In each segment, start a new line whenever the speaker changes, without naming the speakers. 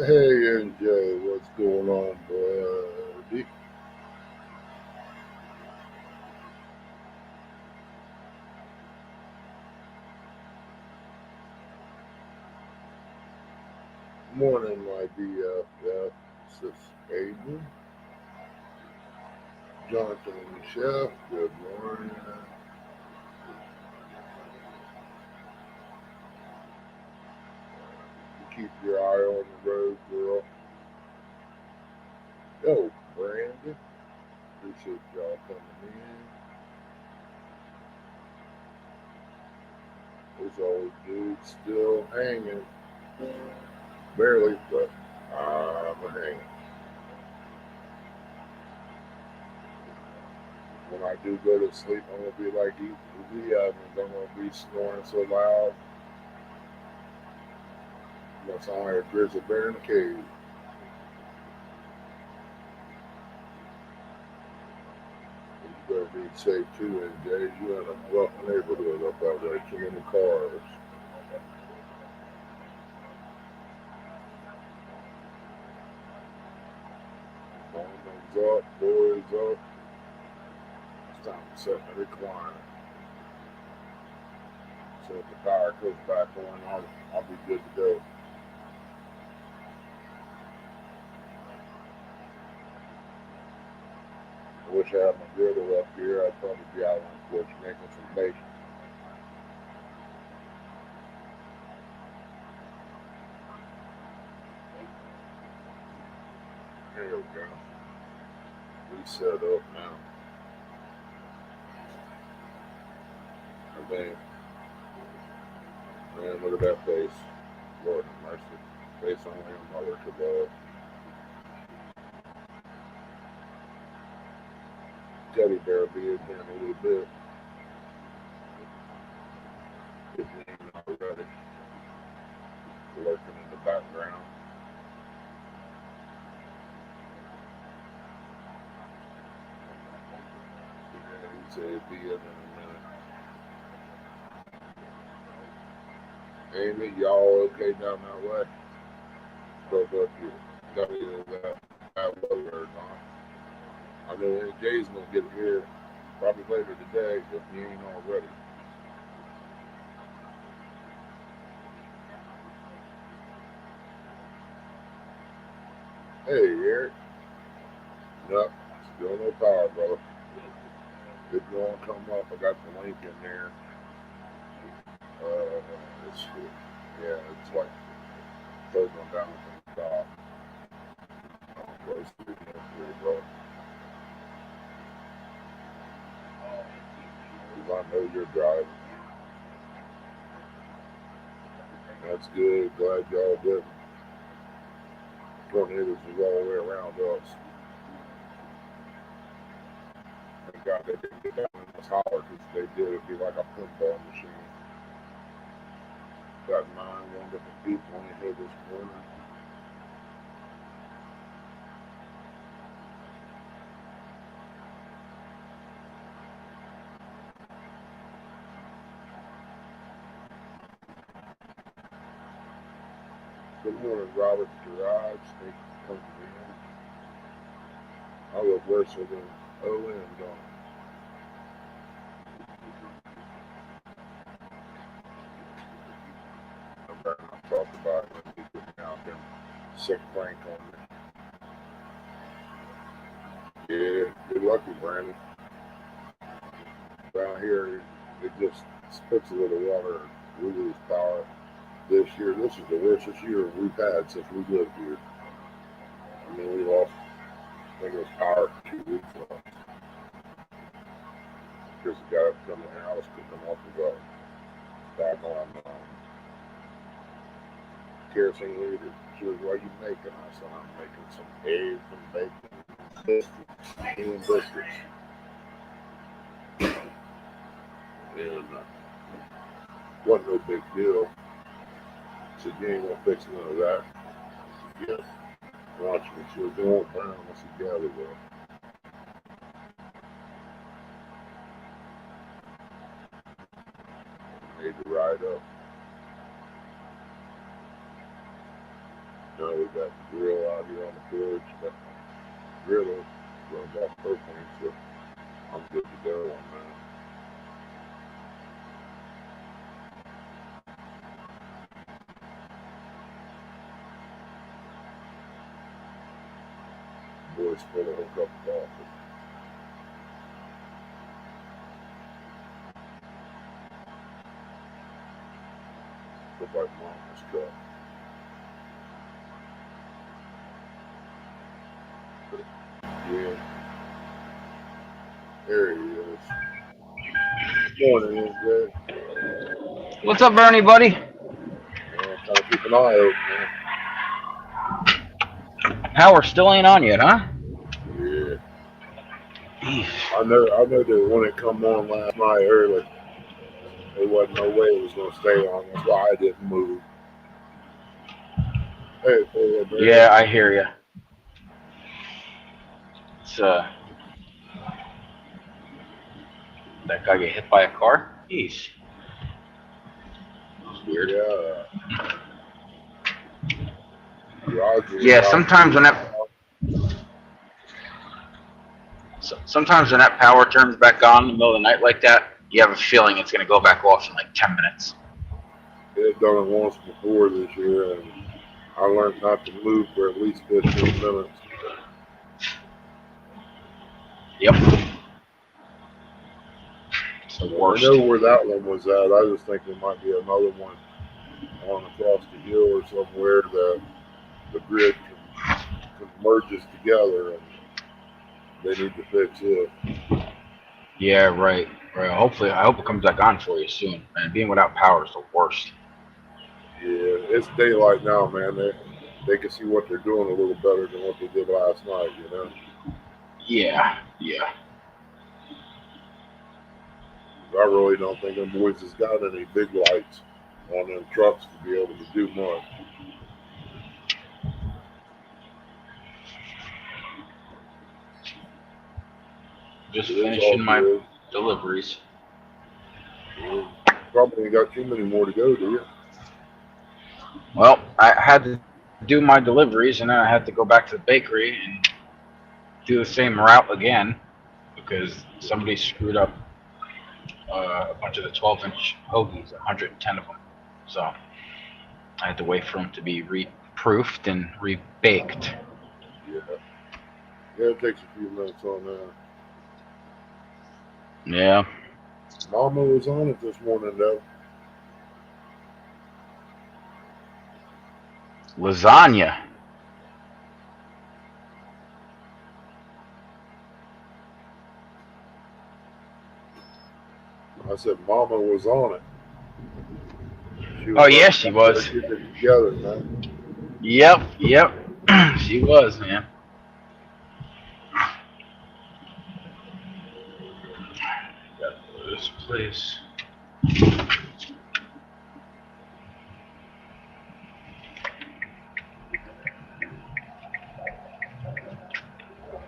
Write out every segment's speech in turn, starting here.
Hey NJ, what's going on, buddy? Morning, my BFF. Sis Aiden, Jonathan and Chef, good morning. Keep your eye on the road, girl. Yo, Brandon, appreciate y'all coming in. As always, dude, still hanging. Barely, but I'm hanging. When I do go to sleep, I'm gonna be like Lee Evans. I'm gonna be snoring so loud. I'm gonna sound like a grizzly bear in a cave. You better be safe too, NJ. You in a rough neighborhood up out there. Too many cars. Morning's up, boys up. It's time to set the recliner. So if the power comes back on, I'll be good to go. I wish I had my griddle up here. I'd probably be out on the porch making some bacon. There we go. We set up now. I mean, man, look at that face. Lord have mercy. Face only a mother could love. Teddy bear will be in here in a little bit. If you ain't already lurking in the background. Yeah, he said he'd be in a minute. Amy, y'all okay down that way? Broke up you. Got any of that bad weather or not? I know Jay's gonna get here probably later today if he ain't already. Hey, Eric. Nope. Still no power, brother. If you want to come up, I got the link in there. It's, yeah, it's like third one down from the top. Close to the end, bro. Because I know you're driving. That's good. Glad y'all didn't. Tornadoes was all the way around us. Thank God they didn't get down in this holler because if they did, it'd be like a pinball machine. Got nine wonderful people in here this morning. Good morning, Robert's Garage. Thank you for coming in. I look worse than OM, don't I? I'm better not talk about it. Let me get out there. Sick prank on me. Yeah, good lucky, Brandon. Down here, it just spits a little water. We lose power this year. This is the worst year we've had since we lived here. I mean, we lost, I think it was power for 2 weeks ago. Because the guy come in the house, took them off the back on kerosene leader. She was, what are you making? I said, I'm making some eggs and bacon, biscuits, and biscuits. And wasn't no big deal. So you ain't gonna fix none of that. Yeah. Watch me. She was going brown. I said, yeah, we will. Need to ride up. Now we got the grill out here on the porch. Got my griddle runs off propane, so I'm good to go on that. Boys full of hook up coffee. Look like Mama's truck. Yeah. There he is. Morning, MJ.
What's up, Bernie, buddy?
Trying to keep an eye open, man.
Power still ain't on yet, huh?
Yeah. I know that when it come on last night early, there wasn't no way it was gonna stay on. That's why I didn't move. Hey,
yeah, I hear you. It's that guy get hit by a car? Jeez. That was weird.
Yeah. Roger,
yeah, sometimes when that power turns back on in the middle of the night like that, you have a feeling it's gonna go back off in like 10 minutes.
I've done it once before this year, and I learned not to move for at least 15 minutes.
Yep. It's the worst.
I know where that one was at. I just think there might be another one on across the hill or somewhere that the grid merges together, and they need to fix it.
Yeah, right. Hopefully, I hope it comes back on for you soon. Man, being without power is the worst.
Yeah, it's daylight now, man. They can see what they're doing a little better than what they did last night, you know?
Yeah.
I really don't think them boys has got any big lights on them trucks to be able to do much.
Just finishing my deliveries.
Probably ain't got too many more to go, do you?
Well, I had to do my deliveries, and then I had to go back to the bakery and do the same route again because somebody screwed up a bunch of the 12-inch hoagies, 110 of them. So I had to wait for them to be re-proofed and re-baked.
Yeah, it takes a few minutes on that.
Yeah.
Mama was on it this morning, though.
Lasagna.
I said Mama was on it.
Yes, she was.
Get it together, man.
Yep. She was, man. This place.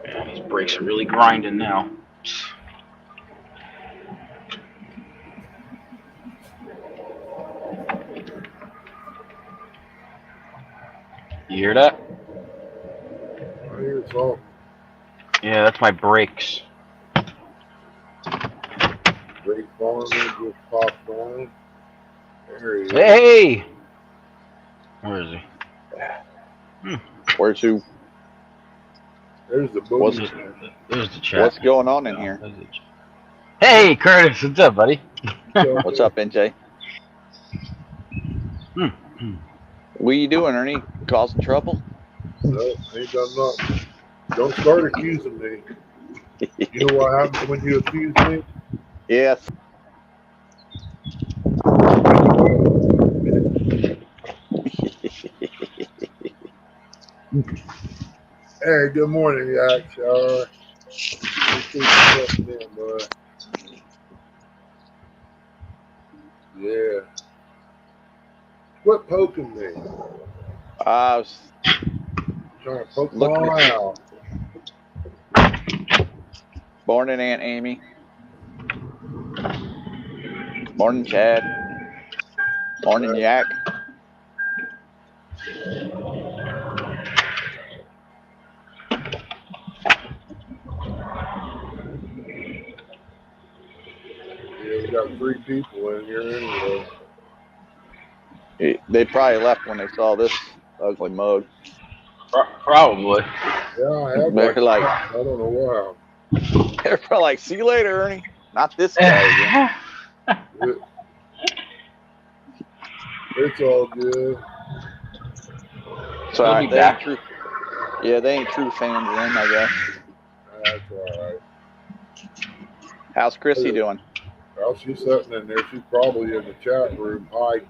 Man, these brakes are really grinding now. You hear that?
I hear something.
Yeah, that's my brakes.
Brake farmer just popped on. There he is.
Hey! Where is he?
Where's who?
There's the boogie.
There's the chat.
What's going on in here?
Hey, Curtis, what's up, buddy?
What's up, NJ? What are you doing, Ernie? Causing trouble?
No, ain't done nothing. Don't start accusing me. You know what happens when you accuse me?
Yes.
Hey, good morning, Yak. Yeah. Quit poking me.
I was
trying to poke my eye out.
Morning, Aunt Amy. Morning, Chad. Morning, Yak.
got 3 people in here anyway.
They probably left when they saw this ugly mug.
Probably.
Yeah, I had
They're like,
I don't know what
they're probably like, see you later, Ernie. Not this guy again.
happened. It's all good.
So
He'll
all
be
right, they
back.
ain't true. Yeah, they ain't true fans then, I guess.
That's all right.
How's Chrissy doing?
Well, she's sitting in there. She's probably in the chat room hiding.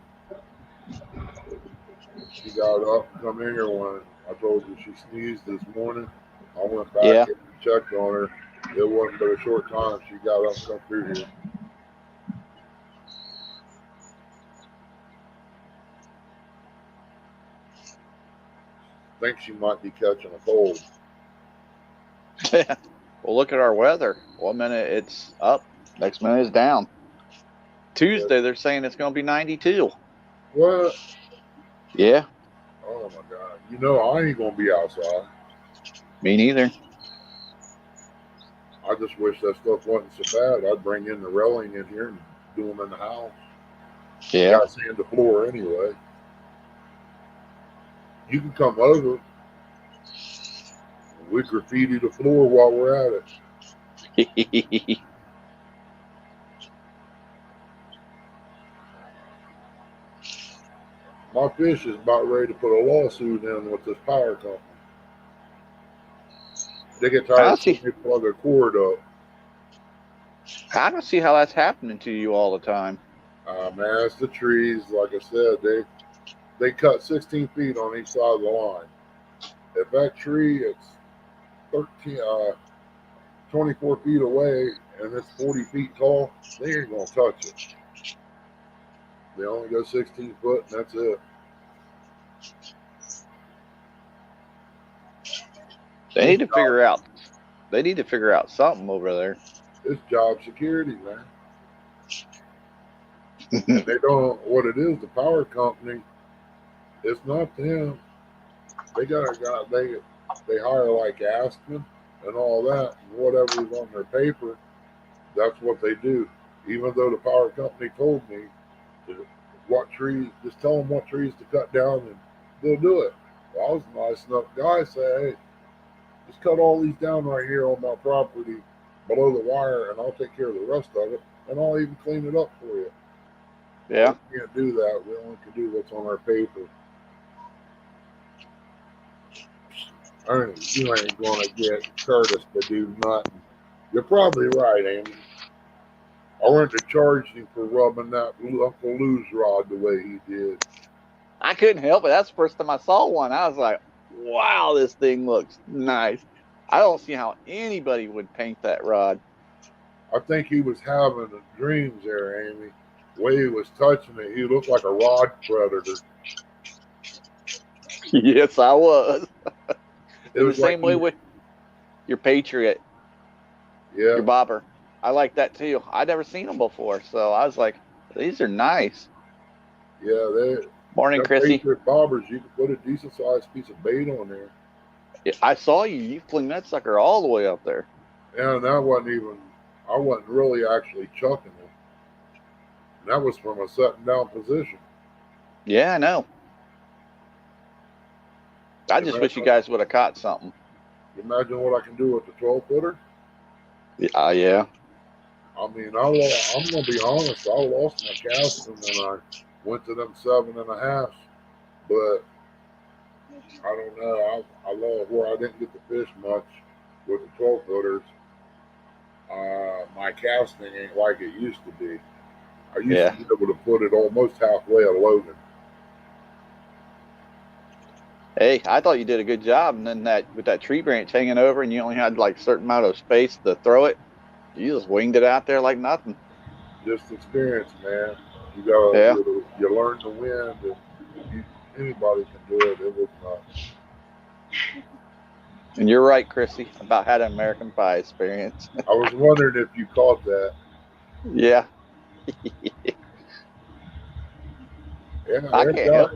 She got up and come in here when I told you she sneezed this morning. I went back
Yeah.
and checked on her. It wasn't but a short time she got up and come through here. Think she might be catching a cold.
Well, look at our weather. 1 minute it's up, next minute it's down. Tuesday they're saying it's going to be 92.
What?
Yeah,
Oh my God. You know I ain't gonna be outside.
me neither.
I just wish that stuff wasn't so bad. I'd bring in the railing in here and do them in the house.
Yeah.
Got sand the floor anyway. You can come over. We graffiti the floor while we're at it. My fish is about ready to put a lawsuit in with this power company. They get tired of seeing me plug a cord up.
I don't see how that's happening to you all the time.
Man, it's the trees. Like I said, they cut 16 feet on each side of the line. If that tree is 24 feet away and it's 40 feet tall, they ain't gonna touch it. They only go 16 foot and that's it.
They need to figure out. They need to figure out something over there.
It's job security, man. And they don't. What it is, the power company. It's not them. They got a guy. They hire like Aspen and all that, and whatever's on their paper. That's what they do. Even though the power company told me what trees, just tell them what trees to cut down, and they'll do it. Well, I was a nice enough guy. Say, hey, just cut all these down right here on my property below the wire, and I'll take care of the rest of it, and I'll even clean it up for you.
Yeah.
We can't do that. We only can do what's on our paper. You ain't gonna get Curtis to do nothing. You're probably right, Amy. I went to charge him for rubbing that Uncle Lou's rod the way he did.
I couldn't help it. That's the first time I saw one. I was like, wow, this thing looks nice. I don't see how anybody would paint that rod.
I think he was having dreams there, Amy. The way he was touching it, he looked like a rod predator.
Yes, I was. It was the same
like
way with your Patriot, your bobber. I like that too. I'd never seen them before, so I was like, these are nice.
Yeah,
Morning, Chrissy.
Patriot bobbers, you can put a decent sized piece of bait on there.
Yeah, I saw you. You fling that sucker all the way up there.
Yeah, and that wasn't even. I wasn't really actually chucking it. And that was from a sitting down position.
Yeah, I know. I just wish you guys would have caught something.
Imagine what I can do with the 12-footer.
Yeah.
I mean, I'm gonna be honest. I lost my casting when I went to them 7.5s, but I don't know. I love where I didn't get to fish much with the 12-footers. My casting ain't like it used to be. I used to be able to put it almost halfway at Logan.
Hey, I thought you did a good job, and then with that tree branch hanging over, and you only had like a certain amount of space to throw it, you just winged it out there like nothing.
Just experience, man. You gotta, you learn the wind, and anybody can do it. It was not.
And you're right, Chrissy, about had an American Pie experience.
I was wondering if you caught that.
Yeah.
Yeah,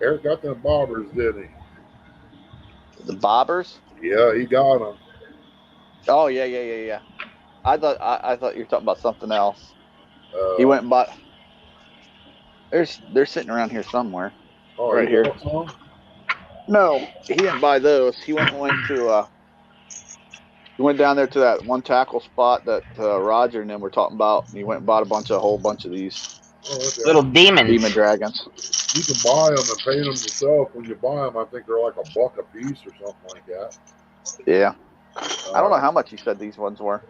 Eric got them bobbers, didn't he?
The bobbers?
Yeah, he got them.
Oh yeah. I thought you were talking about something else. He went and bought. They're sitting around here somewhere.
Oh,
right
he
here.
bought some?
No, he didn't buy those. He went to he went down there to that one tackle spot that Roger and them were talking about, and he went and bought a whole bunch of these
Oh, okay.
Little demons.
demon dragons.
You can buy them and paint them yourself. When you buy them, I think they're like $1 a piece or something like that.
Yeah, I don't know how much he said these ones were.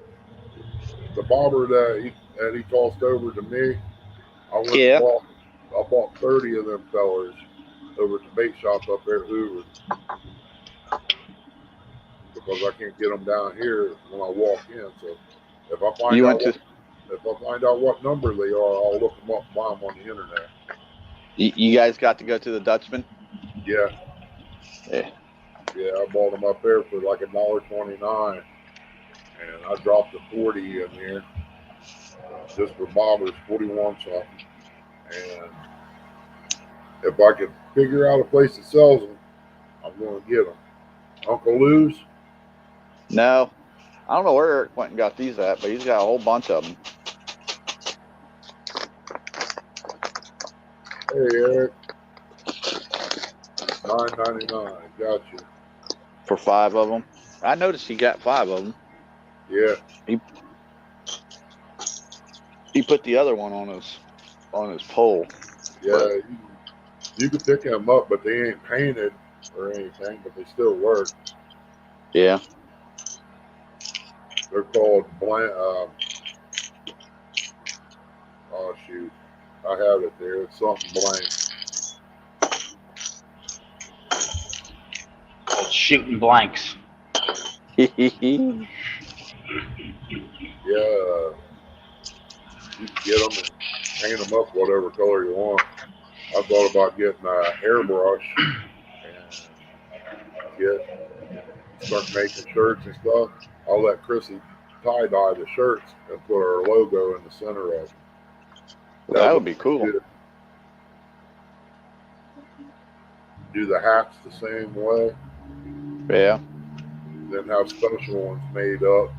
The bobber that he tossed over to me, I went
Yeah.
and bought 30 of them fellers over at the bait shop up there at Hoover, because I can't get them down here when I walk in. So if I find out what number they are, I'll look them up and buy them on the internet.
You guys got to go to the Dutchman?
Yeah.
Yeah.
Yeah, I bought them up there for like $1.29, and I dropped a 40 in there just for bobbers, 41 something. And if I could figure out a place that sells them, I'm going to get them. Uncle Lou's?
No, I don't know where Eric went and got these at, but he's got a whole bunch of them.
Hey, Eric. $9.99. Got you.
For 5 of them. I noticed he got 5 of them.
Yeah.
He put the other one on his pole.
Yeah, you can pick them up, but they ain't painted or anything, but they still work.
Yeah.
They're called blank. Oh shoot, I have it there. It's something blank.
Shooting blanks.
Yeah, you can get them and paint them up whatever color you want. I thought about getting a hairbrush and start making shirts and stuff. I'll let Chrissy tie dye the shirts and put her logo in the center of them.
That would be cool.
Do the hats the same way.
Yeah.
Then have special ones made up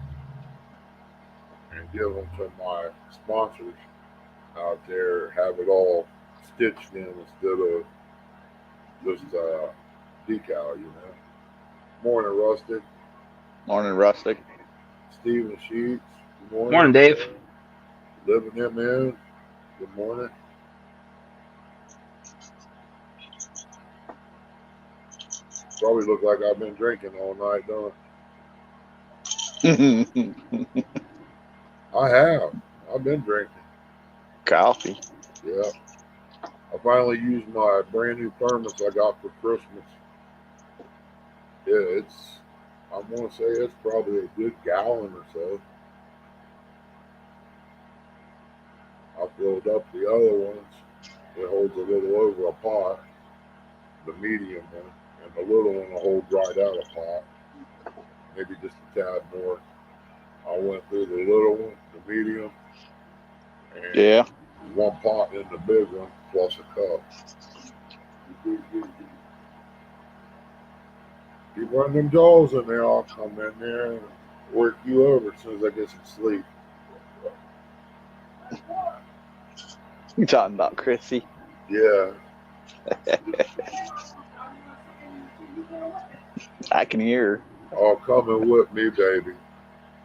and give them to my sponsors out there. Have it all stitched in instead of just decal, you know. Morning, Rustic.
Morning, Rustic.
Steven Sheets. Good morning.
Morning, Dave.
Living him in. Good morning. Probably look like I've been drinking all night, don't it? I have. I've been drinking.
Coffee.
Yeah. I finally used my brand new thermos I got for Christmas. Yeah, I'm going to say it's probably a good gallon or so. I filled up the other ones. It holds a little over a pot, the medium one, and the little one will hold right out a pot, maybe just a tad more. I went through the little one, the medium, and one pot in the big one, plus a cup. You run them jaws in there, I'll come in there and work you over as soon as I get some sleep.
You talking about Chrissy?
Yeah.
I can hear
Oh, come and whip me, baby.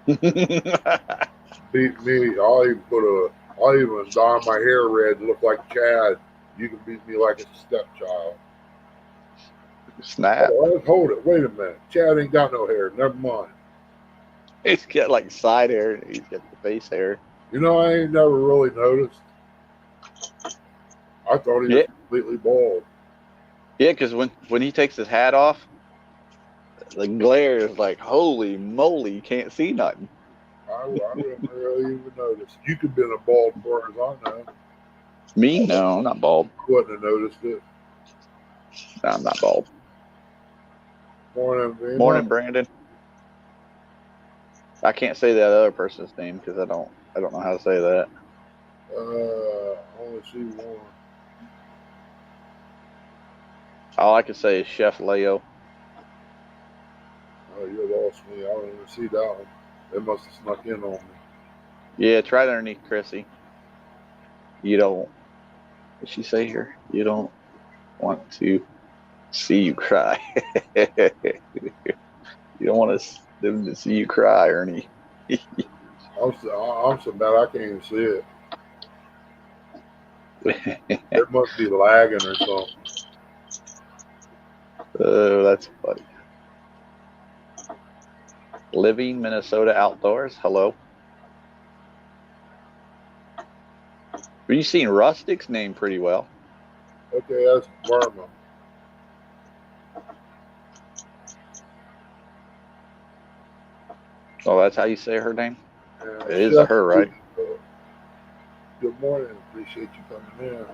her.
Beat me. I'll even dye my hair red and look like Chad. You can beat me like a stepchild.
Snap.
Oh, hold it. Wait a minute. Chad ain't got no hair. Never mind.
He's got like side hair. He's got the face hair.
You know, I ain't never really noticed. I thought he was completely bald.
Yeah, because when he takes his hat off, the glare is like, holy moly, you can't see nothing.
I didn't really even notice. You could have been a bald as far as I know.
Me? No, I'm not bald.
Wouldn't have noticed it.
No, I'm not bald.
Morning, Vina.
Morning, Brandon. I can't say that other person's name because I don't know how to say that.
Only see one.
All I can say is Chef Leo.
Oh, you lost me. I didn't even see that one. They must have snuck in on me.
Yeah, it's right underneath Chrissy. You don't. What did she say here? You don't want to see you cry. You don't want them to see you cry, Ernie.
I'm so bad I can't even see it. It must be lagging or something.
Oh, that's funny. Living Minnesota Outdoors. Hello. But you seen Rustic's name pretty well.
Okay, that's Burma.
Oh, that's how you say her name?
And
It is a her, right?
Good morning. Appreciate you coming in.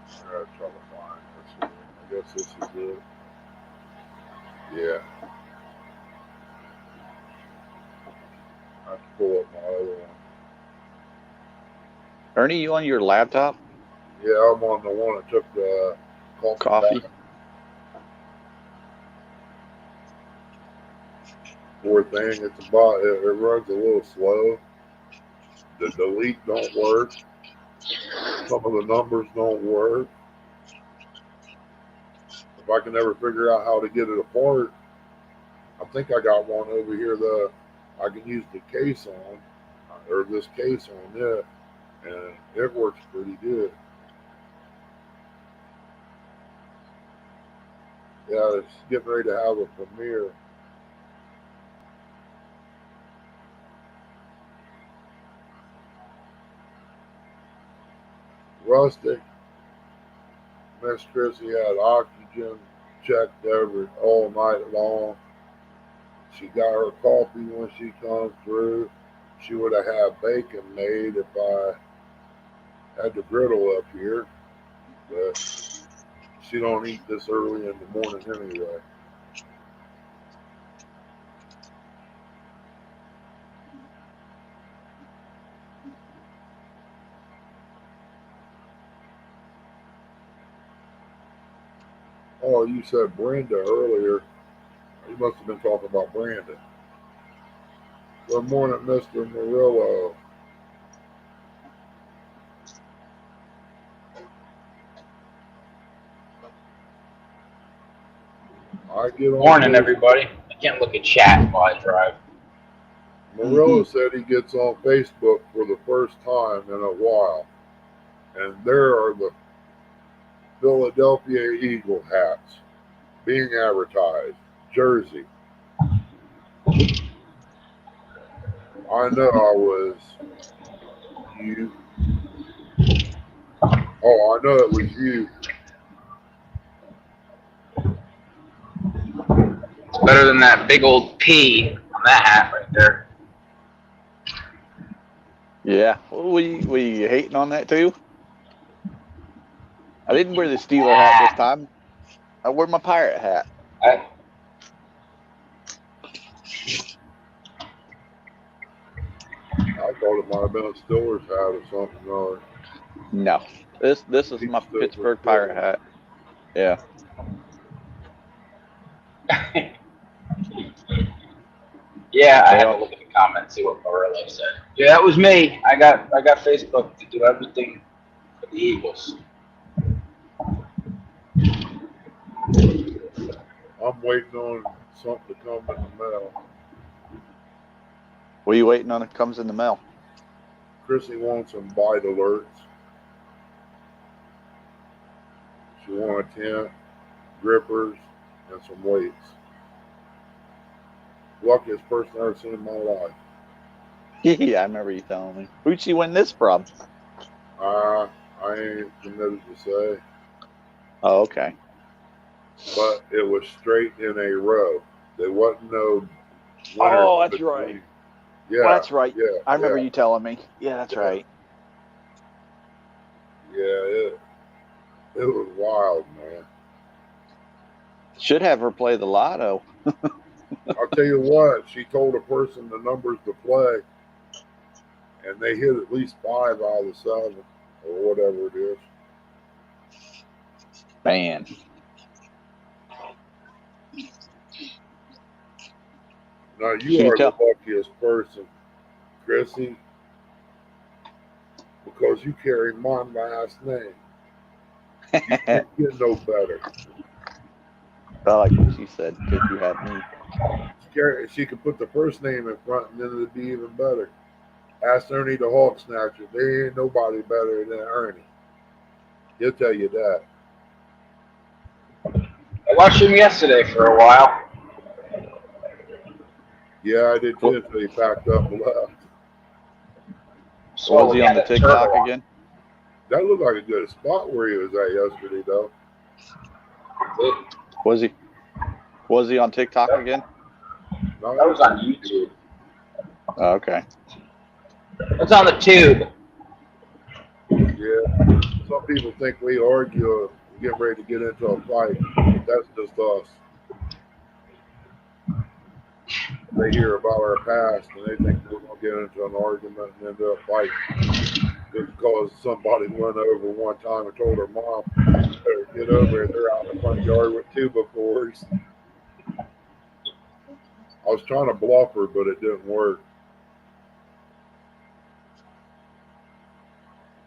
I gotta try to find this. I guess this is it. Yeah. I have to pull up my other one.
Ernie, you on your laptop?
Yeah, I'm on the one that took the
Coffee.
back. Poor thing. It's about it runs a little slow. The delete don't work. Some of the numbers don't work. If I can ever figure out how to get it apart, I think I got one over here that I can use the case on, or this case on it, and it works pretty good. Yeah, it's getting ready to have a premiere. Rustic, Miss Chrissy had oxygen checked every all night long. She got her coffee when she comes through. She would have had bacon made if I had the griddle up here, but she don't eat this early in the morning anyway. Oh, you said Brenda earlier. You must have been talking about Brandon. Good morning, Mr. Murillo. I get on
Morning,
Facebook.
everybody. I can't look at chat while I drive.
Murillo said he gets on Facebook for the first time in a while, and there are the Philadelphia Eagle hats being advertised. Jersey. I know I was you. Oh, I know it was you.
It's better than that big old P on that hat right there.
Yeah. Were you hating on that too? I didn't wear the Steeler hat this time. I wore my pirate hat.
I thought it might have been a Steelers hat or something. Or
No. This is my Pittsburgh pirate hat. Yeah.
Yeah, I had to look at the comments, see what Murillo said. Yeah, that was me. I got Facebook to do everything for the Eagles.
I'm waiting on something to come in the mail.
What are you waiting on? It comes in the mail.
Chrissy wants some bite alerts. She wants a tent, grippers, and some weights. Luckiest person I've ever seen in my life.
Yeah, I remember you telling me. Who'd she win this from?
I ain't committed to say,
Oh, okay.
but it was straight in a row. There wasn't no winners.
Oh, that's right.
Yeah,
Well, that's right.
Yeah,
I remember you telling me. Yeah, that's right.
Yeah, it was wild, man.
Should have her play the lotto.
I'll tell you what, she told a person the numbers to play, and they hit at least 5 out of the 7, or whatever it is.
Man.
Now
You
you
can
are the
tell.
luckiest person, Chrissy, because you carry my last name. You can't get no better.
I like what she said because you have me.
She could put the first name in front, and then it'd be even better. Ask Ernie the Hawk Snatcher. There ain't nobody better than Ernie. He'll tell you that.
I watched him yesterday for a while.
Yeah, I did too
What,
until he packed up and left.
Saw
was
him
he
he
on
had
the
that turtle
TikTok
on.
again?
That looked like a good spot where he was at yesterday, though.
Was he? Was he on TikTok
That
again?
No,
was on YouTube.
Oh, okay.
It's on the tube.
yeah. Some people think we argue, get ready to get into a fight. That's just us. They hear about our past and they think we're going to get into an argument and end up fighting. Just because somebody went over one time and told her mom, better get over it. They're out in the front yard with 2x4s. I was trying to bluff her, but it didn't work.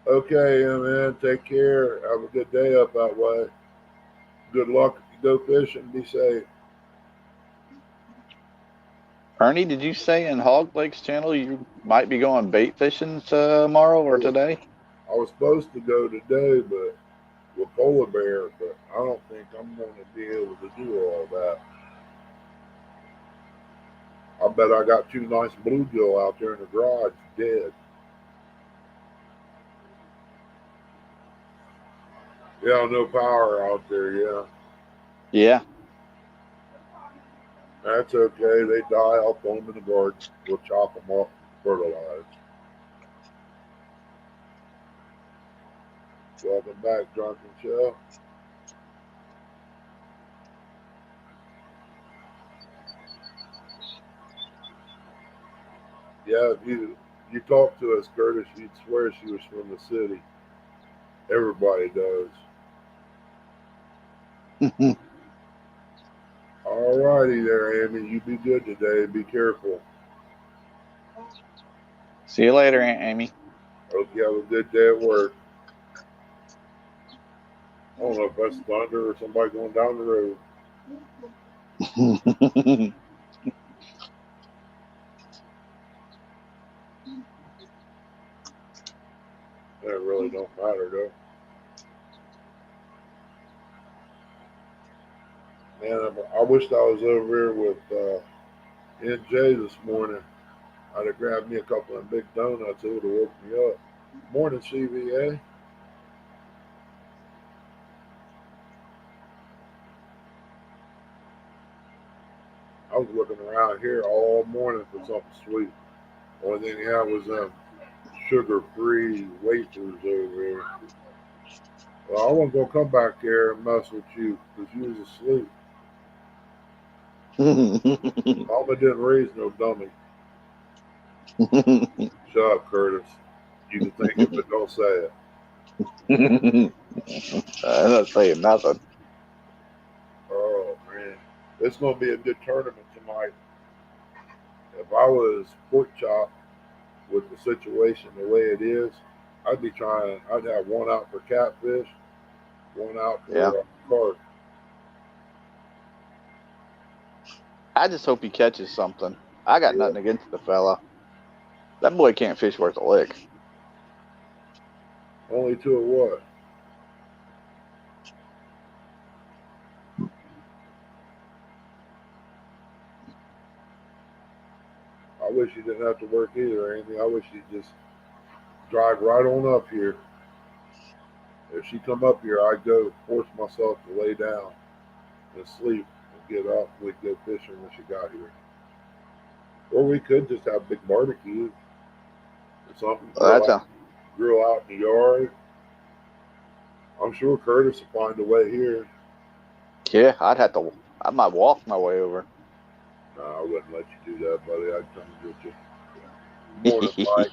Okay, man. Take care. Have a good day up that way. Good luck if you go fishing. Be safe.
Ernie, did you say in Hog Lake's channel you might be going bait fishing tomorrow or today?
I was supposed to go today, but with polar bear, but I don't think I'm going to be able to do all that. I bet I got two nice bluegill out there in the garage dead. Yeah, no power out there. Yeah,
Yeah.
that's okay. They die. I'll throw them in the garden. We'll chop them up, fertilize. Welcome back, Drunken Show. Yeah, if you talk to us, Curtis, you'd swear she was from the city. Everybody does. All righty there, Amy. You be good today. Be careful.
See you later, Aunt Amy.
Hope you have a good day at work. I don't know if that's thunder or somebody going down the road. That really don't matter, though. Man, I wished I was over here with NJ this morning. I'd have grabbed me a couple of big donuts. It would have woke me up. Morning, CVA. I was looking around here all morning for something sweet. Only thing he had was sugar-free wafers over here. Well, I wasn't going to come back here and mess with you because you was asleep. Mama didn't raise no dummy. Shut up, Curtis. You can think it, but don't say it.
I'm not saying nothing.
Oh, man. It's going to be a good tournament tonight. If I was pork chop with the situation the way it is, I'd have one out for catfish, one out
Yeah.
for carp.
I just hope he catches something. I got nothing against the fella. That boy can't fish worth a lick.
Only two of what? I wish you didn't have to work either, Amy. I wish you'd just drive right on up here. If she come up here, I'd go force myself to lay down and sleep and get up. We'd go fishing when she got here. Or we could just have a big barbecue or something. Grill out in the yard. I'm sure Curtis will find a way here.
Yeah, I might walk my way over.
No, I wouldn't let you do that, buddy. I'd come and get you. Morning, Mike.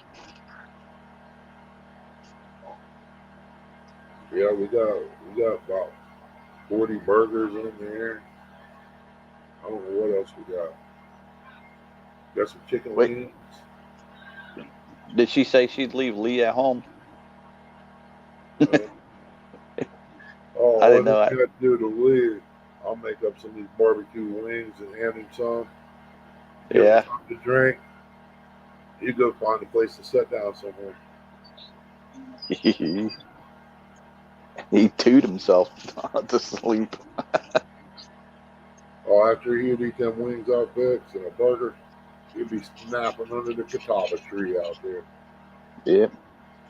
Yeah, we got about 40 burgers in there. I don't know what else we got. Got some chicken
Wait.
wings.
Did she say she'd leave Lee at home?
Oh,
I
all
didn't
I
know
got
that.
to do to live, I'll make up some of these barbecue wings and hand him some. Give him
Yeah.
something to drink. You go find a place to sit down somewhere.
He toot himself to sleep.
Oh, after he'd eat them wings I fixed and a burger, he'd be snapping under the catawba tree out there.
Yep.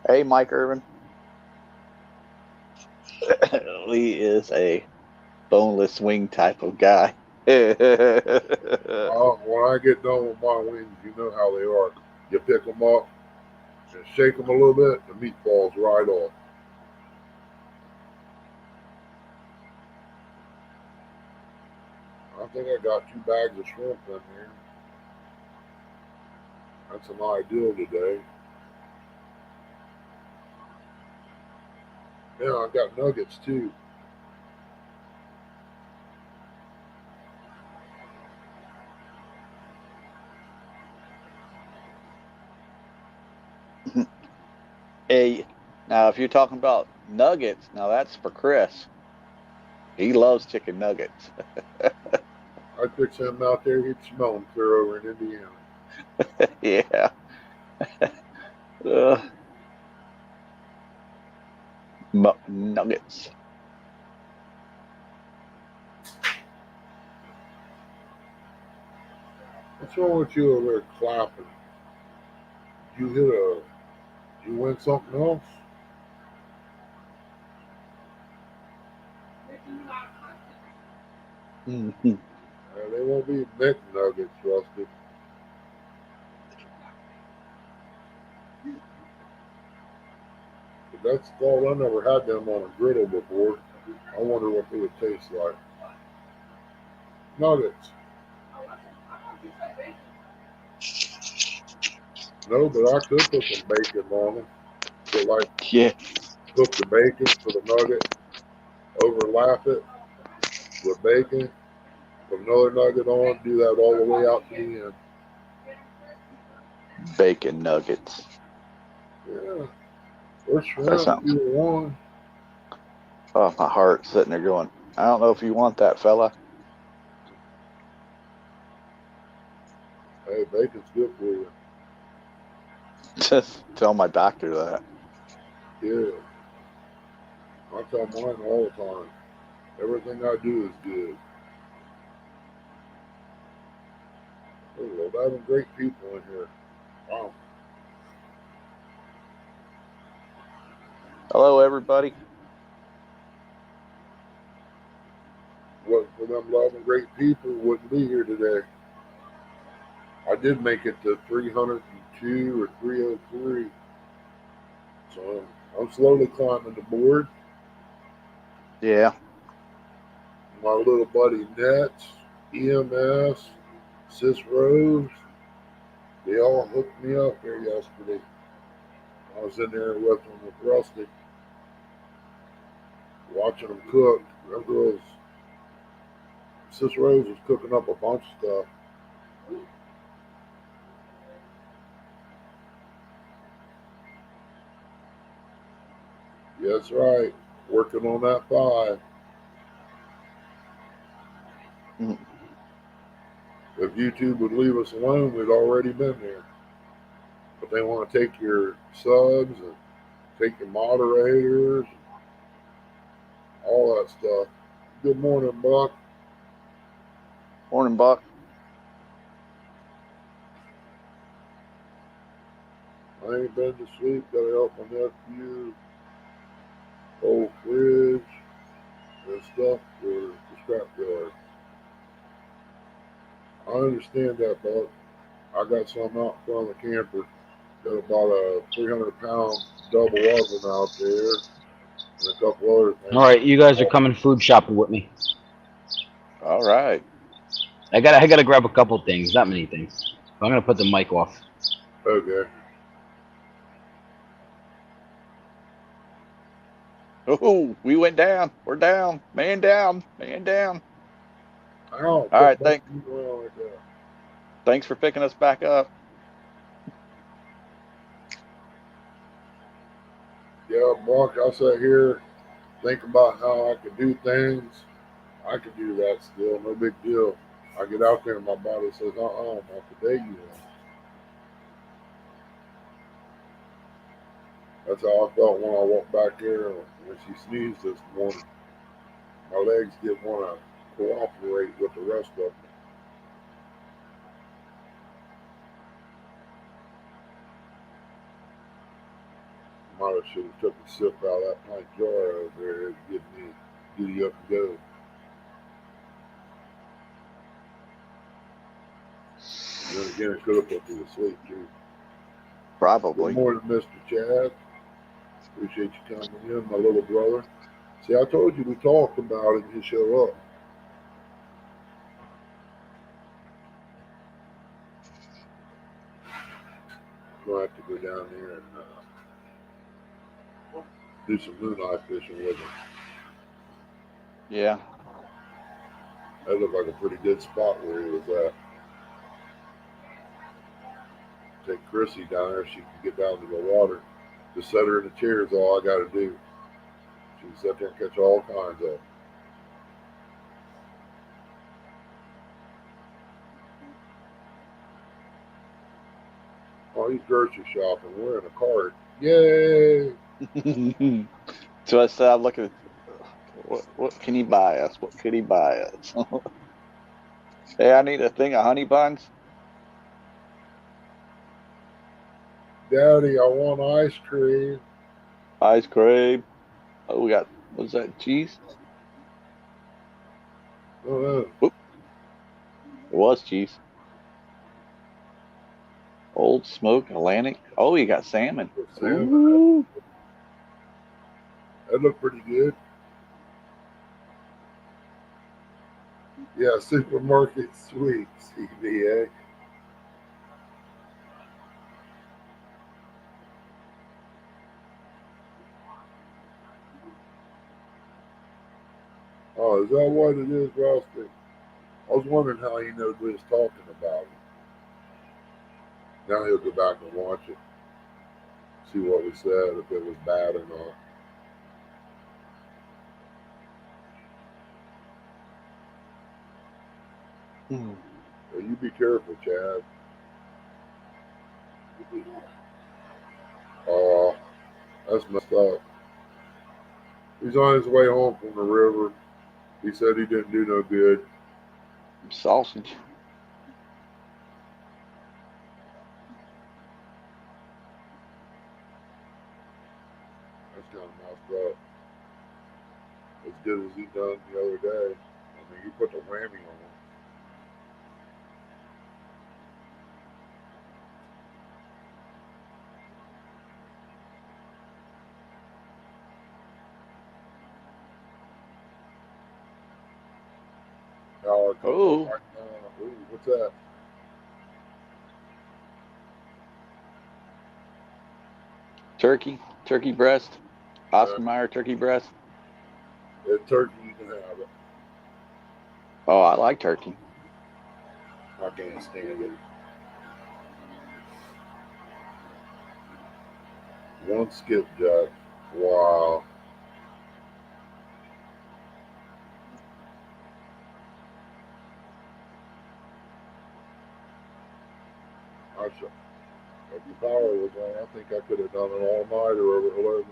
Hey, Mike Irvin. Lee is a boneless wing type of guy.
When I get done with my wings, you know how they are. You pick them up and shake them a little bit, the meat falls right off. I think I got 2 bags of shrimp in there. That's an ideal today. Yeah, I got nuggets too.
Hey, now if you're talking about nuggets, now that's for Chris. He loves chicken nuggets.
I'd fix him out there, he'd smell them clear over in Indiana.
Yeah. Uh, nuggets.
What's wrong with you over there clapping? You win something else?
Mhm.
They won't be Mick nuggets, Rusty. But that's all. I never had them on a griddle before. I wonder what they would taste like. Nuggets. No, but I could put some bacon on them. But like
Yeah.
cook the bacon for the nugget, overlap it with bacon, put another nugget on, do that all the way out to the end.
Bacon nuggets.
Yeah. Or
That
shrimp,
sounds.
either one.
Oh, my heart's sitting there going, I don't know if you want that, fella.
Hey, bacon's good for you.
Just tell my doctor that.
Yeah. I tell mine all the time. Everything I do is good. Oh, Lord, having great people in here. Wow.
Hello, everybody.
Wasn't for them loving great people, wouldn't be here today. I did make it to 302 or 303. So I'm slowly climbing the board.
Yeah.
My little buddy Nets, EMS, Sis Rose, they all hooked me up there yesterday. I was in there with them with Rusty, watching them cook. Them girls, Sis Rose was cooking up a bunch of stuff. Yeah, that's right. Working on that 5.
Mhm.
If YouTube would leave us alone, we'd already been there. But they want to take your subs and take your moderators, all that stuff. Good morning, Buck.
Morning, Buck.
I ain't been to sleep. Gotta help my nephew old fridge and stuff for the scrap yard. I understand that, Buck. I got some out in front of the camper. Got about a 300-pound double oven out there and a couple other things.
All right, you guys are coming food shopping with me.
All right.
I gotta grab a couple things, not many things. I'm gonna put the mic off.
Okay.
Oh, we went down. We're down. Man down. Man down.
Ow,
All right.
quit
Thanks.
bumping me around like that.
Thanks for picking us back up.
Yeah, Mark, I sat here thinking about how I could do things. I could do that still, no big deal. I get out there and my body says, not today you won't. That's how I felt when I walked back there when she sneezed this morning. My legs didn't want to cooperate with the rest of them. Might have should have took a sip out of that pint jar over there to get me giddy up and go. And then again, it could have put me to sleep too.
Probably.
Good morning, Mr. Chad. Appreciate you coming in, my little brother. See, I told you we talked about it and he showed up. I'm going to have to go down there and do some moonlight fishing with him.
Yeah.
That looked like a pretty good spot where he was at. Take Chrissy down there, she can get down to the water. Just set her in the chair is all I got to do. She can sit there and catch all kinds of them. Oh, he's grocery shopping. We're in a cart. Yay!
So I said, I'm looking. What can he buy us? What could he buy us? Hey, I need a thing of honey buns.
Daddy, I want ice cream.
Ice cream. Oh, we got, what's that, cheese?
Oh,
Whoop. It was cheese. Old Smoke Atlantic. Oh, you got salmon.
salmon.
Ooh.
That looked pretty good. Yeah, supermarket sweets, CBA. Oh, is that what it is, Rusty? I was wondering how he knows we was talking about it. Now he'll go back and watch it, see what we said, if it was bad or not. Well, you be careful, Chad. Oh, that's messed up. He's on his way home from the river. He said he didn't do no good.
Sausage.
That's kind of messed up. As good as he done the other day. I mean, he put the whammy on him.
Oh.
What's that?
Turkey breast. Oscar Mayer turkey breast.
It's turkey, you can have it.
Oh, I like turkey.
I can't stand it. One skipjack. Wow. If the power was on, I think I could have done an all-nighter over 11.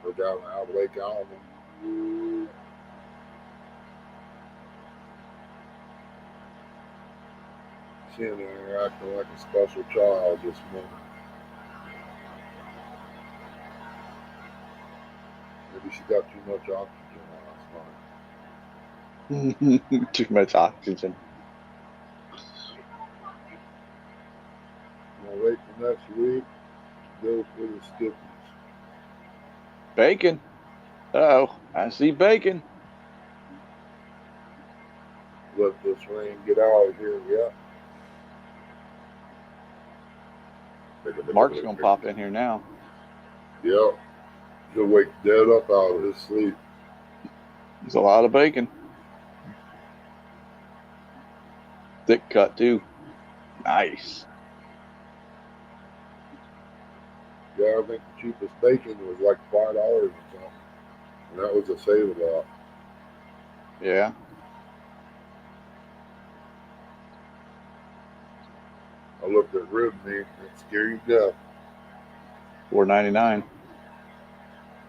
Or down out Lake Allen. Seeing her acting like a special child this morning. Maybe she got too much oxygen last night.
Too much oxygen.
I'm gonna wait for next week to go for the skippies.
Bacon. Oh, I see bacon.
Let this rain get out of here, yeah.
Mark's gonna pop in here now.
Yep. He'll wake dead up out of his sleep.
It's a lot of bacon. Thick cut too. Nice.
Yeah, I think the cheapest bacon was like $5 or something. And that was a save a lot.
Yeah.
I looked at rib meat and it scared you death.
$4.99.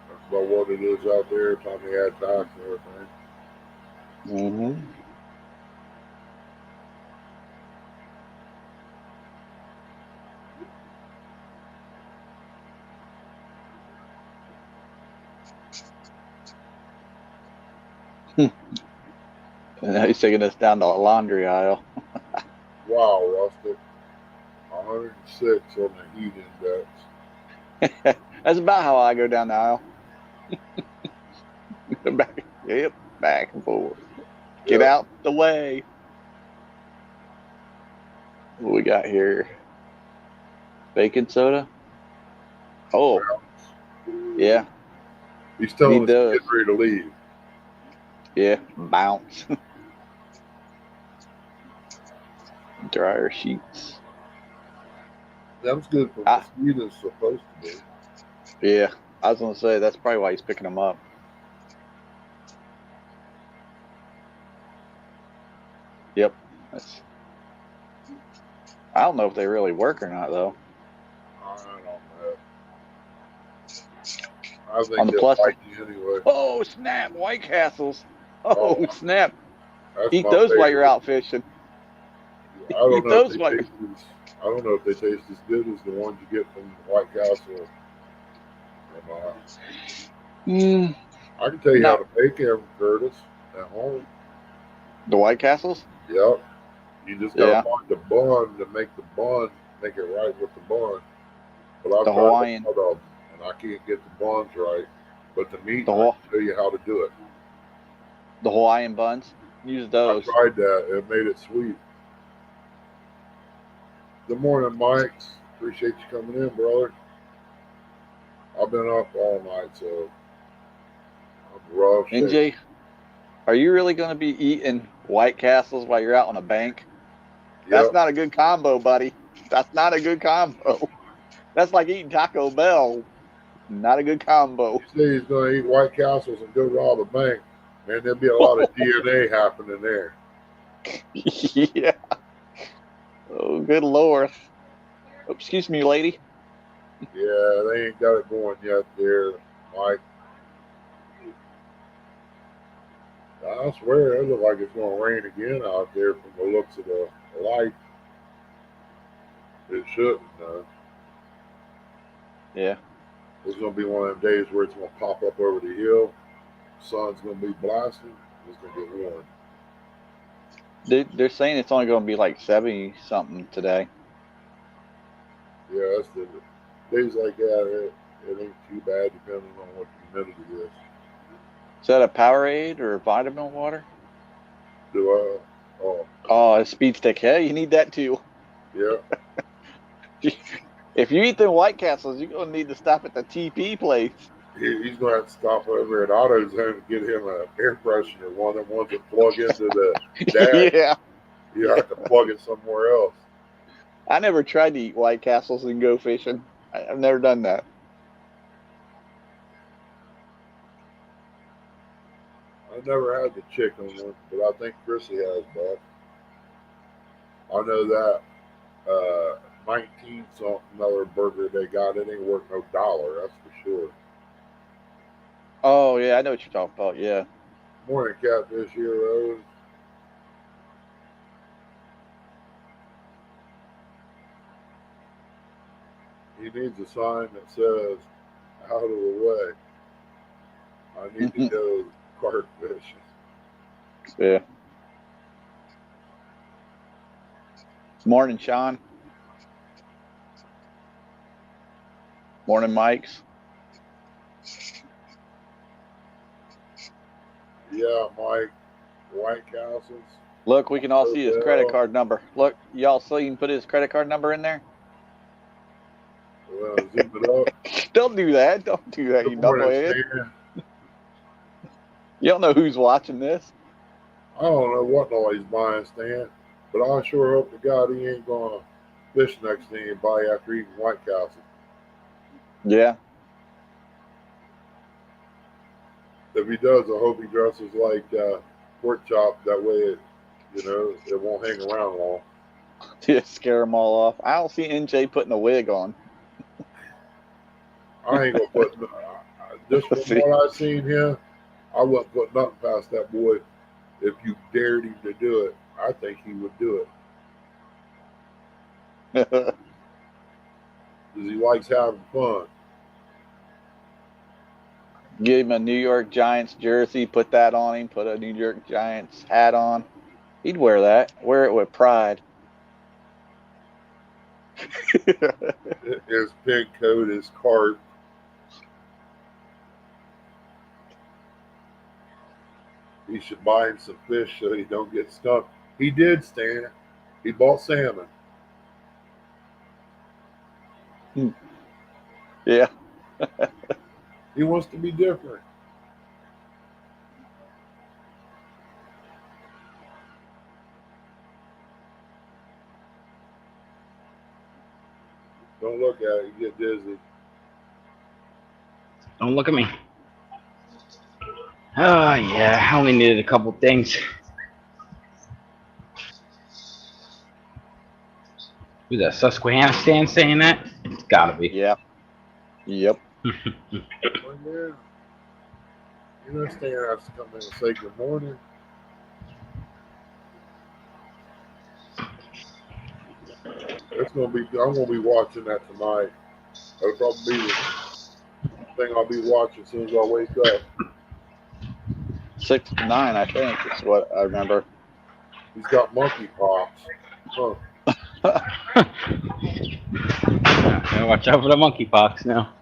That's about what it is out there, time they add tax and everything.
Mm-hmm. And now he's taking us down the laundry aisle.
Wow, Rustic. 106 on the heat index.
That's about how I go down the aisle. Back, yep, back and forth. Get
Yep.
out the way. What we got here? Bacon soda. Oh, yeah,
He's telling
He
us to
does.
get ready to leave.
yeah. Bounce. Dryer sheets.
That's good for
Ah.
mosquitoes supposed to be.
Yeah, I was gonna say that's probably why he's picking them up. Yep. That's. I don't know if they really work or not though.
I don't know. I think
On the
they'll
plus-
bite you anyway.
Oh snap! White Castles. Oh,
Oh.
snap!
That's
Eat
my
those while
favorite.
you're out fishing.
I don't
Eat
know if
those
they
while-
taste as, I don't know if they taste as good as the ones you get from White Castle.
Mm,
I can tell you
No.
how to make them, Curtis, at home.
the White Castles.
Yep. You just gotta
Yeah.
find the bun to make the bun, make it right with the bun. But I've
The
tried
Hawaiian.
a lot of them, and I can't get the buns right. But the meat,
The
I
Haw-
can show you how to do it.
The Hawaiian buns. Use
I
those.
tried that. It made it sweet. Good morning, Mike. Appreciate you coming in, brother. I've been up all night, so I'm rough. shape.
NJ, are you really going to be eating White Castles while you're out on a bank? That's
Yep.
not a good combo, buddy. That's not a good combo. That's like eating Taco Bell. Not a good combo.
You say he's going to eat White Castles and go rob a bank. Man, there'll be a lot of DNA happening there.
Yeah. Oh, good Lord. Oh, excuse me, lady.
Yeah, they ain't got it going yet there, Mike. I swear, it looks like it's going to rain again out there from the looks of the light. It shouldn't.
Yeah.
It's going to be one of them days where it's going to pop up over the hill. Sun's going to be blasting. It's going to get warm.
They're saying it's only going to be like 70 something today.
Yeah, that's the days like that. It ain't too bad depending on what the humidity is.
Is that a Powerade or vitamin water?
Do I? Oh,
Oh, a speed stick. Yeah, you need that too.
yeah.
If you eat the White Castles, you're going to need to stop at the TP place.
He's going to have to stop over at AutoZone and get him an air freshener, one of the ones that plug into the dash.
Yeah.
You have to plug it somewhere else.
I never tried to eat White Castles and go fishing. I've never done that.
I never had the chicken one, but I think Chrissy has, Buck. I know that 19 something another burger they got, it ain't worth no $1, that's for sure.
Oh, yeah, I know what you're talking about. Yeah.
Morning, Catfish Heroes. He needs a sign that says, out of the way. I need to go carp fishing.
Yeah. Morning, Sean. Morning, Mike's.
Yeah, Mike. White Castles.
Look, we can all see his credit card number. Look, y'all see him put his credit card number in there?
Well, zoom it up.
Don't do that. Don't do that, you
Good morning,
knucklehead.
Stan.
You don't know who's watching this.
I don't know what noise buying, Stan, but I sure hope to God he ain't gonna fish next to anybody after eating White Castle.
Yeah.
If he does, I hope he dresses like pork chop. That way, it won't hang around long.
To scare them all off. I don't see NJ putting a wig on.
I ain't gonna put just from
See.
what I seen here. I wouldn't put nothing past that boy. If you dared him to do it, I think he would do it because he likes having fun.
Give him a New York Giants jersey, put that on him, put a New York Giants hat on. He'd wear that. Wear it with pride.
His pink coat, his cart. He should buy him some fish so he don't get stuck. He did, Stan. He bought salmon.
Yeah.
He wants to be different. Don't look at it. You get dizzy.
Don't look at me. Oh, yeah. I only needed a couple things. Who's that, Susquehanna Stan saying that? It's gotta be.
Yeah. Yep.
Well, yeah. You know, Stan has to come in and say good morning. I'm gonna be watching that tonight. That'll probably be the thing I'll be watching as soon as I wake up.
6 to 9, I think, is what I remember.
He's got monkeypox. Huh.
Gotta watch out for the monkeypox now.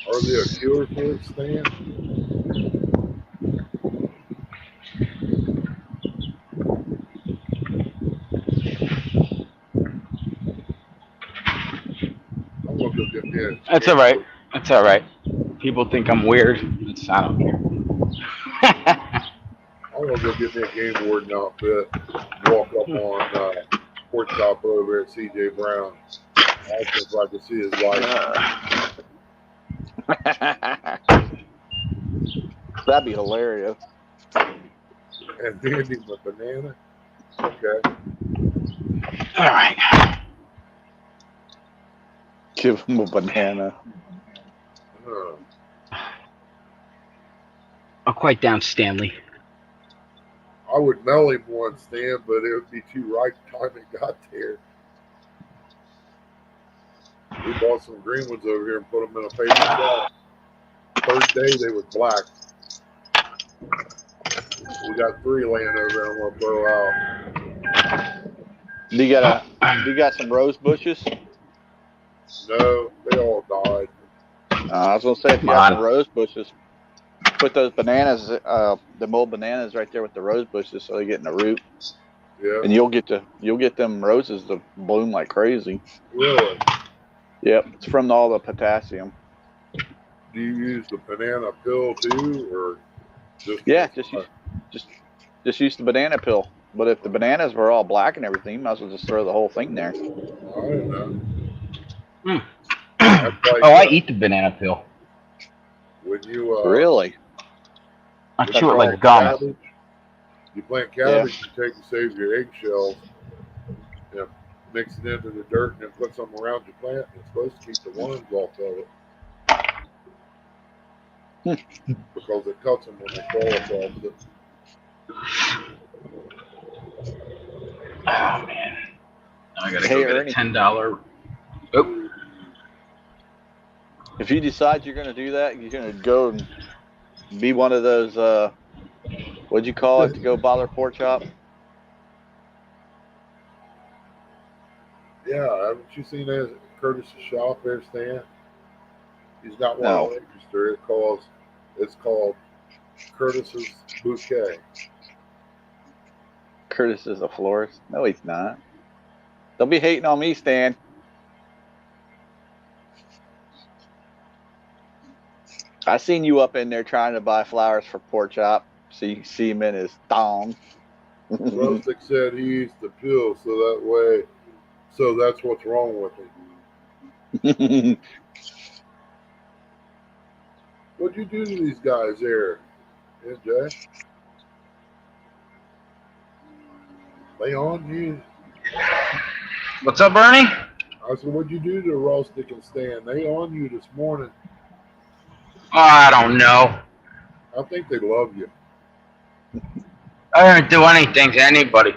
Are they a cure for it, Stan? I'm gonna go get me a
That's all right. That's all right. People think I'm weird. I don't care.
I'm gonna go get me a game warden outfit. Walk up on Pork Chop over at CJ Brown. I think I can see his life.
That'd be hilarious.
And hand him a banana. Okay.
All right.
Give him a banana.
I'll quiet down, Stanley.
I would mail him one, Stan, but it would be too right time it got there. We bought some green ones over here and put them in a paper bag. Third day they was black. We got 3 laying over there. I'm gonna throw out.
Do you got some rose bushes?
No, they all died.
I was gonna say if you got some rose bushes, put those bananas, the old bananas right there with the rose bushes, so they get in the root.
Yeah.
And you'll get them roses to bloom like crazy.
Really?
Yep, it's from all the potassium.
Do you use the banana pill too, or just?
Yeah, just use the banana pill. But if the bananas were all black and everything, you might as well just throw the whole thing there.
I don't know.
I eat the banana pill.
When you
really?
I chew it like gum.
Cabbage, you plant cabbage, you save your eggshells, and mix it into the dirt, and then put some around your plant. It's supposed to keep the worms off of it. Because it cuts them when they fall off it.
Oh man! Now I gotta go get a $10. Oh.
If you decide you're gonna do that, you're gonna go and be one of those. What'd you call it? To go bother pork chop?
Yeah, haven't you seen that at Curtis's shop there, Stan? He's got one
No.
on register. It's called Curtis's Bouquet.
Curtis is a florist. No, he's not. Don't be hating on me, Stan. I seen you up in there trying to buy flowers for Pork Chop. See him in his thong.
Rustic said he eats the pill, so that's what's wrong with him. What'd you do to these guys there, NJ? They on you?
What's up, Bernie?
I said, what'd you do to Rustic and Stan? They on you this morning.
I don't know.
I think they love you.
I didn't do anything to anybody.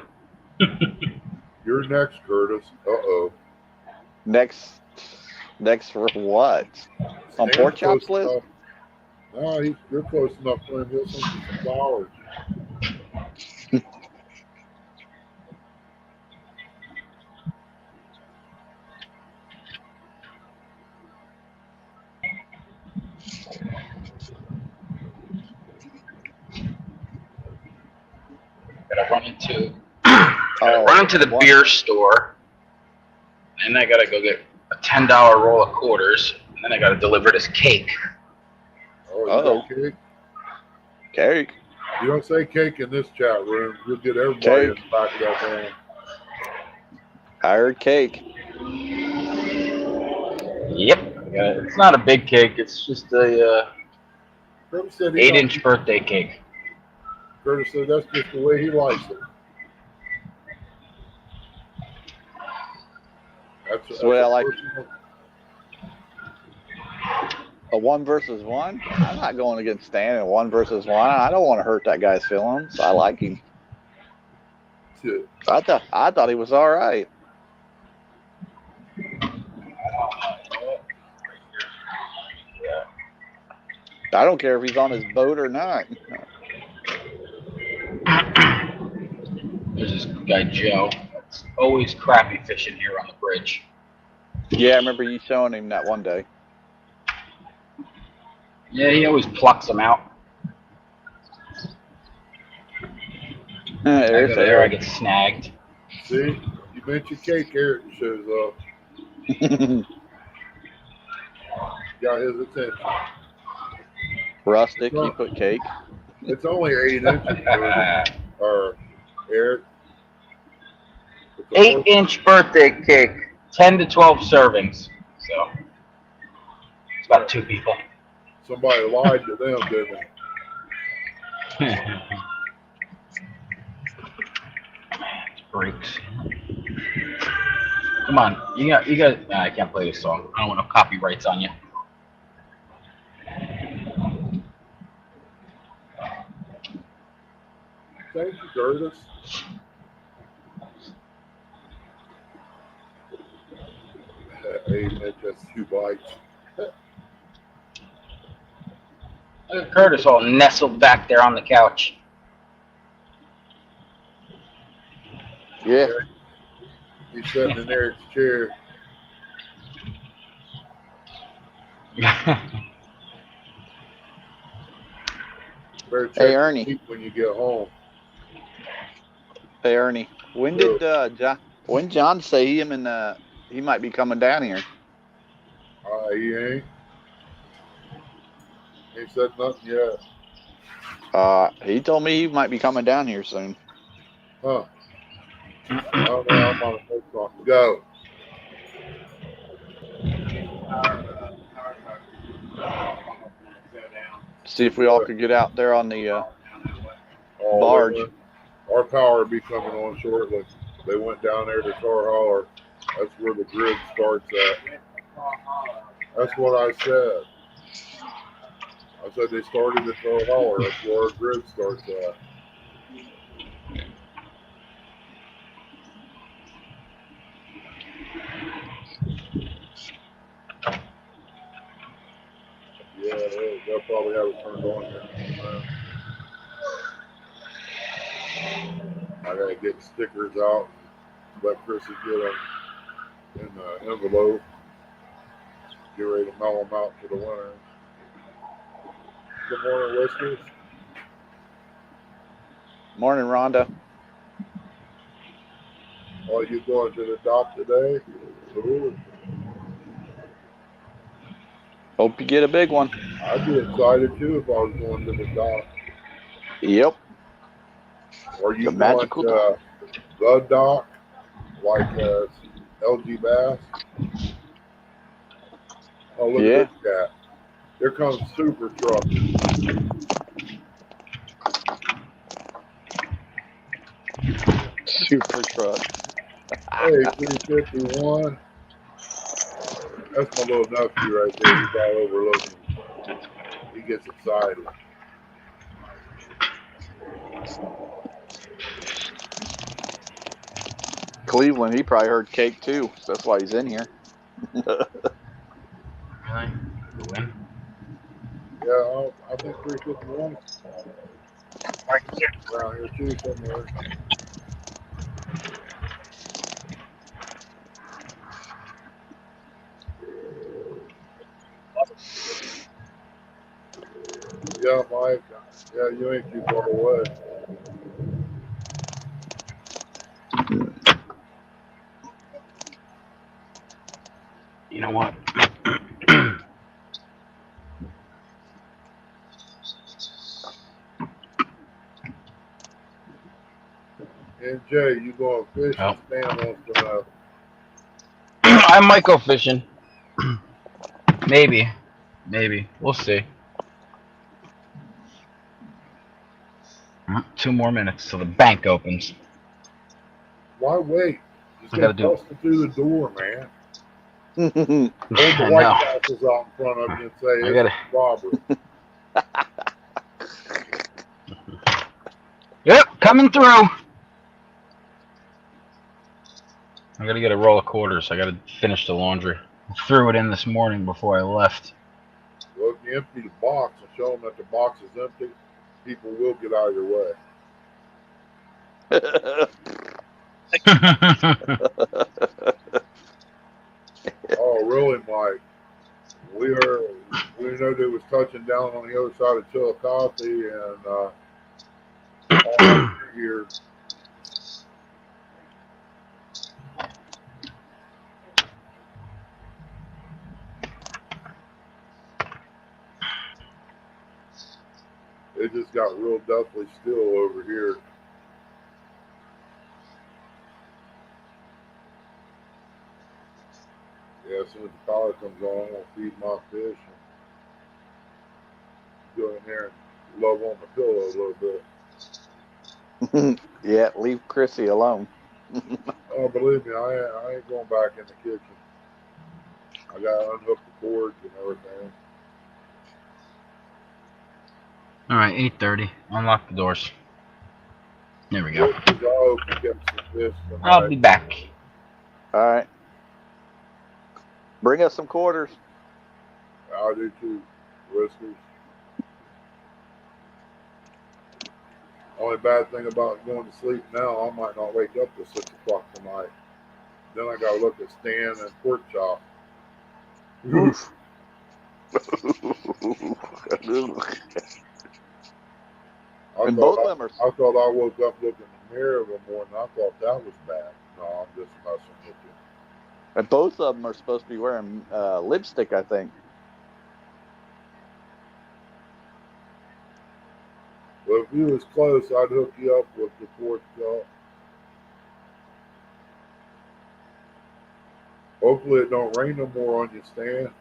You're next, Curtis. Uh-oh.
Next for what? On
Stan's
Pork Chop's
close
list?
enough. No, you're close enough for him. He'll send you some flowers.
Gotta run into the beer store, and I gotta go get a $10 roll of quarters, and then I gotta deliver this cake.
Oh, you got cake?
Cake.
You don't say cake in this chat room. You'll get everybody in the back of that van.
I heard cake.
Yep. It's not a big cake. It's just a 8-inch birthday cake.
Curtis said that's just the way he likes it. That's
the way I like it. A 1 versus 1? I'm not going against Stan in 1 versus 1. I don't want to hurt that guy's feelings. I like him. I thought he was all right. I don't care if he's on his boat or not.
There's this guy Joe. It's always crappie fishing here on the bridge.
Yeah, I remember you showing him that one day.
Yeah, he always plucks them out. There I get snagged.
See, you mentioned cake, Eric shows up. Got his attention.
Rustic, you put cake.
It's only 8 inches, or Eric.
8-inch birthday cake, 10 to 12 servings. So it's about 2 people.
Somebody lied to them, didn't they?
It breaks. Come on, you got. Nah, I can't play this song. I don't want no copyrights on you.
Thank you, Curtis. That's 2 bites.
Look at Curtis all nestled back there on the couch.
Yeah.
He's sitting in Eric's chair. Better check
Hey, Ernie.
your feet when you get home.
Hey, Ernie. When did John say he might be coming down here?
He ain't said nothing yet.
He told me he might be coming down here soon.
Huh. Oh, no, I'm on a phone call. Go.
See if we all could get out there on the barge.
Our power will be coming on shortly. They went down there to Tar Holler. That's where the grid starts at. That's what I said. I said they started at Tar Holler. That's where our grid starts at. Yeah, they'll probably have it turned on here. I gotta get stickers out. Let Chrissy get them in the envelope. Get ready to mail them out for the winter. Good morning, Whiskers.
Morning, Rhonda.
Are you going to the dock today? Ooh.
Hope you get a big one.
I'd be excited too if I was going to the dock.
Yep.
Or you
The
want
magical dock.
the dock, like LG Bass. Oh, look
Yeah.
at this cat. Here comes Super Trucker.
Super truck.
Hey, 351. That's my little nephew right there. He's all overlooking. He gets excited.
Cleveland, he probably heard cake too, so that's why he's in here.
Really? The win?
Yeah, I think 351 around here too somewhere. Yeah, Mike. Yeah, you ain't too far away.
You know what?
And Jay, you going fishing?
Oh.
Stan wants to know.
I might go fishing. Maybe. We'll see. 2 more minutes till the bank opens.
Why wait? Just
I
go
gotta do-
busting through the door, man.
Well,
Hold
I
the White
know.
Castles out in front of you and say
I
it's
gotta-
robbery.
Yep, coming through. I gotta get a roll of quarters. I gotta finish the laundry. I threw it in this morning before I left.
Well, if you empty the box and show them that the box is empty, people will get out of your way. Oh, really, Mike? We know they was touching down on the other side of Chillicothe and all here. It just got real deathly still over here. Yeah, as soon as the power comes on, I'm gonna feed my fish and go in there and love on the pillow a little bit.
Yeah, leave Chrissy alone.
Oh, believe me, I ain't going back in the kitchen. I gotta unhook the cords and everything.
All right, 8:30. Unlock the doors. There we go.
I hope you get some fish tonight.
I'll be back.
All right. Bring us some quarters.
I do too, Whiskers. Only bad thing about going to sleep now, I might not wake up till 6 o'clock tonight. Then I gotta look at Stan and Pork Chop.
Oof. And both of them are.
I thought I woke up looking in the mirror one morning. I thought that was bad. No, I'm just messing with you.
And both of them are supposed to be wearing lipstick, I think.
Well, if you was close, I'd hook you up with the Pork Chop. Hopefully it don't rain no more on you, Stan.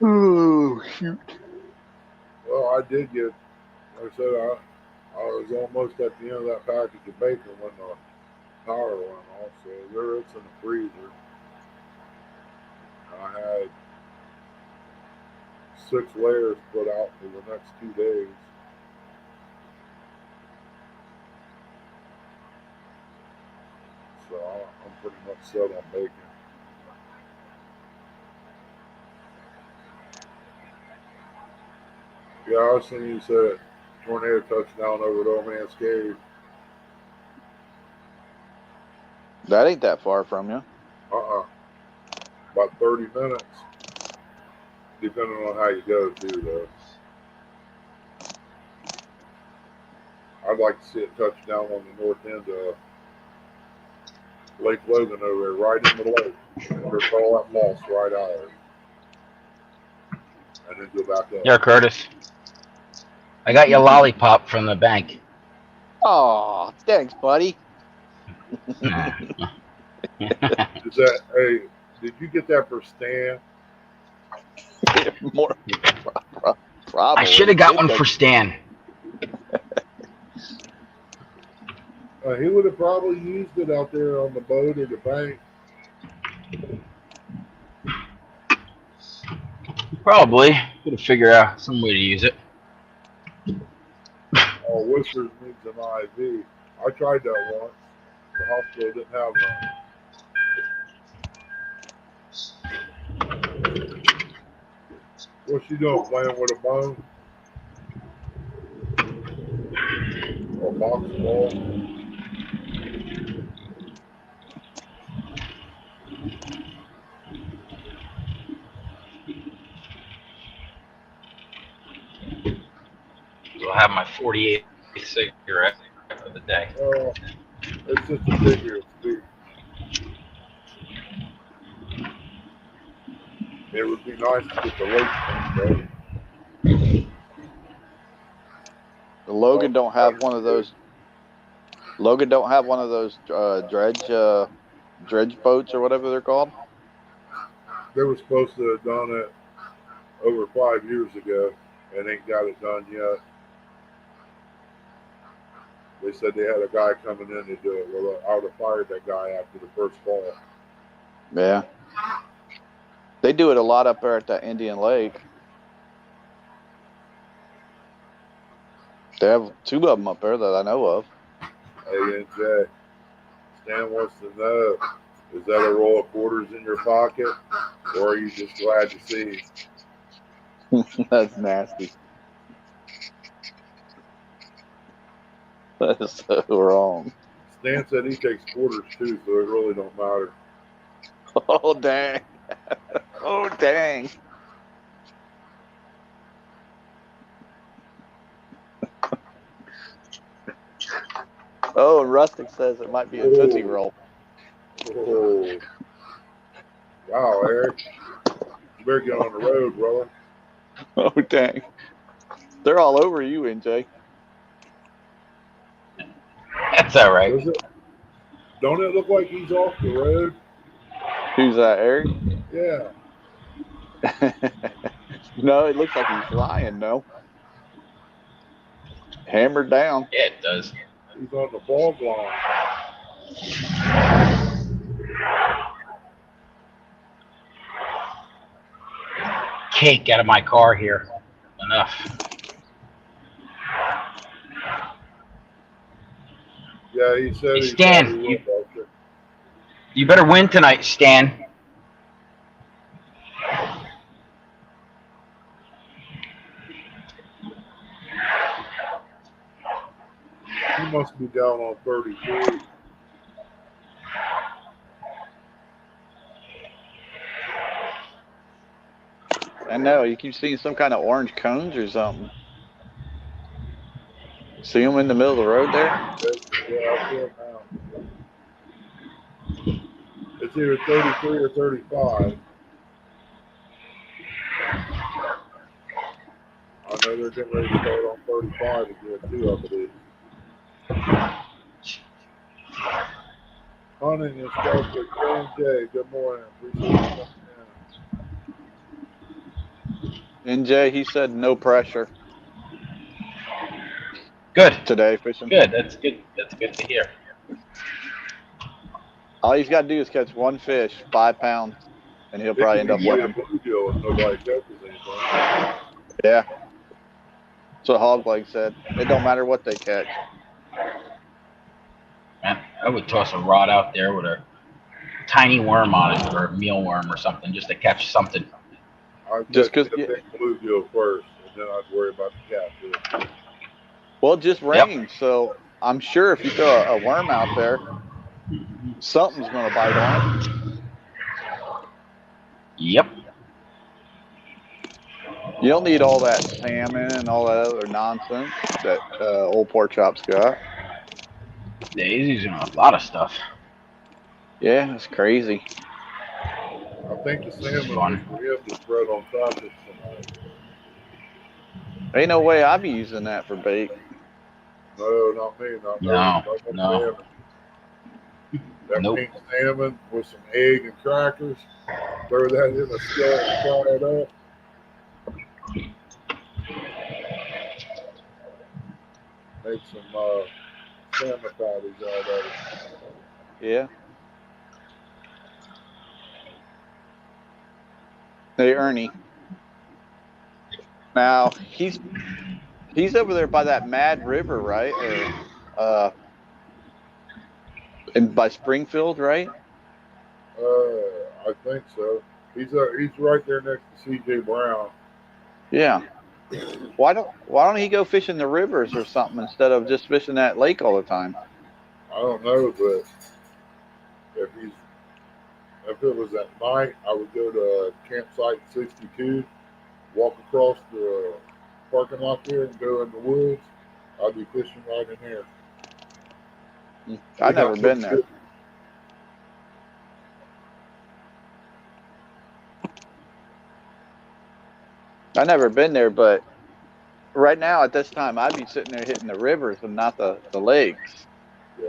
Oh, shoot.
Well, I did get, like I said, I was almost at the end of that package of bacon when the power went off. So there it's in the freezer. I had 6 layers put out for the next 2 days. So I'm pretty much set on bacon. Yeah, I was seeing you said tornado touchdown over at Old Man's Cave.
That ain't that far from you.
About 30 minutes. Depending on how you go, too, though. I'd like to see it touch down on the north end of Lake Logan over there, right in the lake. There's all that moss right out of it. And then go back up.
Here, Curtis. I got your lollipop from the bank.
Oh, thanks, buddy.
Is that, hey, did you get that for Stan?
More, probably.
I should have got one for Stan.
He would have probably used it out there on the boat or the bank.
Probably. Could have figured out some way to use it.
Oh, Whispers needs an IV. I tried that once. The hospital didn't have none. What's she doing? Playing with a bone? Or a box ball?
I'll have my 48 cigarette for the day.
It's just a figure of speech. It would be nice to get the lake thing,
The Logan don't have one of those. Logan don't have one of those dredge boats or whatever they're called.
They were supposed to have done it over 5 years ago and ain't got it done yet. They said they had a guy coming in to do it. Well, I would have fired that guy after the first fall.
Yeah. They do it a lot up there at that Indian Lake. They have 2 of them up there that I know of.
Hey, NJ, Stan wants to know, is that a roll of quarters in your pocket, or are you just glad to see?
That's nasty. That is so wrong.
Stan said he takes quarters too, so it really don't matter.
Oh, dang. Oh, dang. Oh, and Rustic says it might be a Tootsie Roll.
Oh. Wow, Eric. You better get on the road, brother.
Oh, dang. They're all over you, NJ.
That's all right.
Don't it look like he's off the road?
Who's that, Eric?
Yeah.
No, it looks like he's flying, no. Hammered down.
Yeah, it does.
He's on the ball line.
Cake out of my car here. Enough.
Yeah, he said
Hey,
he
Stan,
probably will, Buster.
You better win tonight, Stan.
He must be down on 33.
I know, you keep seeing some kind of orange cones or something. See them in the middle of the road there?
Yeah, I see him now. It's either 33 or 35. I know they're getting ready to start on 35 again, too, I believe. Hunting instructor, KJ, good morning. Appreciate you coming in.
NJ, he said no pressure
Good.
today fishing.
Good. That's good. That's good to hear.
All he's got to do is catch one fish, 5 pounds, and he'll probably end up
It could
winning.
be a bluegill if nobody catches anything.
Yeah. That's what Hogleg said. It don't matter what they catch.
Man, I would toss a rod out there with a tiny worm on it, or a mealworm or something, just to catch something.
I'd
Just
catch
'cause-
the big bluegill first, and then I'd worry about the catfish.
Well, it just rained, so I'm sure if you throw a worm out there, something's going to bite on it.
Yep.
You don't need all that salmon and all that other nonsense that old pork chop's got.
Yeah, he's using a lot of stuff.
Yeah, it's crazy.
I think the salmon was
Fun.
for him to spread on crackers tonight.
Ain't no way I'd be using that for bait.
No, not me, not
No,
no
no.
salmon. That
Nope.
pink salmon with some egg and crackers. Throw that in a skillet and fry it up. Make some salmon patties out of it.
Yeah. Hey, Ernie. Now he's over there by that Mad River, right? Or and by Springfield, right?
I think so. He's right there next to C.J. Brown.
Yeah. Why don't he go fishing the rivers or something instead of just fishing that lake all the time?
I don't know, but if it was at night, I would go to campsite 62, walk across the parking lot there, and go in the woods. I'd be fishing right in there.
I've never been there. I've never been there, but right now at this time, I'd be sitting there hitting the rivers and not the lakes.
Yeah.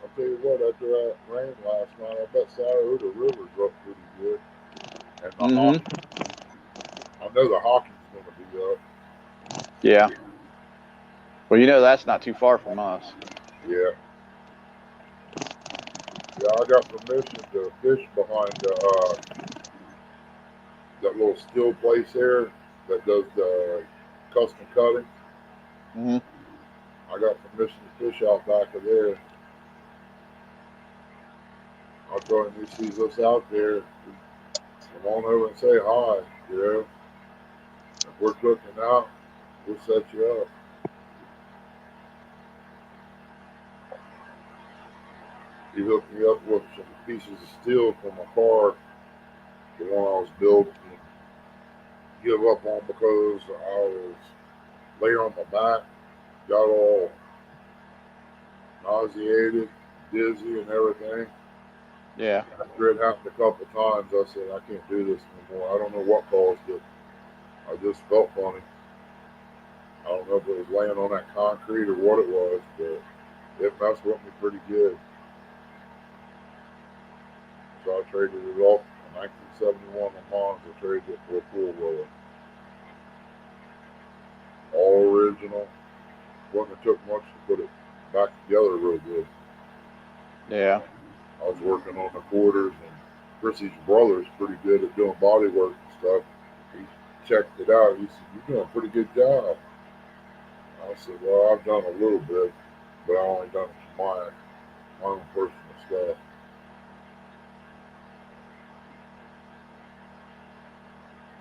I'll tell you what, after that rain last night, I bet Saratoga River's up pretty good. And the I know the hockey's going to be up.
Yeah. Well, that's not too far from us.
Yeah. Yeah, I got permission to fish behind that little steel place there that does the custom cutting.
Mm-hmm.
I got permission to fish out back of there. I'll tell him he sees us out there. Come on over and say hi, If we're cooking out, we'll set you up. He hooked me up with some pieces of steel from my car, the one I was building, and give up on because I was laying on my back, got all nauseated, dizzy, and everything.
Yeah.
After it happened a couple of times, I said, I can't do this anymore. I don't know what caused it. I just felt funny. I don't know if it was laying on that concrete or what it was, but it messed with me pretty good. So I traded it off in 1971 on Mons. I traded it for a four-wheeler. All original. Wouldn't have took much to put it back together real good.
Yeah.
I was working on the quarters, and Chrissy's brother's pretty good at doing body work and stuff. He checked it out. He said, "You're doing a pretty good job." I said, "Well, I've done a little bit, but I only done it for my own personal stuff."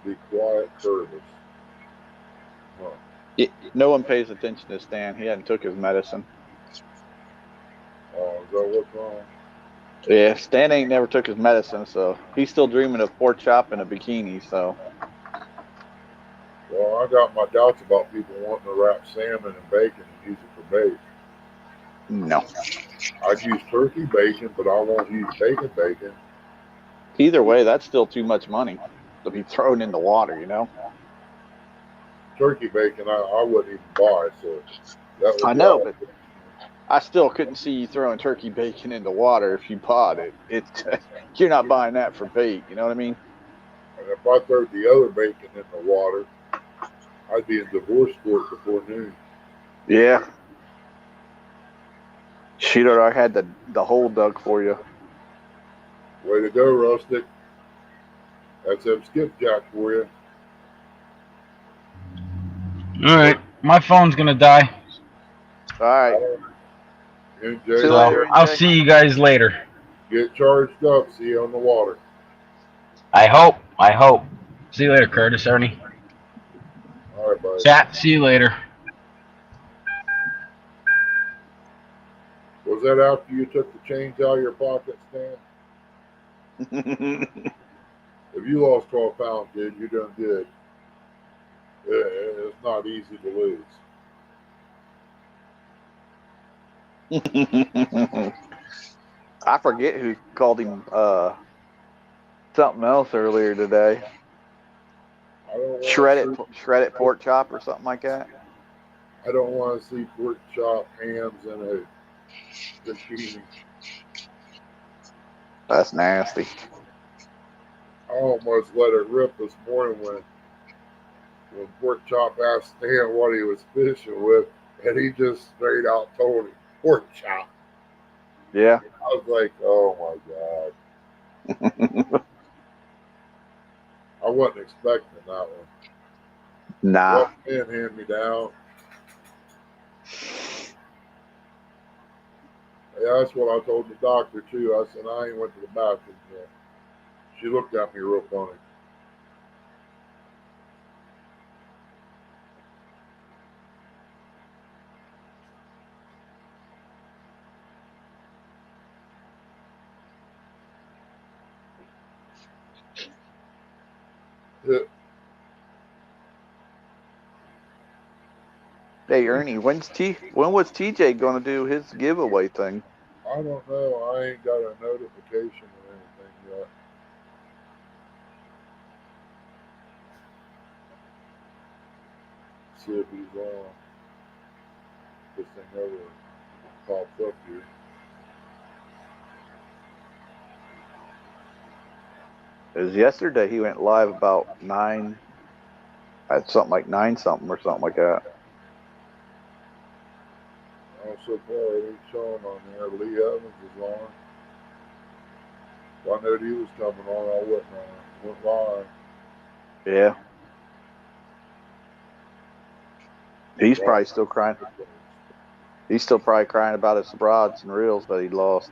Be quiet, Curtis. Huh.
No one pays attention to Stan. He hadn't took his medicine.
Oh, is that what's wrong?
Yeah, Stan ain't never took his medicine, so he's still dreaming of pork chop and a bikini. So.
Well, I got my doubts about people wanting to wrap salmon and bacon and use it for bait.
No.
I'd use turkey bacon, but I won't use bacon.
Either way, that's still too much money to be thrown in the water,
Turkey bacon, I wouldn't even buy. So that would
I
be
know,
all.
but I still couldn't see you throwing turkey bacon in the water if you bought it. You're not buying that for bait. You know what I mean?
And if I throw the other bacon in the water, I'd be in divorce court before noon.
Yeah. She'd already had the hole dug for you.
Way to go, Rustic. That's them skipjack for you.
All right, my phone's gonna die.
All right.
NJ,
See you later,
I'll
NJ.
see you guys later.
get charged up. See you on the water.
I hope. See you later, Curtis, Ernie.
All right, buddy.
Chat, see you later.
Was that after you took the change out of your pocket, Stan? If you lost 12 pounds, dude, you're doing good. It's not easy to lose.
I forget who called him something else earlier today.
I don't want
Shredded pork chop or something like that.
I don't want to see pork chop, hams, and a zucchini.
That's nasty.
I almost let it rip this morning when pork chop asked Stan what he was fishing with, and he just straight out told him pork chop.
Yeah.
I was like, oh my god. I wasn't expecting that one.
Nah.
Well, man, hand me down. Yeah, that's what I told the doctor too. I said I ain't went to the bathroom yet. She looked at me real funny.
Hey Ernie, when was TJ gonna do his giveaway thing?
I don't know. I ain't got a notification or anything yet. See if he's on. This thing never pops up here.
Because yesterday he went live about 9, at something like 9 something or something like that.
Oh, so far it ain't showing on there. Lee Evans is on. Well, I knew he was coming on. I wasn't on. Went live.
Yeah. He's probably still crying. He's still probably crying about his rods and reels that he lost.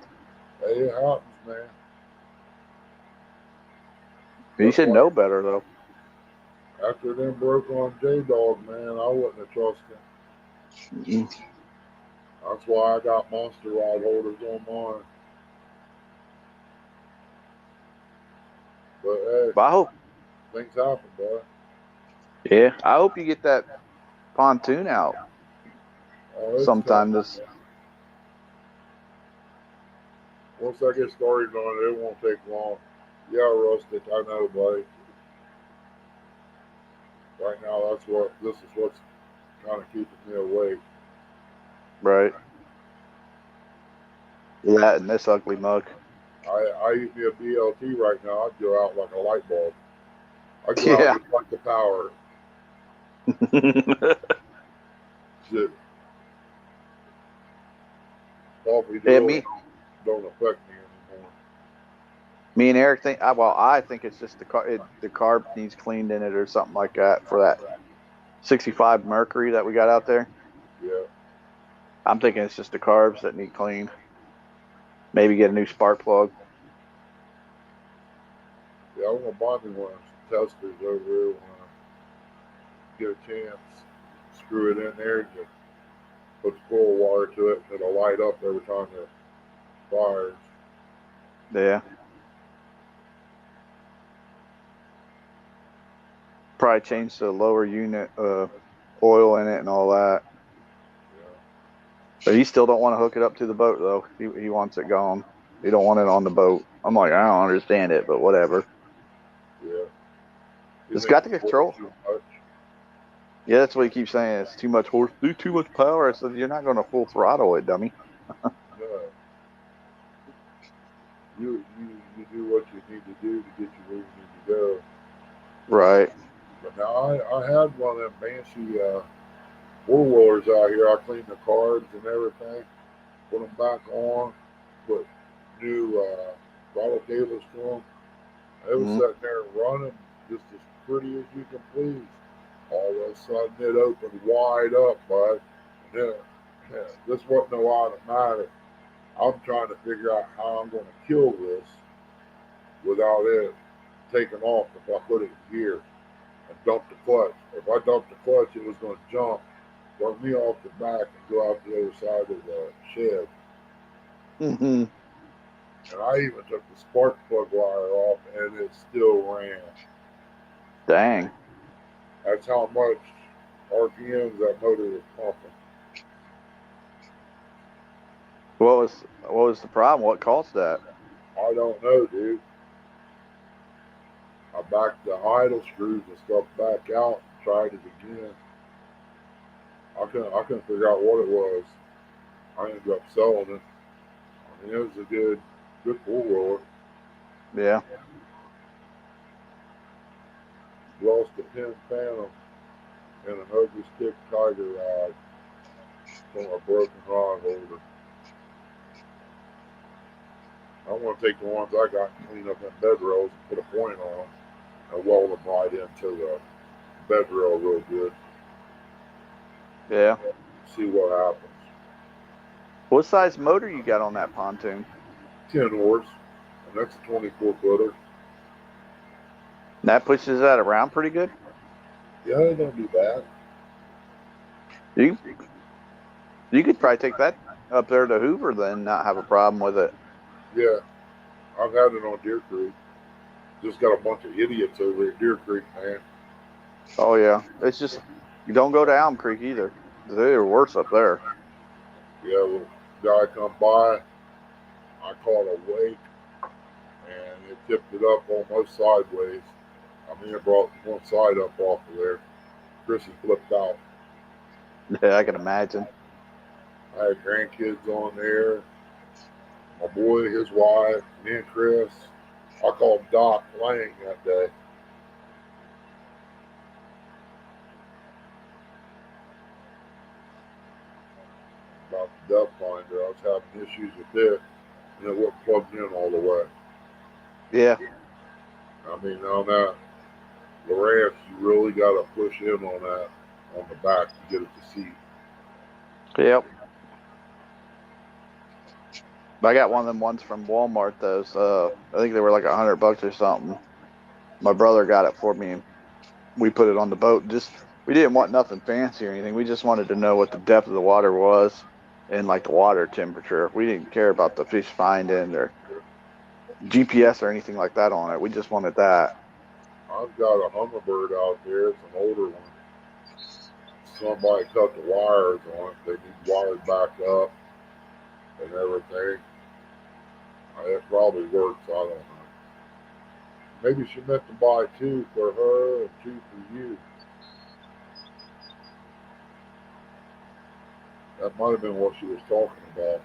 Hey, it happens, man.
He should know better though.
After them broke on J-Dog, man, I wouldn't have trusted him. That's why I got monster rod holders on mine. But hey,
But I hope
things happen, bud.
Yeah, I hope you get that pontoon out sometime this.
Once I get started on it, it won't take long. Yeah, Rustic, I know, buddy. Right now, this is what's kind of keeping me awake.
Right. That and this ugly mug.
I eat me a BLT right now. I'd go out like a light bulb. I'd go out just like the power. Shit. Coffee don't affect me anymore.
Me and Eric think. I think it's just the carb needs cleaned in it or something like that for that 65 Mercury that we got out there.
Yeah.
I'm thinking it's just the carbs that need cleaned. Maybe get a new spark plug.
Yeah, I'm gonna buy me one of those testers over here when I get a chance. Screw it in there and just put the coil wire to it, and it'll light up every time it fires.
Yeah. Probably change the lower unit oil in it and all that.
Yeah.
But he still don't want to hook it up to the boat though. He wants it gone. He don't want it on the boat. I'm like, I don't understand it, but whatever.
Yeah.
It's got the control. Yeah, that's what he keeps saying. It's too much horse, too much power. I said, you're not going to full throttle it, dummy.
No. You do what you need to do to get you where you need to go.
Right.
But now I had one of them Banshee four-wheelers out here. I cleaned the carbs and everything, put them back on, put new throttle cables to them. It was sitting there running just as pretty as you can please. All of a sudden it opened wide up, bud. And then, this wasn't no automatic. I'm trying to figure out how I'm going to kill this without it taking off if I put it in gear and dump the clutch. If I dumped the clutch, it was going to jump, run me off the back, and go out the other side of the shed.
Mm-hmm.
And I even took the spark plug wire off, and it still ran.
Dang.
That's how much RPMs that motor was pumping.
What was the problem? What caused that?
I don't know, dude. I backed the idle screws and stuff back out and tried it again. I couldn't figure out what it was. I ended up selling it. I mean, it was a good four wheeler.
Yeah.
Lost a Penn Phantom and an ugly stick tiger rod from a broken rod holder. I want to take the ones I got and clean up them bed rails and put a point on them and weld them right into the bed rail real good.
Yeah.
See what happens.
What size motor you got on that pontoon?
10 horse, and that's a 24-footer.
That pushes that around pretty good.
Yeah, it don't do bad.
You could probably take that up there to Hoover then and not have a problem with it.
Yeah, I've had it on Deer Creek. Just got a bunch of idiots over at Deer Creek, man.
Oh yeah, it's just you don't go to Elm Creek either. They're worse up there.
Yeah, well, guy come by, I caught a wake, and it tipped it up almost sideways. I mean, it brought one side up off of there. Chrissy flipped out.
Yeah, I can imagine.
I had grandkids on there. My boy, his wife, me and Chris. I called Doc Lang that day. About the depth finder. I was having issues with it, and it wasn't plugged in all the way.
Yeah.
I mean, on that Lowrance, you really got to push in on that on the back to get it to seat.
Yep. I got one of them ones from Walmart. Those, I think they were like $100 or something. My brother got it for me, and we put it on the boat. We didn't want nothing fancy or anything. We just wanted to know what the depth of the water was and like the water temperature. We didn't care about the fish finding or GPS or anything like that on it. We just wanted that.
I've got a Humminbird out there. It's an older one. Somebody cut the wires on it. They need wired back up and everything. It probably works. I don't know. Maybe she meant to buy two for her and two for you. That might have been what she was talking about.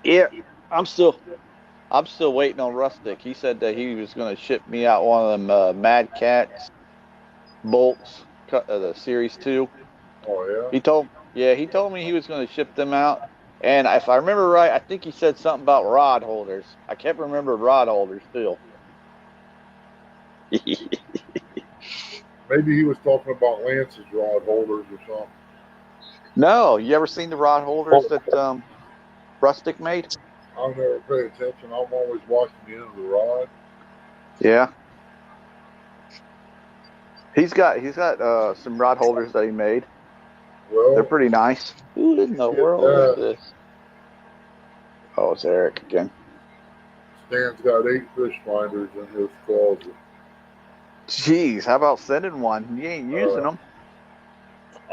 Yeah, I'm still waiting on Rustic. He said that he was going to ship me out one of them Mad Cats bolts, the Series 2.
Oh, yeah?
He told me he was going to ship them out. And if I remember right, I think he said something about rod holders. I can't remember rod holders still.
Maybe he was talking about Lance's rod holders or something.
No, you ever seen the rod holders that Rustic made?
I've never paid attention. I'm always watching the end of the rod.
Yeah. He's got some rod holders that he made.
Well,
they're pretty nice. Who in the world is this? Oh, it's Eric again.
Stan's got 8 fish finders in his closet.
Jeez, how about sending one? You ain't using them.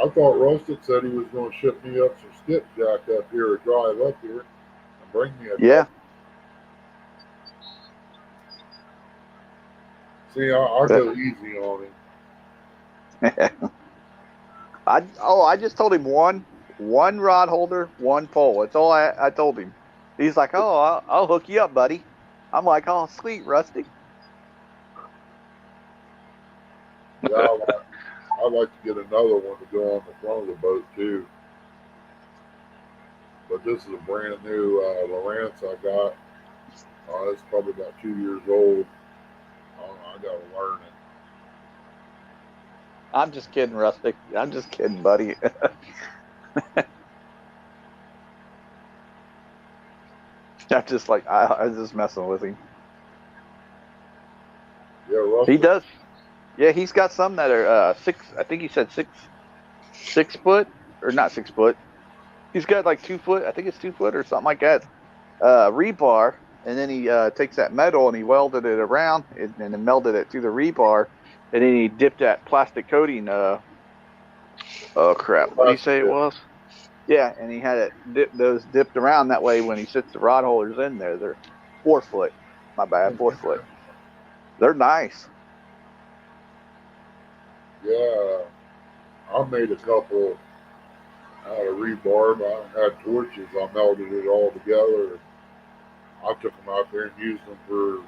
I thought Rustic said he was going to ship me up some skipjack up here or drive up here and bring me a
Yeah.
See, I go easy on him.
I just told him one rod holder, one pole. That's all I told him. He's like, oh, I'll hook you up, buddy. I'm like, oh, sweet, Rusty.
Yeah, I'd like to get another one to go on the front of the boat too. But this is a brand new Lowrance I got. It's probably about 2 years old. I gotta learn it.
I'm just kidding, Rustic. I'm just kidding, buddy. I'm just like I was just messing with him.
Yeah, Rustic.
He does. Yeah, he's got some that are 6. I think he said 6 foot or not 6 foot. He's got like 2 foot. I think it's 2 foot or something like that. rebar, and then he takes that metal and he welded it around and then melded it to the rebar, and then he dipped that plastic coating. Oh crap! What do you say it was? Yeah, and he had those dipped around that way. When he sits the rod holders in there, they're 4 foot. My bad, 4 foot. They're nice.
Yeah, I made a couple out of rebar. I had torches. I melted it all together. I took them out there and used them for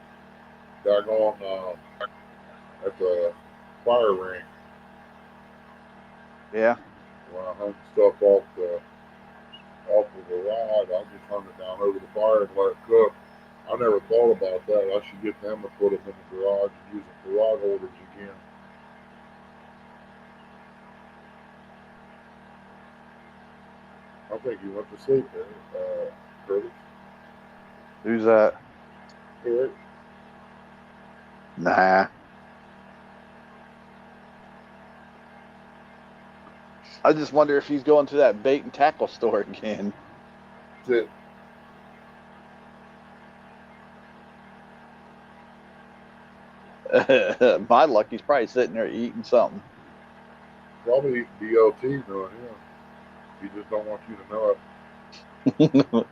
daggone at the fire ring.
Yeah.
When I hung stuff off of the rod, I just hung it down over the fire and let it cook. I never thought about that. I should get them and put them in the garage and use them for rod holders again. I think you went to sleep there, Curtis.
Who's that?
Eric?
Nah. I just wonder if he's going to that bait and tackle store again.
That's
it. My luck, he's probably sitting there eating something.
Probably DLT knowing him. He just don't want you to know it.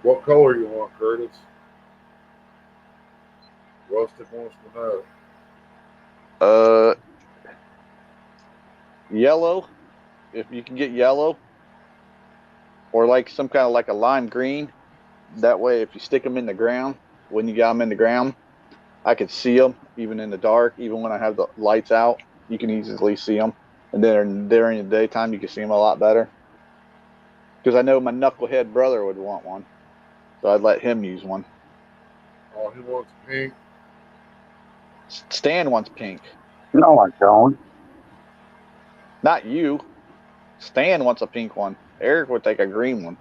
What color you want, Curtis? Rustic wants to know.
Yellow. If you can get yellow, or like some kind of like a lime green. That way, if you stick them in the ground, when you got them in the ground, I can see them even in the dark. Even when I have the lights out, you can easily see them. And then during the daytime, you can see them a lot better. Because I know my knucklehead brother would want one, so I'd let him use one.
Oh, he wants pink.
Stan wants pink.
No, I don't.
Not you. Stan wants a pink one. Eric would take a green one.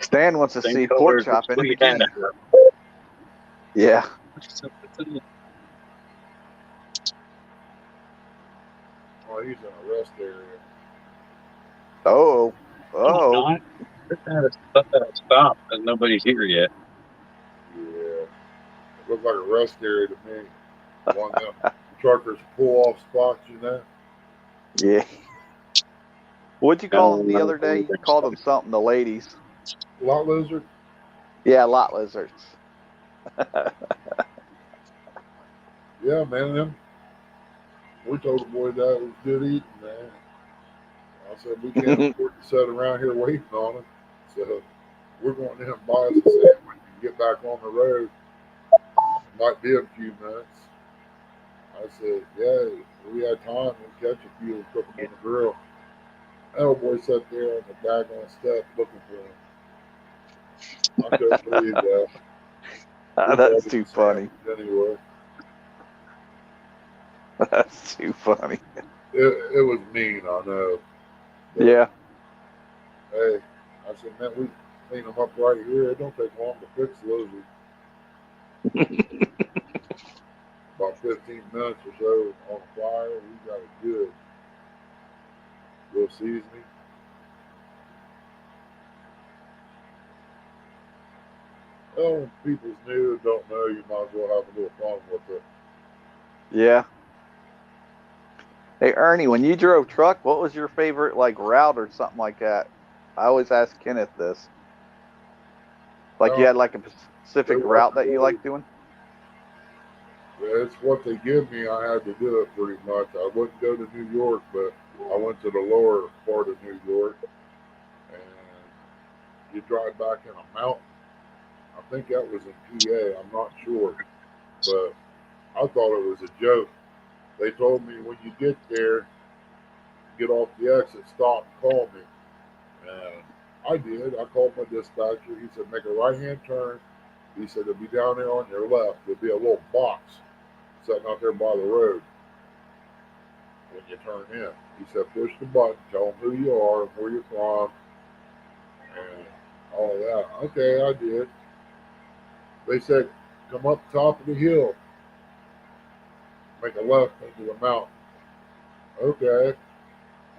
Stan wants to see pork chop in a bikini. Yeah.
Oh, he's in a rest area.
Oh.
Stop, because nobody's here yet.
Yeah. Looks like a rest area to me. One of them truckers pull off spots, you know?
Yeah. What'd you call them the other day? You called them something, the ladies.
Lot lizard?
Yeah, lot lizards.
Yeah, man. Them. We told the boy that it was good eating, man. I said, we can't afford to sit around here waiting on them. So we're going in and buy us a sandwich and get back on the road. Might be a few minutes. I said, yeah, if we had time, we'll catch a few and cook them on the grill. That old boy sat there on the daggone step looking for him. I couldn't believe that.
That's too funny.
Anyway.
That's too funny.
It was mean, I know. But,
yeah.
Hey, I said, man, we clean them up right here. It don't take long to fix those. About 15 minutes or so on fire, we got it good. Little seasoning. Well, when people's new and don't know, you might as well have a little fun with it.
Yeah. Hey, Ernie, when you drove truck, what was your favorite, like, route or something like that? I always ask Kenneth this. Like, you had, like, a specific route that you like doing?
It's what they give me. I had to do it pretty much. I wouldn't go to New York, but I went to the lower part of New York, and you drive back in a mountain. I think that was in PA. I'm not sure, but I thought it was a joke. They told me when you get there, get off the exit, stop, and call me. And I did. I called my dispatcher. He said, make a right-hand turn. He said, it'll be down there on your left. There'll be a little box sitting out there by the road when you turn in. He said, push the button, tell them who you are, where you're from, and all of that. Okay, I did. They said, come up top of the hill, make a left into the mountain. Okay.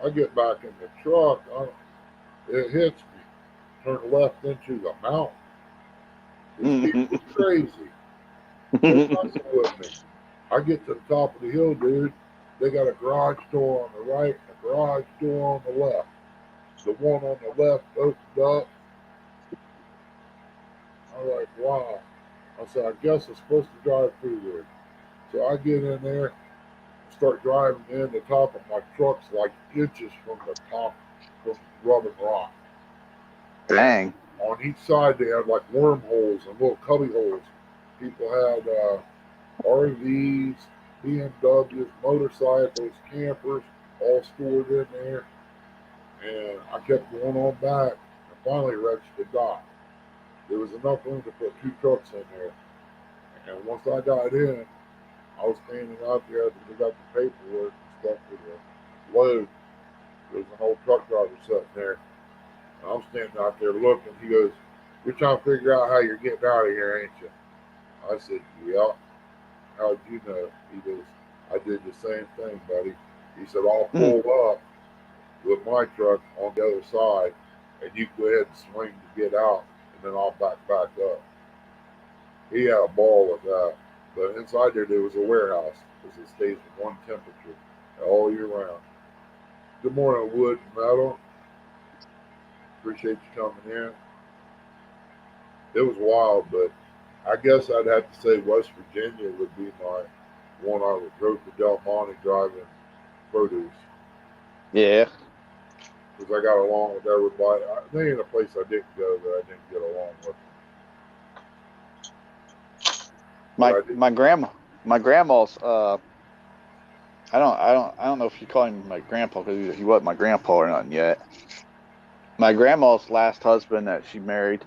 I get back in the truck. It hits me. Turn left into the mountain. These people are crazy. They're messing with me. I get to the top of the hill, dude. They got a garage door on the right and a garage door on the left. The one on the left opened up. I'm like, wow. I said, I guess I'm supposed to drive through there. So I get in there, start driving in. The top of my truck's like inches from the top from rubbing rock.
Dang.
On each side, they had like wormholes and little cubby holes. People had RVs, BMWs, motorcycles, campers, all stored in there. And I kept going on back and finally reached the dock. There was enough room to put 2 trucks in there. And once I got in, I was standing out there. They got the paperwork and stuff for the load. There was an old truck driver sitting there. And I'm standing out there looking. He goes, "You're trying to figure out how you're getting out of here, ain't you?" I said, "Yeah." "How'd you know?" He goes, "I did the same thing, buddy." He said, "I'll pull up with my truck on the other side, and you go ahead and swing to get out, and then I'll back up." He had a ball with that. But inside there was a warehouse because it stays at one temperature all year round. Good morning, Wood and Metal. Appreciate you coming in. It was wild, but I guess I'd have to say West Virginia would be my one. I would go to Del Monte driving produce
Yeah.
because I got along with everybody. There ain't a place I didn't go that I didn't get along with.
My grandma's I don't know if you call him my grandpa because he wasn't my grandpa or nothing yet. My grandma's last husband that she married,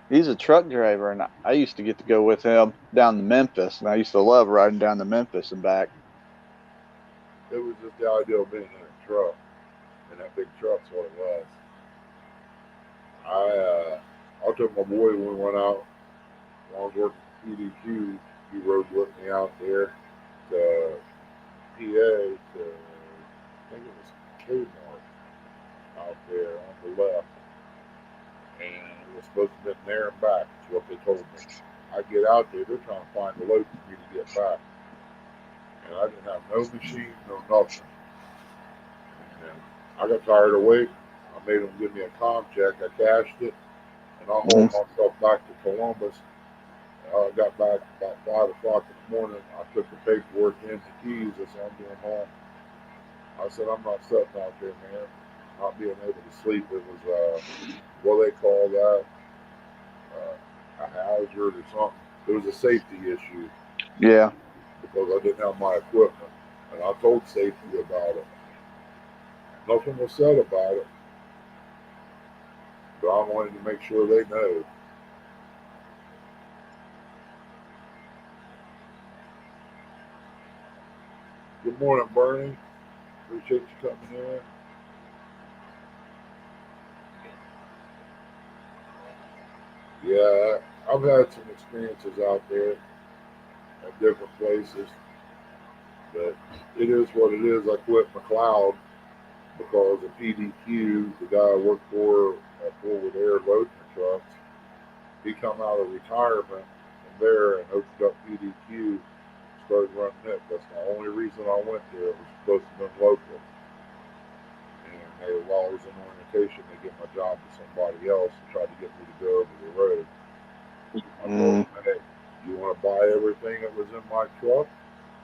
he's a truck driver, and I used to get to go with him down to Memphis, and I used to love riding down to Memphis and back.
It was just the idea of being in a truck, and that big truck's what it was. I took my boy when we went out. When I was working for PDQ, he rode with me out there to PA to, I think it was Kmart out there on the left. And it was supposed to be there and back, is what they told me. I get out there, they're trying to find the load for me to get back. And I didn't have no machine, no nothing. And I got tired of waiting. I made them give me a comp check. I cashed it, and I hauled myself back to Columbus. I got back about 5 o'clock this morning. I took the paperwork in, the keys. I said, "I'm going home." I said, "I'm not sitting out there, man. Not being able to sleep." It was, what they call that, a hazard or something. It was a safety issue.
Yeah.
Because I didn't have my equipment. And I told safety about it. Nothing was said about it. But I wanted to make sure they know. Good morning, Bernie. Appreciate you coming in. Yeah, I've had some experiences out there at different places. But it is what it is. I quit McLeod because of PDQ, the guy I worked for at Forward Air loading trucks. He come out of retirement from there and opened up PDQ, started running it. That's the only reason I went there. It was supposed to be local. And while I was in orientation, they gave my job to somebody else and tried to get me to go over the road. I told them, "Hey, you want to buy everything that was in my truck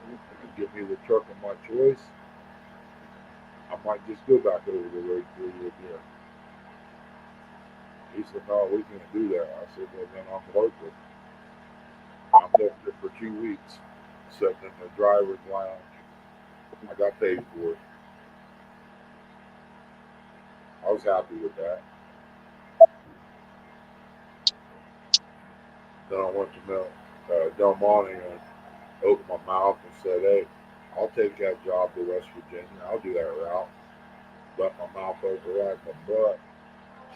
and give me the truck of my choice? I might just go back over the road for you again." He said, "No, we can't do that." I said, "Well, then I'm local." I'm left there for 2 weeks, sitting in the driver's lounge. I got paid for it. I was happy with that. Then I went to Del Monte and opened my mouth and said, "Hey, I'll take that job to West Virginia. I'll do that route." Let my mouth override my butt.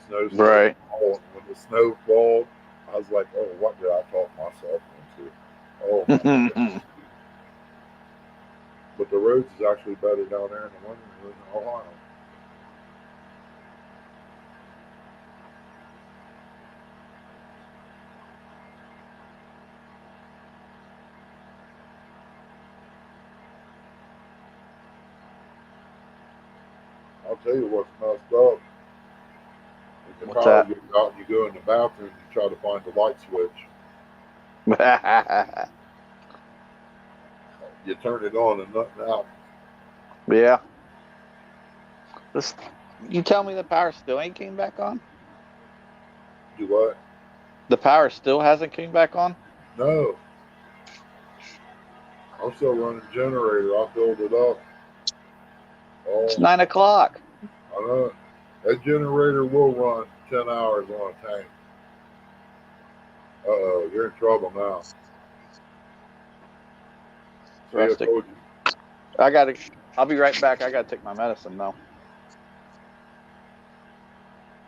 Snow started falling. When the snow fell, I was like, "Oh, what did I talk myself into?" Oh my God. But the roads is actually better down there in the winter than in Ohio. I'll tell you what's messed up. If the
What's
power
that?
goes out and you go in the bathroom and try to find the light switch, you turn it on and nothing out.
Yeah. This, you tell me the power still ain't came back on?
Do what?
The power still hasn't came back on?
No. I'm still running a generator. I filled it up.
It's
Oh,
9 o'clock.
I know. That generator will run 10 hours on a tank. Uh-oh, you're in trouble now. See, I
Rustic.
told you.
I'll be right back. I gotta take my medicine though.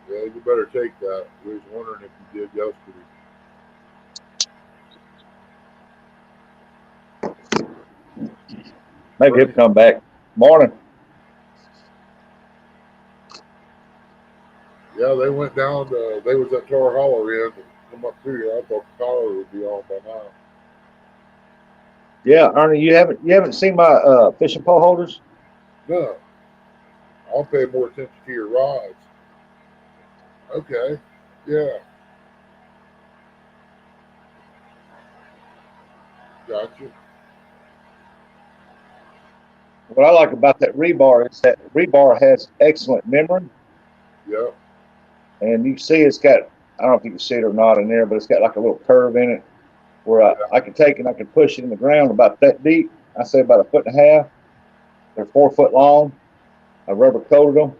Yeah, you better take that. We was wondering if you did yesterday.
Maybe he'll come back. Morning.
Yeah, they went down to, they was at Tar Hollow End and come up through here. I thought the power would be on by now.
Yeah, Ernie, you haven't seen my fishing pole holders?
No. I'll pay more attention to your rods. Okay. Yeah. Gotcha.
What I like about that rebar is that rebar has excellent memory,
Yep.
and you see it's got, I don't know if you can see it or not in there, but it's got like a little curve in it where I can take and I can push it in the ground about that deep. I say about 1.5 foot. They're 4 foot long. I rubber coated them,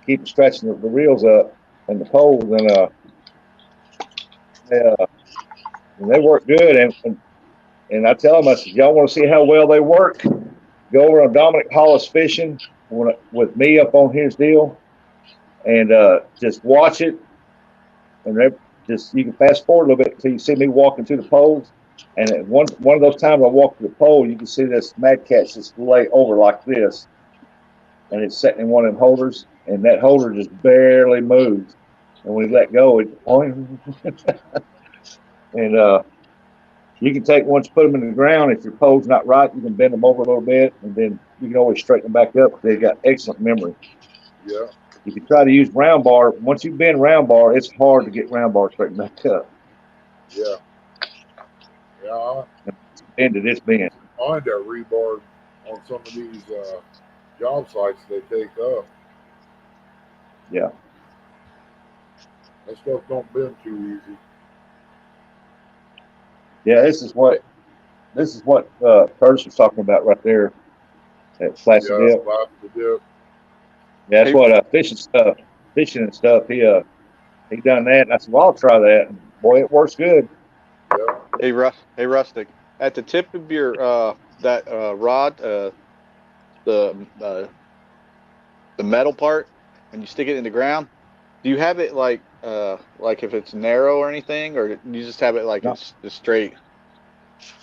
keep stretching the reels up and the poles, and they work good. And I tell them, I said, y'all want to see how well they work? Go over on Dominic Hollis Fishing with me up on his deal, and just watch it. And you can fast forward a little bit until you see me walking to the poles. And at one of those times I walk to the pole, you can see this mad catch just lay over like this, and it's sitting in one of them holders, and that holder just barely moves. And when you let go, it and you can take once you put them in the ground. If your pole's not right, you can bend them over a little bit, and then you can always straighten them back up. They've got excellent memory.
Yeah.
If you try to use round bar, once you bend round bar, it's hard to get round bar straightened back up.
Yeah. Yeah.
Bended, it's bent.
Find that rebar on some of these job sites they take up.
Yeah.
That stuff don't bend too easy.
Yeah, this is what Curtis was talking about right there at Placid
Yeah,
Dip.
Placid Dip.
Yeah, that's what fishing and stuff. He done that, and I said, well, I'll try that. And boy, it works good.
Yeah.
Hey, Rustic. At the tip of your that rod, the metal part, when you stick it in the ground, do you have it like if it's narrow or anything, or do you just have it like
No.
it's just straight?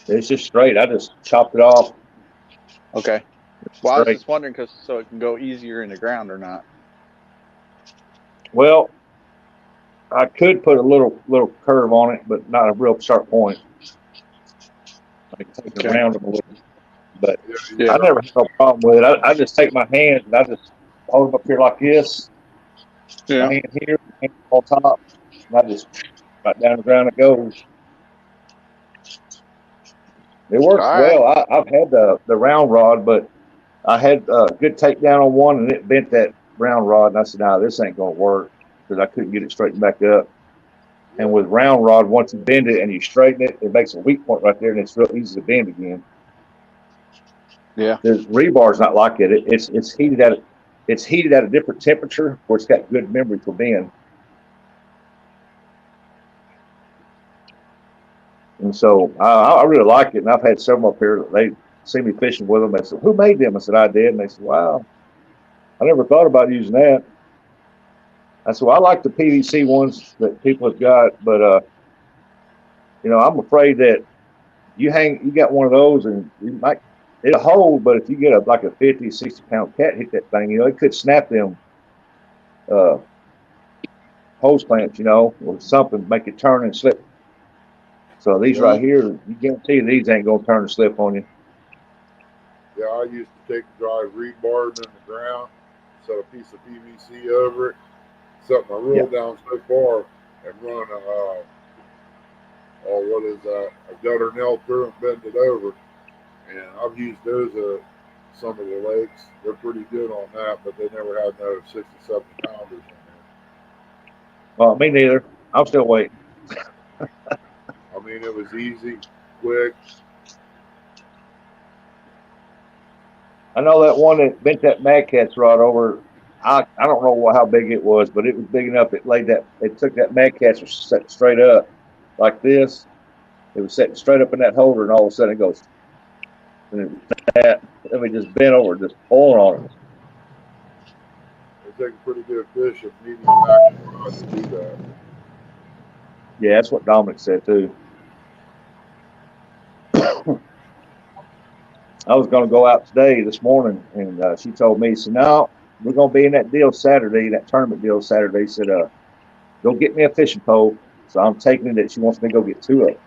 It's just straight. I just chopped it off.
Okay. Well, I was
Straight.
just wondering so it can go easier in the ground or not.
Well, I could put a little curve on it, but not a real sharp point. I can take it
Okay.
around them a little. But
Yeah.
I never had no problem with it. I just take my hand and I just hold them up here like this.
Yeah.
My hand here, hand on top, and I just right down the ground it goes. It works
All right.
well. I've had the round rod, but I had a good takedown on one, and it bent that round rod, and I said, "Nah, this ain't gonna work," because I couldn't get it straightened back up. And with round rod, once you bend it and you straighten it, it makes a weak point right there, and it's real easy to bend again.
Yeah.
The rebar's not like it. It's heated at a different temperature where it's got good memory for bend. And so I really like it, and I've had several up here that they see me fishing with them. They said, "Who made them?" I said, "I did." And they said, "Wow, I never thought about using that." I said, "Well, I like the PVC ones that people have got, but I'm afraid that you got one of those, and you might it'll hold, but if you get like a 50, 60-pound cat hit that thing, it could snap them uh, hose clamps, or something, make it turn and slip. So these right here, you guarantee these ain't gonna turn and slip on you.
Yeah, I used to take and drive rebar in the ground, set a piece of PVC over it, set my reel down so far, and run what is that? A gutter nail through and bend it over. And I've used those some of the lakes. They're pretty good on that, but they never had no 60, 70 pounders in there.
Well, me neither. I'm still waiting.
I mean, it was easy, quick.
I know that one that bent that Mad Cat's rod over. I don't know how big it was, but it was big enough. It took that Mad Cat's set straight up like this. It was sitting straight up in that holder, and all of a sudden it goes, and then we just bent over, just pulling on it.
They're taking pretty good fish of medium action rods to do that.
Yeah, that's what Dominic said too. I was going to go out this morning, and she told me, so now we're going to be in that deal Saturday, that tournament deal Saturday. She said, go get me a fishing pole. So I'm taking it that she wants me to go get 2 of them.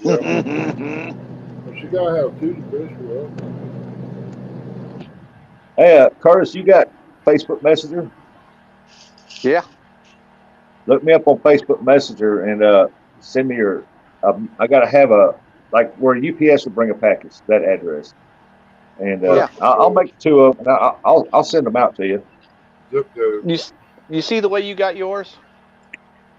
Yeah. Well, she got to have 2 to fish with.
Hey, Curtis, you got Facebook Messenger?
Yeah.
Look me up on Facebook Messenger and send me your. I got to have like where UPS will bring a package, that address. And I'll make 2 of them. And I'll send them out to you.
Zip code.
You see the way you got yours?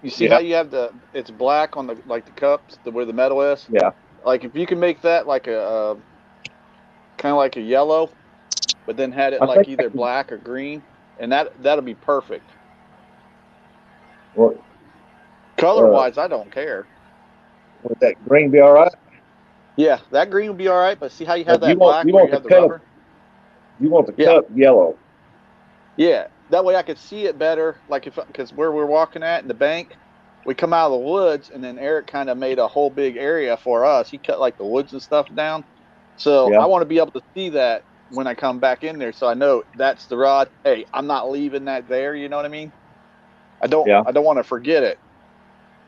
You see how you have it's black on the cups, where the metal is?
Yeah.
Like if you can make that like a kind of like a yellow, but then had it like either black or green, and that'll be perfect.
Well,
color wise, I don't care.
Would that green be all right?
Yeah, that green will be all right. But see how you have that black where you have the rubber?
You want the cup yellow.
Yeah, that way I could see it better. Like because where we're walking at in the bank, we come out of the woods, and then Eric kind of made a whole big area for us. He cut like the woods and stuff down. So I want to be able to see that when I come back in there, so I know that's the rod. Hey, I'm not leaving that there. You know what I mean? I don't want to forget it,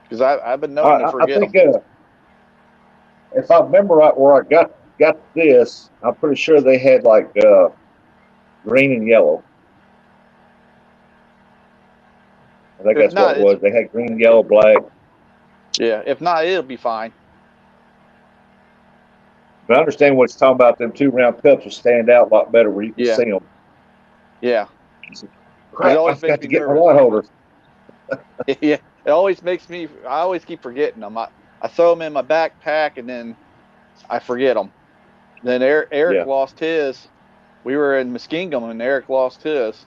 because I've been known to forget them.
If I remember right, where I got this, I'm pretty sure they had like green and yellow. I think that's what it was. They had green, yellow, black.
Yeah, if not, it'll be fine.
But I understand what you're talking about. Them 2 round cups will stand out a lot better where you can see them.
Yeah.
Crap, I've got to get my rod holder.
Yeah, it always makes me. I always keep forgetting them. I throw them in my backpack and then I forget them. Then Eric lost his. We were in Muskingum and Eric lost his.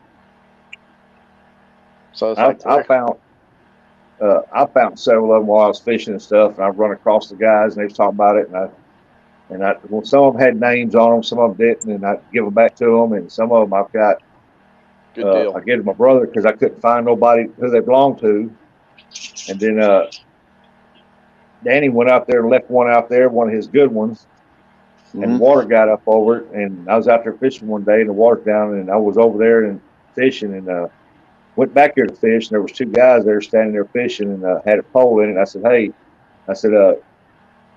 So it's
I found several of them while I was fishing and stuff, and I've run across the guys and they was talking about it, and well, some of them had names on them, some of them didn't, and I give them back to them, and some of them I've got.
Good deal.
I gave to my brother because I couldn't find nobody who they belonged to, and then Danny went out there and left one out there, one of his good ones, and the water got up over it, and I was out there fishing one day, and the water's down, and I was over there and fishing, and went back here to fish, and there was 2 guys there standing there fishing, and had a pole in it. I said, hey, I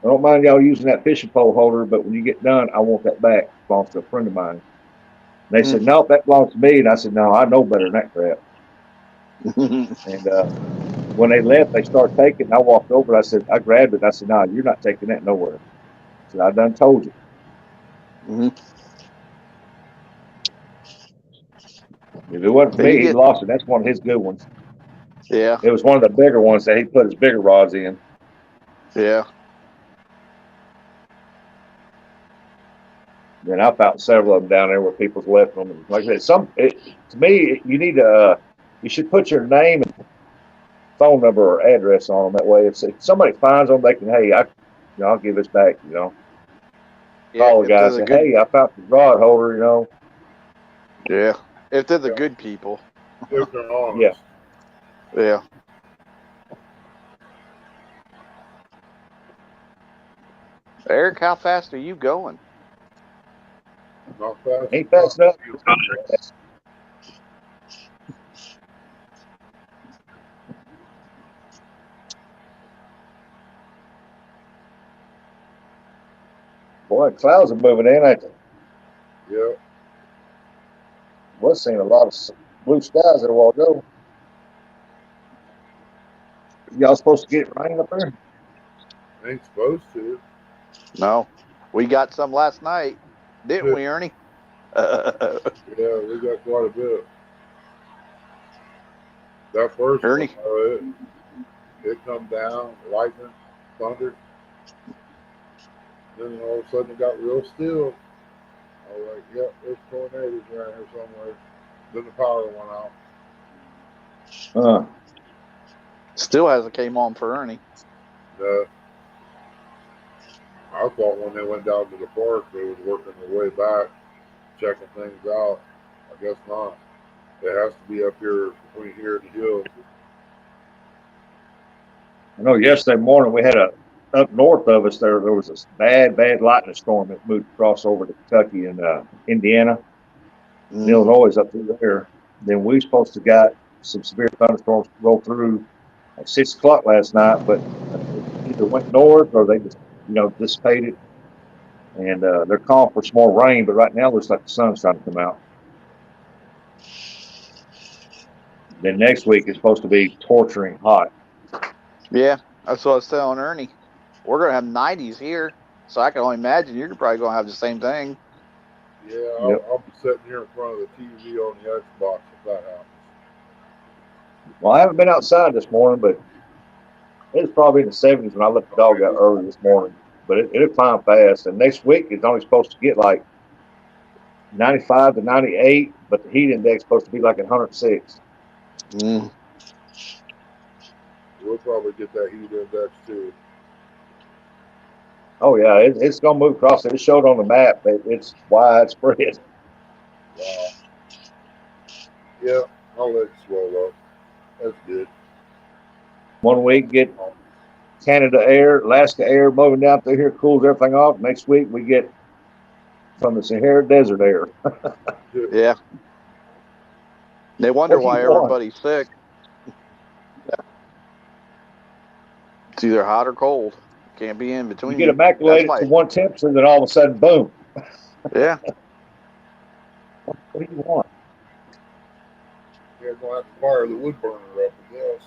don't mind y'all using that fishing pole holder, but when you get done, I want that back. It belongs to a friend of mine. And they said, no, that belongs to me. And I said, no, I know better than that crap. And when they left, they started taking. I walked over. I said, I grabbed it. I said, no, you're not taking that nowhere. I said, I done told you. If it wasn't for me, he lost it. That's one of his good ones.
Yeah.
It was one of the bigger ones that he put his bigger rods in.
Yeah.
And I found several of them down there where people's left them. Like I said, to me, you need to, you should put your name and phone number or address on them. That way, if somebody finds them, they can, hey, I'll give this back.
Yeah,
call the guy and say, hey, I found the rod holder.
Yeah, if they're the good people.
If they're honest.
Yeah. Eric, how fast are you going?
Not fast.
Ain't fast enough. Boy, clouds are moving in. I
Yeah,
was seeing a lot of blue skies there a while ago. Y'all supposed to get rain up there?
ain't supposed to.
No, we got some last night, didn't we, Ernie?
Yeah, we got quite a bit. That first
Ernie.
one, it come down, lightning, thunder. Then all of a sudden it got real still. I was like, yep, there's tornadoes around here somewhere. Then the power went out.
Still hasn't came on for Ernie.
I thought when they went down to the park, they was working their way back, checking things out. I guess not. It has to be up here between here and the hills.
I know yesterday morning we had up north of us there was this bad lightning storm that moved across over to Kentucky and Indiana, and Illinois up through there. Then we supposed to got some severe thunderstorms roll through at 6 o'clock last night, but either went north or they just dissipated. And they're calling for some more rain, but right now it looks like the sun's trying to come out. Then next week is supposed to be torturing hot.
Yeah, that's what I was telling Ernie. We're going to have 90s here, so I can only imagine you're probably going to have the same thing.
Yeah, I'll be sitting here in front of the TV on the Xbox if that happens.
Well, I haven't been outside this morning, but it's probably in the 70s when I let the dog out early this morning. But it'll climb fast. And next week it's only supposed to get like 95 to 98, but the heat index is supposed to be like 106.
We'll probably get that heat index too.
Oh yeah, it's gonna move across. It showed on the map that it's widespread.
Wow. Yeah, I'll let it swell up. That's good.
1 week get Canada air, Alaska air moving down through here, cools everything off. Next week we get from the Sahara Desert air.
Yeah. They wonder why everybody's sick. It's either hot or cold. Can't be in between.
You get immaculated to one temperature, then all of a sudden, boom.
Yeah.
What do you want?
You're going to have to fire the wood burner up, I guess.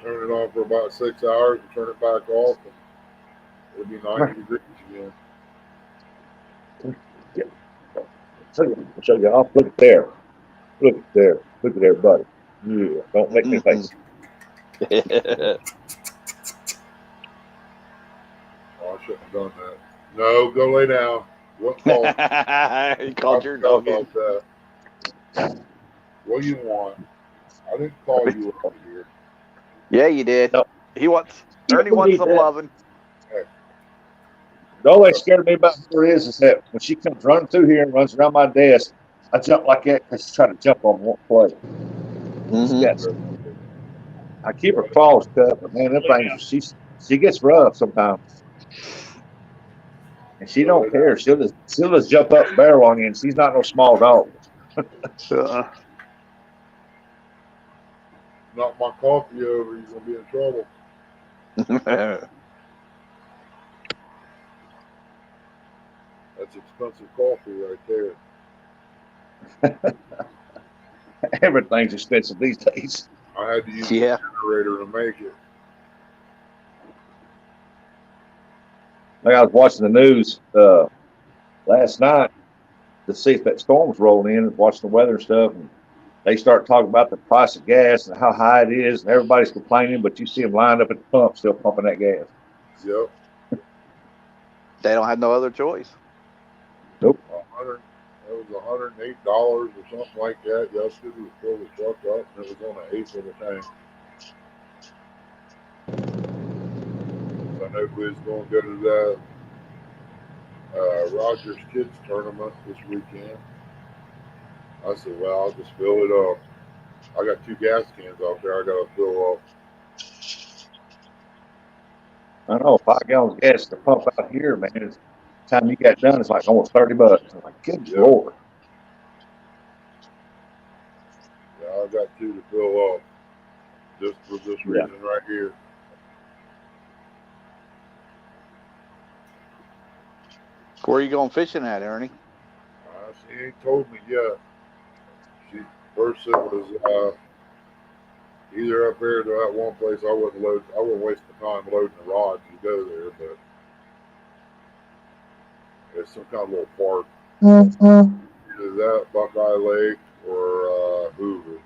Turn it on for about 6 hours and turn it back off, and it'll be 90 degrees again.
I'll show you off. Look at there. Look at there. Look at there, buddy. Yeah, don't make me face.
Oh, I shouldn't have done that. No, go lay down. What call?
You called your dog in.
What do you want? I didn't call you up here.
Yeah, you did.
No.
Ernie wants some loving.
The only thing scared me about her is that when she comes running through here and runs around my desk, I jump like that because she's trying to jump on one play. I keep her claws cut, but man, them things, she gets rough sometimes. And she don't care. She'll just jump up and barrel on you, and she's not no small dog.
Knock my coffee over, you're going to be in trouble. That's expensive coffee right there.
Everything's expensive these days.
I had to use a generator to make it.
Like I was watching the news last night to see if that storm was rolling in and watching the weather and stuff. And they start talking about the price of gas and how high it is, and everybody's complaining, but you see them lined up at the pump still pumping that gas.
Yep.
They don't have no other choice.
Nope.
It was $108 or something like that. Yesterday we filled the truck up, and it was on an eighth of the tank. So I know we was going to go to that Rogers Kids tournament this weekend. I said, well, I'll just fill it up. I got 2 gas cans out there I got to fill up.
I know 5 gallons of gas to pump out here, man. time you got done, it's like almost $30. I'm like, good
Yeah.
Lord.
Yeah, I got 2 to fill up just for this
Yeah.
reason right here.
Where are you going fishing at, Ernie?
She ain't told me yet. She first it was either up there to that one place I wouldn't waste the time loading the rod to go there, but it's some kind of little park. Either that, Buckeye Lake, or Hoover.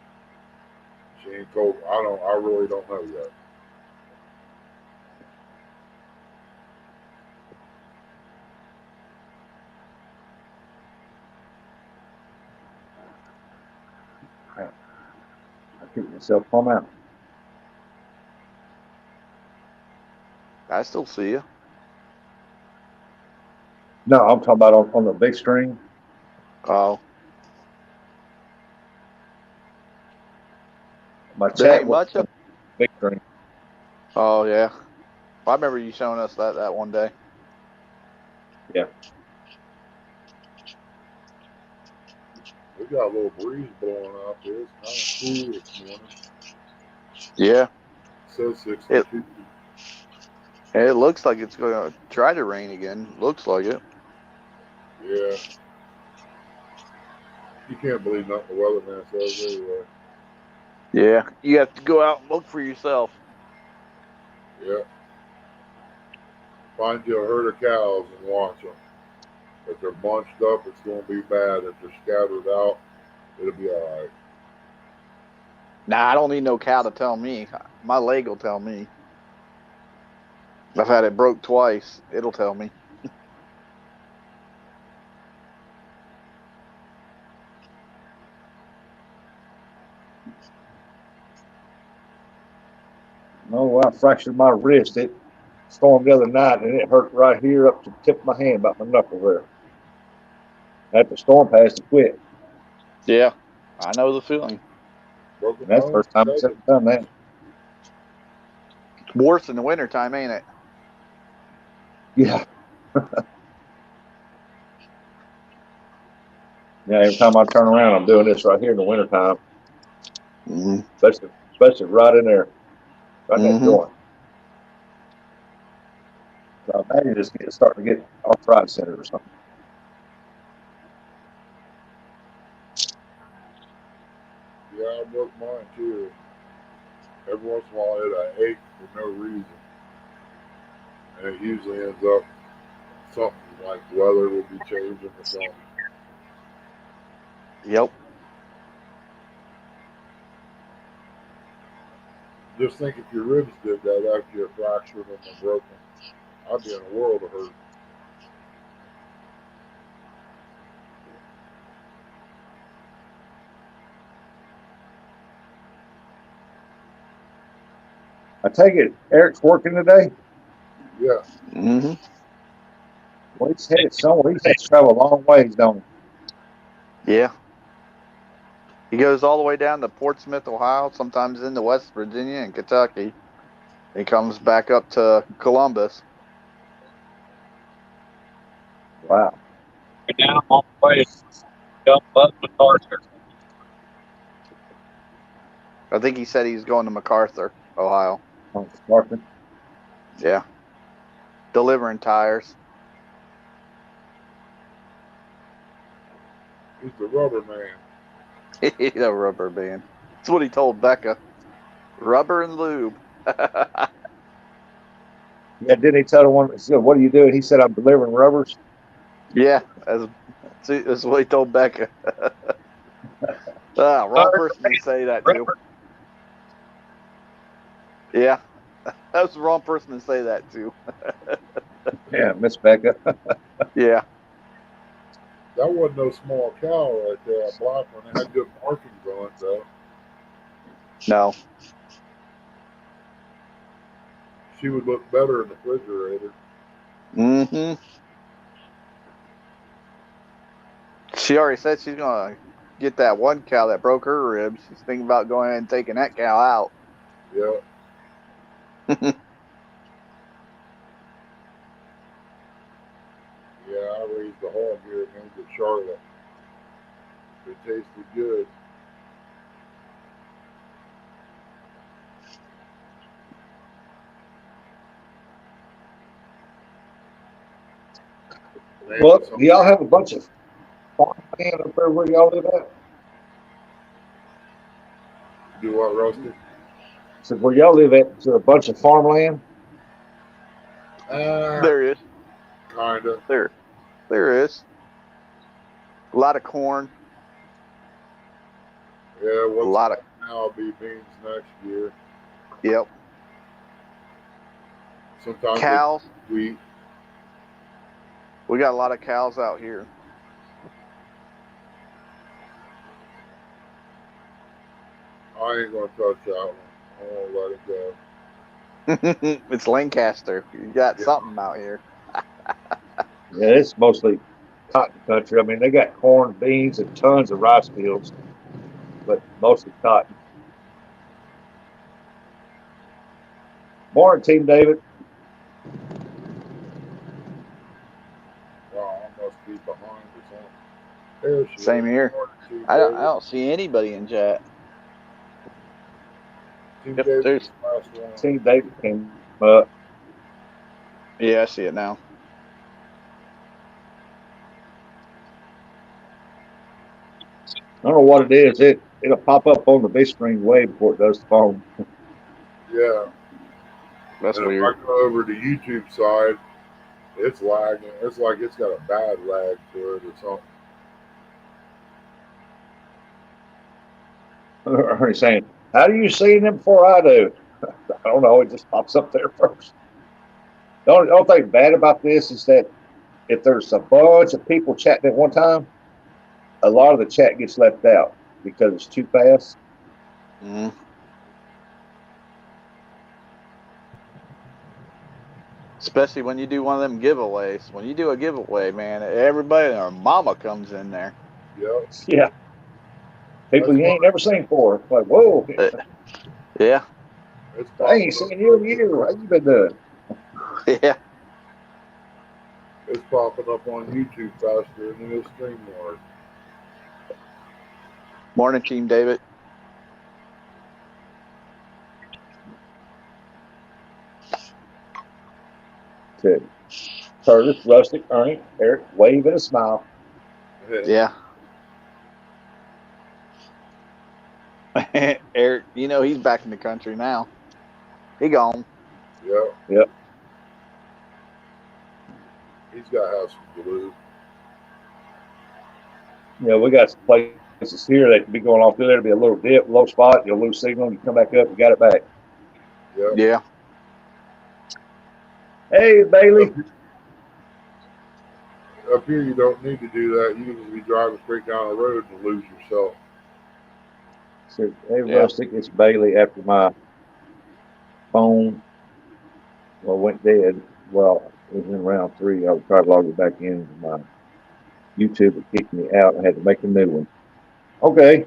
She ain't told. I really don't know yet.
I keep myself plumb out.
I still see you.
No, I'm talking about on the big stream.
Oh,
My
there
chat
ain't
was
much
on
of.
the big stream.
Oh yeah, I remember you showing us that one day.
Yeah.
We got a little breeze blowing out there. It's kind of cool this morning.
Yeah,
It says 62.
it looks like it's going to try to rain again. Looks like it.
Yeah. You can't believe nothing the weatherman says anyway.
Yeah, you have to go out and look for yourself.
Yeah. Find you a herd of cows and watch them. If they're bunched up, it's going to be bad. If they're scattered out, it'll be all right.
Nah, I don't need no cow to tell me. My leg will tell me. I've had it broke twice. It'll tell me.
Oh, I fractured my wrist. It stormed the other night and it hurt right here up to the tip of my hand, about my knuckle there. After the storm passed, it quit.
Yeah, I know the feeling.
Broken
And that's the
bones,
first time it's ever done that.
It's worse in the wintertime, ain't it?
Yeah. Yeah, every time I turn around, I'm doing this right here in the wintertime,
Mm-hmm.
especially right in there, right in that
Mm-hmm.
joint. So I imagine it's starting to get arthritis in it or something.
Yeah, I broke mine too. Every once in a while, it ache for no reason. And it usually ends up something like the weather will be changing or something.
Yep.
Just think if your ribs did that after you're fractured and they're broken, I'd be in a world of hurt.
I take it Eric's working today.
Yeah,
Mm-hmm.
Well, he's headed somewhere. He has to travel a long ways, don't
Yeah. He goes all the way down to Portsmouth, Ohio, sometimes into West Virginia and Kentucky. He comes back up to Columbus.
he? Wow.
And now I'm on the way to jump up MacArthur.
I think he said he's going to MacArthur, Ohio.
Oh, Martin.
Yeah. Delivering tires.
he's the rubber man.
He's a rubber band. That's what he told Becca. Rubber and lube.
Yeah, didn't he tell the one? He said, "What are you doing?" He said, "I'm delivering rubbers."
Yeah, that's what he told Becca. Wrong person to say that to. Yeah, that was the wrong person to say that to.
Yeah, Miss Becca.
Yeah.
That wasn't no small cow right there. That black one. It had good markings on it, though.
No.
She would look better in the refrigerator.
Mm-hmm. She already said she's gonna get that one cow that broke her ribs. She's thinking about going ahead and taking that cow out.
Yeah. Yeah, Charlotte. It tasted good. Man,
Well, do y'all have a bunch of farmland up there where y'all live at?
do what, Rusty?
So where y'all live at, is there a bunch of farmland?
There is.
Kinda.
There is. A lot of corn.
Yeah,
A
what's
lot of.
now will be beans next year.
Yep.
Sometimes
Cows.
wheat.
We got a lot of cows out here.
I ain't gonna touch that one. I won't let it go.
It's Lancaster. You got
Yeah.
something out here.
Yeah, it's mostly cotton country. I mean, they got corn, beans, and tons of rice fields, but mostly cotton. Morning, Team David.
Wow, I must be behind or something. There she
Same
is.
here.
Team
I
David.
don't see anybody in chat.
Team
Yep,
David
there's.
is the last one.
Team David came up.
Yeah, I see it now.
I don't know what it is. It'll pop up on the big screen way before it does the phone.
Yeah.
That's
And if
weird.
I go over to YouTube side, it's lagging. It's like it's got a bad lag to it or something.
Ernie's saying, "How do you see them before I do?" I don't know. It just pops up there first. The only thing bad about this is that if there's a bunch of people chatting at one time, a lot of the chat gets left out because it's too fast.
Mm-hmm. Especially when you do one of them giveaways. When you do a giveaway, man, everybody and their mama comes in there.
Yep.
Yeah, people
That's
you ain't
why
never seen before. It's like, whoa,
Yeah.
it's
I
popping
ain't
up.
seen you in years. How you been doing?
Yeah.
It's popping up on YouTube faster than it is StreamYard.
Morning, Team David.
To Curtis, Rustic, Ernie, Eric, wave and a smile.
Yeah. Eric, you know he's back in the country now. He gone.
Yep.
Yep.
He's got to have some glue.
Yeah, we got some places here that can be going off through there. There'll be a little dip, low spot. You'll lose signal. You come back up, you got it back.
Yep.
Yeah.
Hey, Bailey.
Up here, you don't need to do that. You can just be driving straight down the road and lose yourself.
Said, hey,
Yeah.
Rustic, it's Bailey after my phone went dead. Well, it was in round 3. I was trying to log it back in. My YouTube had kicked me out. I had to make a new one. Okay.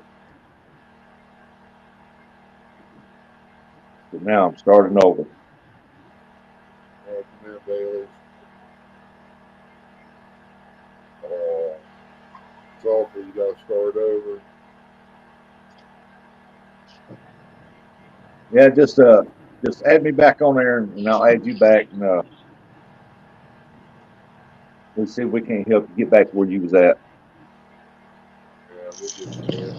So now I'm starting over.
Oh, come here, Bailey. It's awful. You got to start over.
Yeah, just add me back on there and I'll add you back and we'll see if we can't help you get back where you was at.
Yeah, we'll get you there.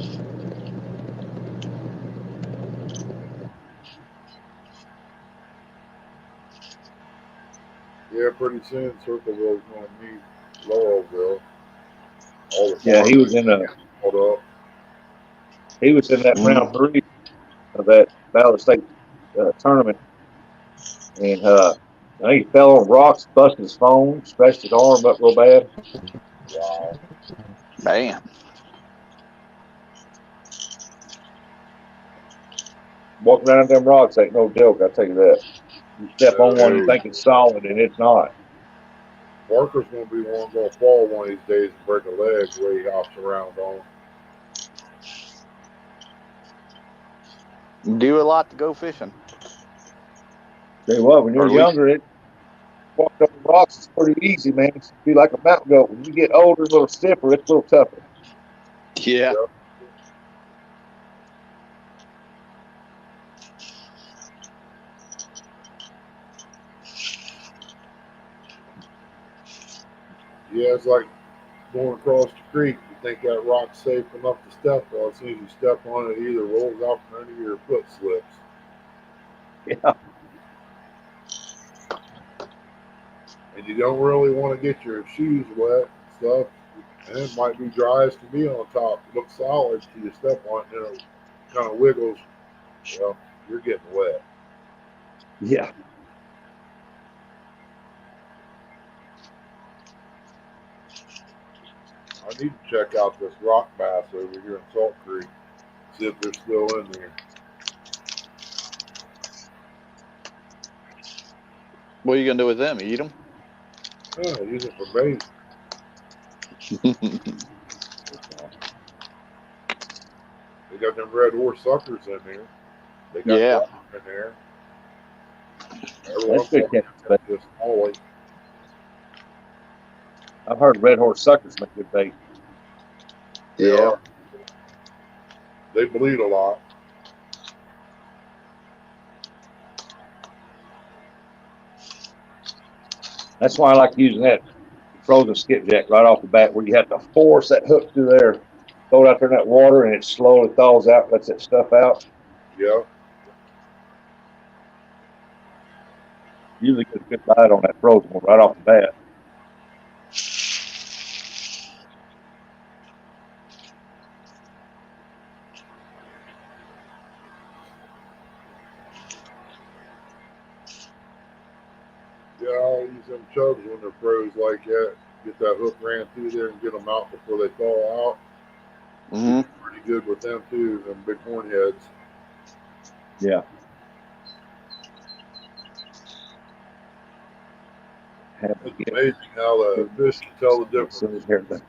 Yeah, pretty soon Circleville's going to meet Laurelville. All the
Yeah, he was in that
Mm.
round 3 of that Ballard State tournament, and I think he fell on rocks, busted his phone, scratched his arm up real bad.
Wow.
Man.
Walking around them rocks ain't no joke, I tell you that. You step on one, you think it's solid, and it's not.
Parker's going to be one going to fall one of these days and break a leg the way he hops around on.
Do a lot to go fishing.
Tell you what, when
Or
you're
at least.
younger, walk over rocks is pretty easy, man. It's be like a mountain goat. When you get older, a little stiffer, it's a little tougher.
Yeah.
Yeah, it's like going across the creek. You think that rock's safe enough to step on. As soon as you step on it, it either rolls out from under you or your foot slips.
Yeah.
And you don't really want to get your shoes wet and stuff. And it might be dry as can be on top. It looks solid till you step on it, and it kind of wiggles. Well, you're getting wet.
Yeah.
I need to check out this rock bass over here in Salt Creek. See if they're still in there.
What are you gonna do with them? Eat them?
Yeah, use it for bait. They got them red horse suckers in there. They got
Yeah.
rock in there. Every
That's
once in a
good
while,
catch.
just always.
I've heard red horse suckers make good bait.
They
Yeah.
are. They bleed a lot.
That's why I like using that frozen skipjack right off the bat, where you have to force that hook through there, throw it out there in that water, and it slowly thaws out, lets that stuff out.
Yeah.
Usually gets a good bite on that frozen one right off the bat.
Yeah, I'll use them chugs when they're froze like that. Get that hook ran through there and get them out before they thaw out.
Mm-hmm.
Pretty good with them too, them big horn heads.
Yeah.
It's amazing how the fish can tell the difference.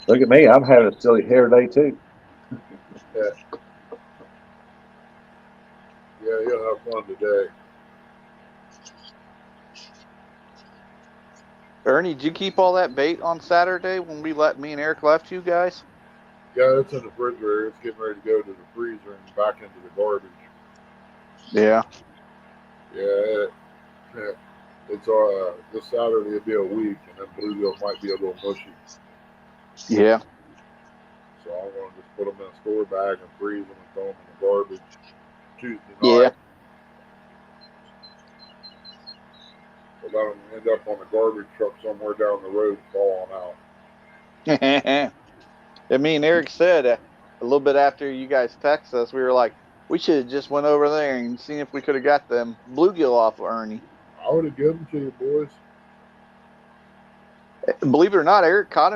Look at me, I'm having a silly hair day too.
Yeah, you'll have fun today.
Ernie, did you keep all that bait on Saturday when me and Eric left you guys?
Yeah, it's in the refrigerator. It's getting ready to go to the freezer and back into the garbage.
Yeah.
Yeah, it's this Saturday will be a week, and then bluegill might be a little mushy.
Yeah.
So I'm going to just put them in a store bag and freeze them and throw them in the garbage Tuesday
Yeah.
night. But let them end up on the garbage truck somewhere down the road falling out.
And me and Eric said a little bit after you guys texted us, we were like, we should have just went over there and seen if we could have got them bluegill off of Ernie.
I would have given them to you, boys.
Believe it or not, Eric caught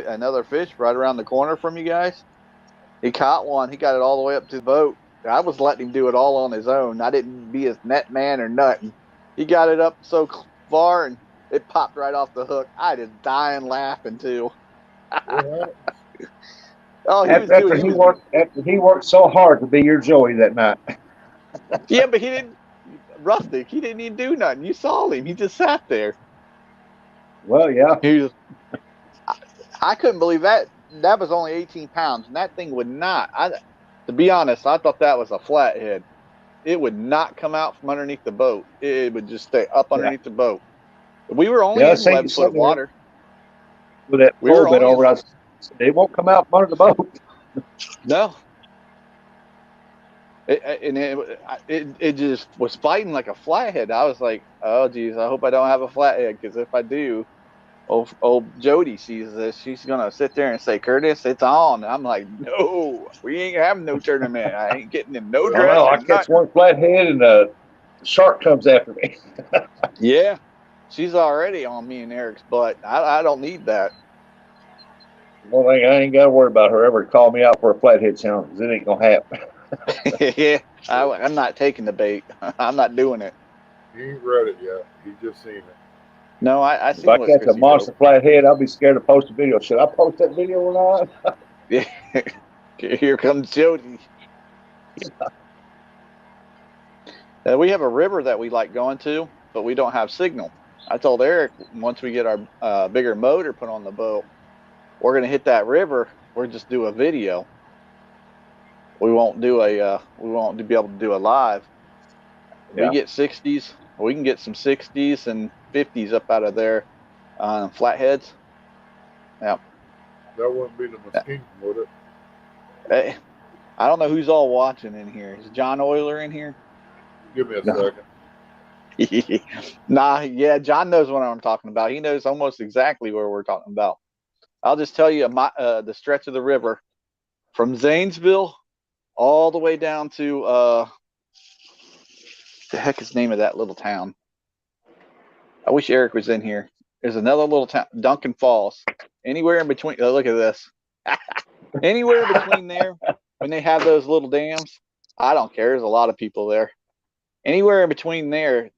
another fish right around the corner from you guys. He caught one. He got it all the way up to the boat. I was letting him do it all on his own. I didn't be his net man or nothing. He got it up so far, and it popped right off the hook. I just dying laughing, too. Oh,
After he worked so hard to be your Joey that night.
Yeah, but he didn't. Rustic, he didn't even do nothing. You saw him. He just sat there.
Well, yeah.
I couldn't believe that. That was only 18 pounds, and that thing would not. To be honest, I thought that was a flathead. It would not come out from underneath the boat. It would just stay up underneath the boat. We were only in 11 foot of water.
With that pole bit over, I said, it won't come out from under the boat.
No. It just was fighting like a flathead. I was like, oh, geez, I hope I don't have a flathead, because if I do, old Jody sees this, she's going to sit there and say, Curtis, it's on. I'm like, no, we ain't having no tournament. I ain't getting in no dress.
I catch one flathead and the shark comes after me.
Yeah. She's already on me and Eric's butt. I don't need that.
One thing, I ain't got to worry about her ever call me out for a flathead challenge, because it ain't going to happen.
Yeah, I'm not taking the bait. I'm not doing it.
He ain't read it yet. He just seen it.
No, I seen
if I catch a monster flathead, I'll be scared to post a video. Should I post that video or not?
Yeah. Here comes Jody. We have a river that we like going to, but we don't have signal. I told Eric once we get our bigger motor put on the boat, we're gonna hit that river. We'll just do a video. We won't do we won't be able to do a live.
Yeah.
We get 60s. We can get some 60s and 50s up out of there on flatheads.
That wouldn't be the Muskingum, would it?
Hey, I don't know who's all watching in here. Is John Euler in here?
Give me a
No.
second.
Nah, yeah, John knows what I'm talking about. He knows almost exactly where we're talking about. I'll just tell you the stretch of the river from Zanesville all the way down to the heck is the name of that little town? I wish Eric was in here. There's another little town, Duncan Falls. Anywhere in between. Oh, look at this. Anywhere between there, when they have those little dams, I don't care. There's a lot of people there. Anywhere in between there,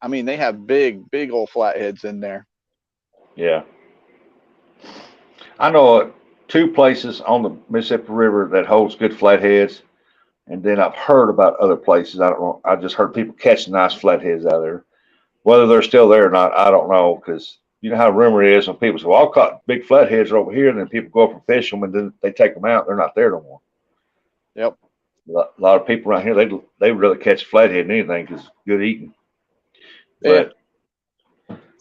I mean, they have big old flatheads in there.
Yeah. I know 2 places on the Mississippi River that holds good flatheads, and then I've heard about other places. I don't know. I just heard people catching nice flatheads out there. Whether they're still there or not, I don't know, because you know how rumor is when people say, "Well, I caught big flatheads over here," and then people go up and fish them, and then they take them out. They're not there no more.
Yep.
A lot of people around here, they would rather catch flathead than anything because it's good eating. But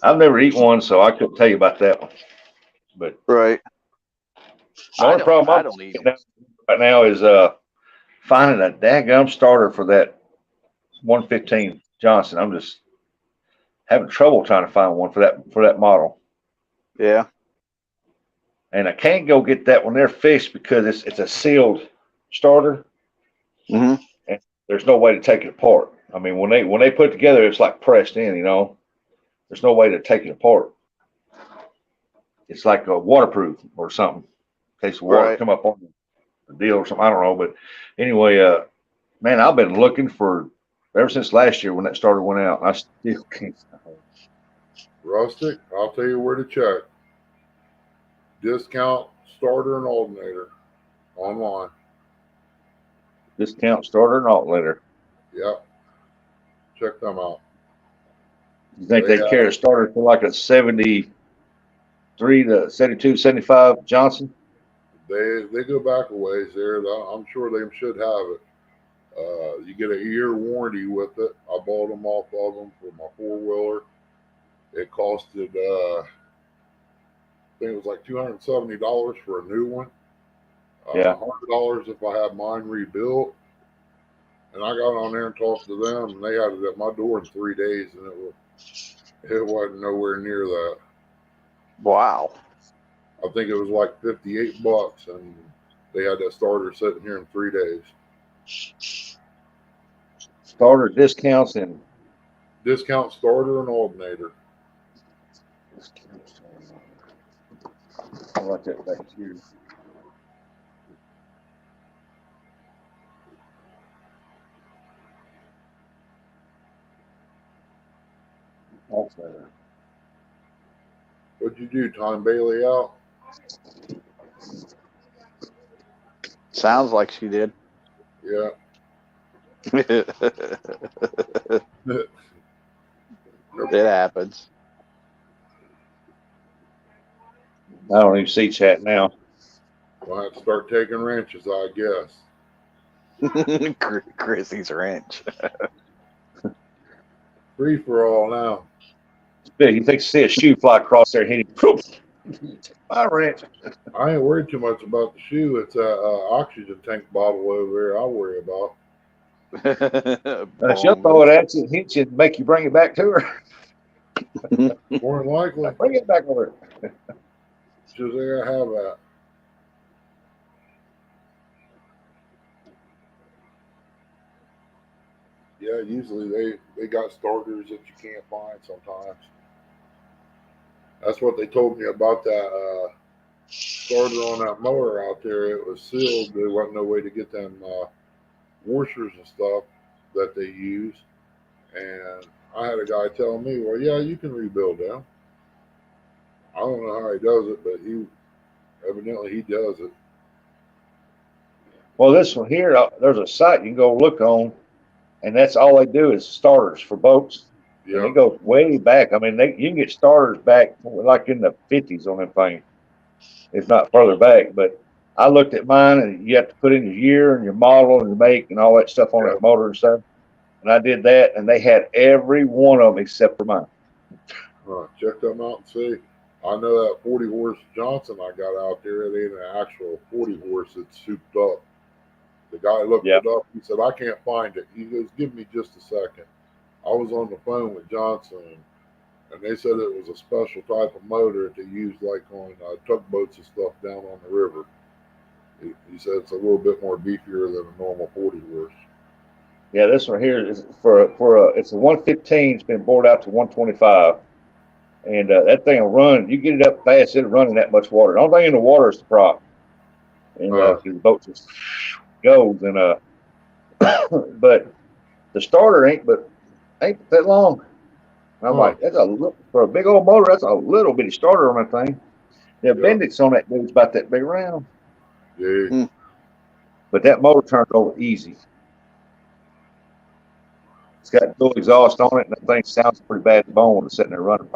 I've never eaten one, so I couldn't tell you about that one. But
right.
the only problem
I don't eat them.
right now is finding a daggum starter for that 115 Johnson. I'm just having trouble trying to find one for that model.
Yeah.
And I can't go get that one there fixed because it's a sealed starter.
Mm-hmm.
And there's no way to take it apart. I mean, when they put it together, it's like pressed in. You know, there's no way to take it apart. It's like a waterproof or something. In case the water come up on the deal or something. I don't know. But anyway, man, I've been looking for ever since last year when that starter went out. I still can't.
Rustic, I'll tell you where to check. Discount starter and alternator online.
Discount starter and alternator.
Yep. Check them out.
You think they carry a starter for like a 73 to 72, 75 Johnson?
They go back a ways there. I'm sure they should have it. You get a year warranty with it. I bought them off of them for my 4-wheeler. It costed, I think it was like $270 for a new one. $100 if I had mine rebuilt. And I got on there and talked to them, and they had it at my door in 3 days, and it wasn't nowhere near that.
Wow.
I think it was like $58, and they had that starter sitting here in 3 days.
Starter discounts and
discount starter and alternator.
I like that back here. Alternator.
What'd you do, Tom Bailey out?
Sounds like she did.
Yeah.
It happens.
I don't even see chat now.
I'll have to start taking wrenches, I guess.
Chrissy's wrench.
Free for all now.
Big. You think see a shoe fly across there, hit him. My wrench.
I ain't worried too much about the shoe. It's a oxygen tank bottle over there I worry about.
She'll throw it at you and hit you and make you bring it back to her.
More than likely.
Bring it back over.
She'll say I have that. Yeah, usually they got starters that you can't find sometimes. That's what they told me about that starter on that mower out there. It was sealed. There wasn't no way to get them washers and stuff that they use. And I had a guy tell me, well, yeah, you can rebuild them. I don't know how he does it, but evidently he does it.
Well, this one here, there's a site you can go look on, and that's all they do is starters for boats. And
Yeah.
it goes way back. I mean, you can get starters back like in the 50s on them things, if not further back. But I looked at mine, and you have to put in your year and your model and your make and all that stuff on
Yeah.
that motor and stuff. And I did that, and they had every one of them except for mine.
Check them out and see. I know that 40 horse Johnson I got out there, it ain't an actual 40 horse, it's souped up. The guy looked
Yeah.
it up. He said, I can't find it. He goes, give me just a second. I was on the phone with Johnson, and they said it was a special type of motor that they used like on tugboats and stuff down on the river. He said it's a little bit more beefier than a normal 40 horse.
Yeah, this one here is it's a 115. It's been bored out to 125, and that thing will run. You get it up fast, it'll run in that much water. The only thing in the water is the prop, and the boat just goes. And but the starter ain't that long. And I'm like, for a big old motor, that's a little bitty starter on that thing. The appendix on that dude's about that big around.
Yeah.
But that motor turns over easy. It's got dual exhaust on it, and that thing sounds pretty bad to bone when it's sitting there running.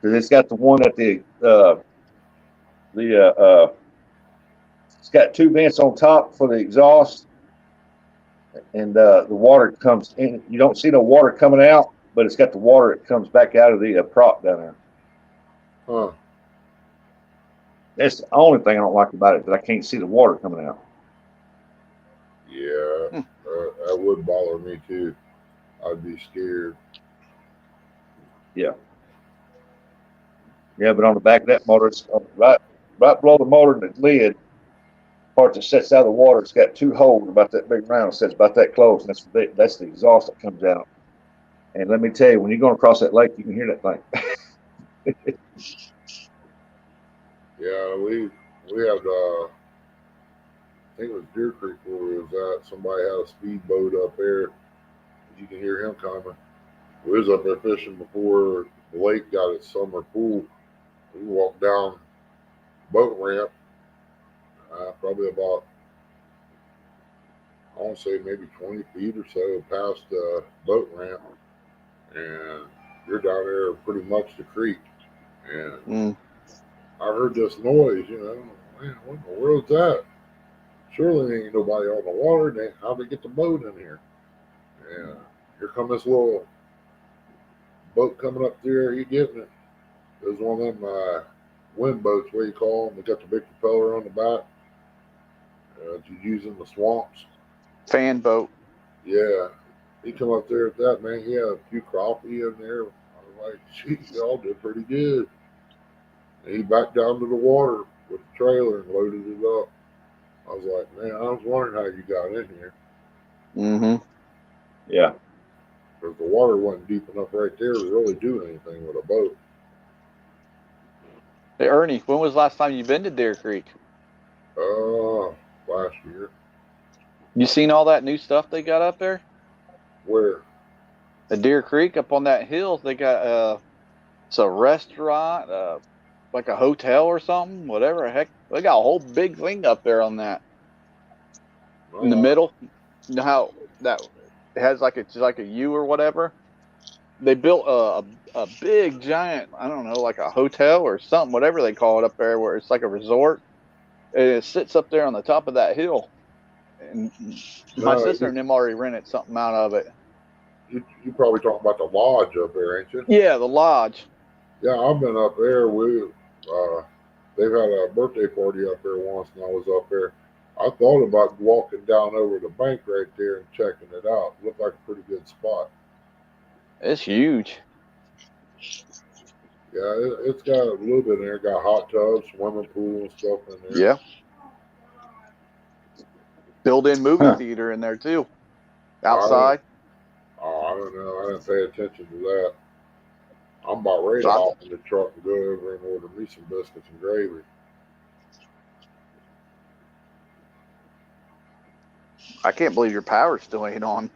It's got the one at it's got two vents on top for the exhaust, and the water comes in. You don't see no water coming out, but it's got the water that comes back out of the prop down there. That's the only thing I don't like about it, that I can't see the water coming out.
Yeah, that would bother me too. I'd be scared.
Yeah, but on the back of that motor, it's right below the motor in the lid, part that sets out of the water, it's got two holes about that big round. It sets about that close, and that's the exhaust that comes out. And let me tell you, when you're going across that lake, you can hear that thing.
Yeah, we had I think it was Deer Creek where we was at. Somebody had a speedboat up there. You can hear him coming. We was up there fishing before the lake got its summer pool. We walked down boat ramp, probably about, I want to say maybe 20 feet or so past the boat ramp, and you're down there pretty much the creek. And I heard this noise, man, what in the world's that? Surely ain't nobody on the water. How'd they get the boat in here? And here comes this little boat coming up there. He getting it. It was one of them wind boats, what you call them. They got the big propeller on the back. You use in the swamps.
Fan boat.
Yeah. He come up there with that, man. He had a few crappie in there. I was like, geez, y'all did pretty good. And he backed down to the water with the trailer and loaded it up. I was like, man, I was wondering how you got in here.
Mm-hmm.
Yeah.
Because the water wasn't deep enough right there to really do anything with a boat.
Hey, Ernie, when was the last time you been to Deer Creek?
Last year.
You seen all that new stuff they got up there?
Where?
At Deer Creek, up on that hill, they got it's a restaurant, like a hotel or something, whatever the heck. They got a whole big thing up there on that. In the middle. You know how that it has it's like a U or whatever? They built a big giant, I don't know, like a hotel or something, whatever they call it up there, where it's like a resort. And it sits up there on the top of that hill. And my sister and them already rented something out of it.
You probably talking about the lodge up there, ain't you?
Yeah, the lodge.
Yeah, I've been up there. They've had a birthday party up there once, and I was up there. I thought about walking down over the bank right there and checking it out. Looked like a pretty good spot.
It's huge.
Yeah, it's got a little bit in there. Got hot tubs, swimming pool, and stuff in there.
Yeah. Built-in movie theater in there too. Outside.
I don't know. I didn't pay attention to that. I'm about ready to hop in the truck and go over and order me some biscuits and gravy.
I can't believe your power still ain't on.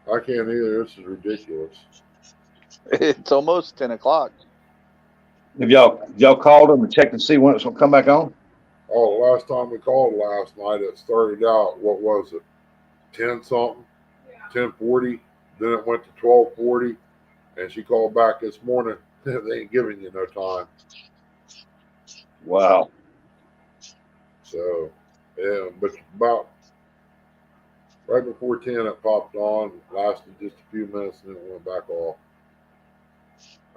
I can't either. This is ridiculous.
It's almost 10 o'clock.
Have y'all called them and checked to see when it's gonna come back on?
Oh, the last time we called last night, it started out, what was it, 10 something, 10:40. Then it went to 12:40, and she called back this morning. They ain't giving you no time.
Wow.
So, yeah, but about right before 10, it popped on, lasted just a few minutes, and then it went back off.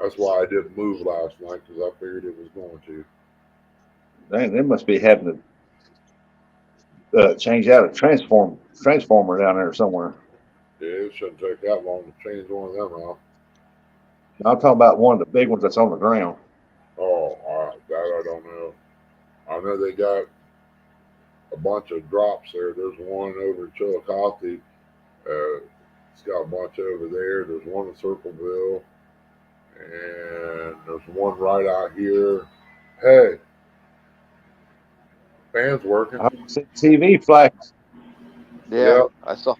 That's why I didn't move last night, because I figured it was going to.
They must be having to change out a transformer down there somewhere.
Yeah, it shouldn't take that long to change one of them out.
I'm talking about one of the big ones that's on the ground.
Oh, that I don't know. I know they got a bunch of drops there. There's one over at Chillicothe. It's got a bunch over there. There's one in Circleville. And there's one right out here. Hey, fans working.
I see TV flash.
Yeah,
Yeah.
I saw.
I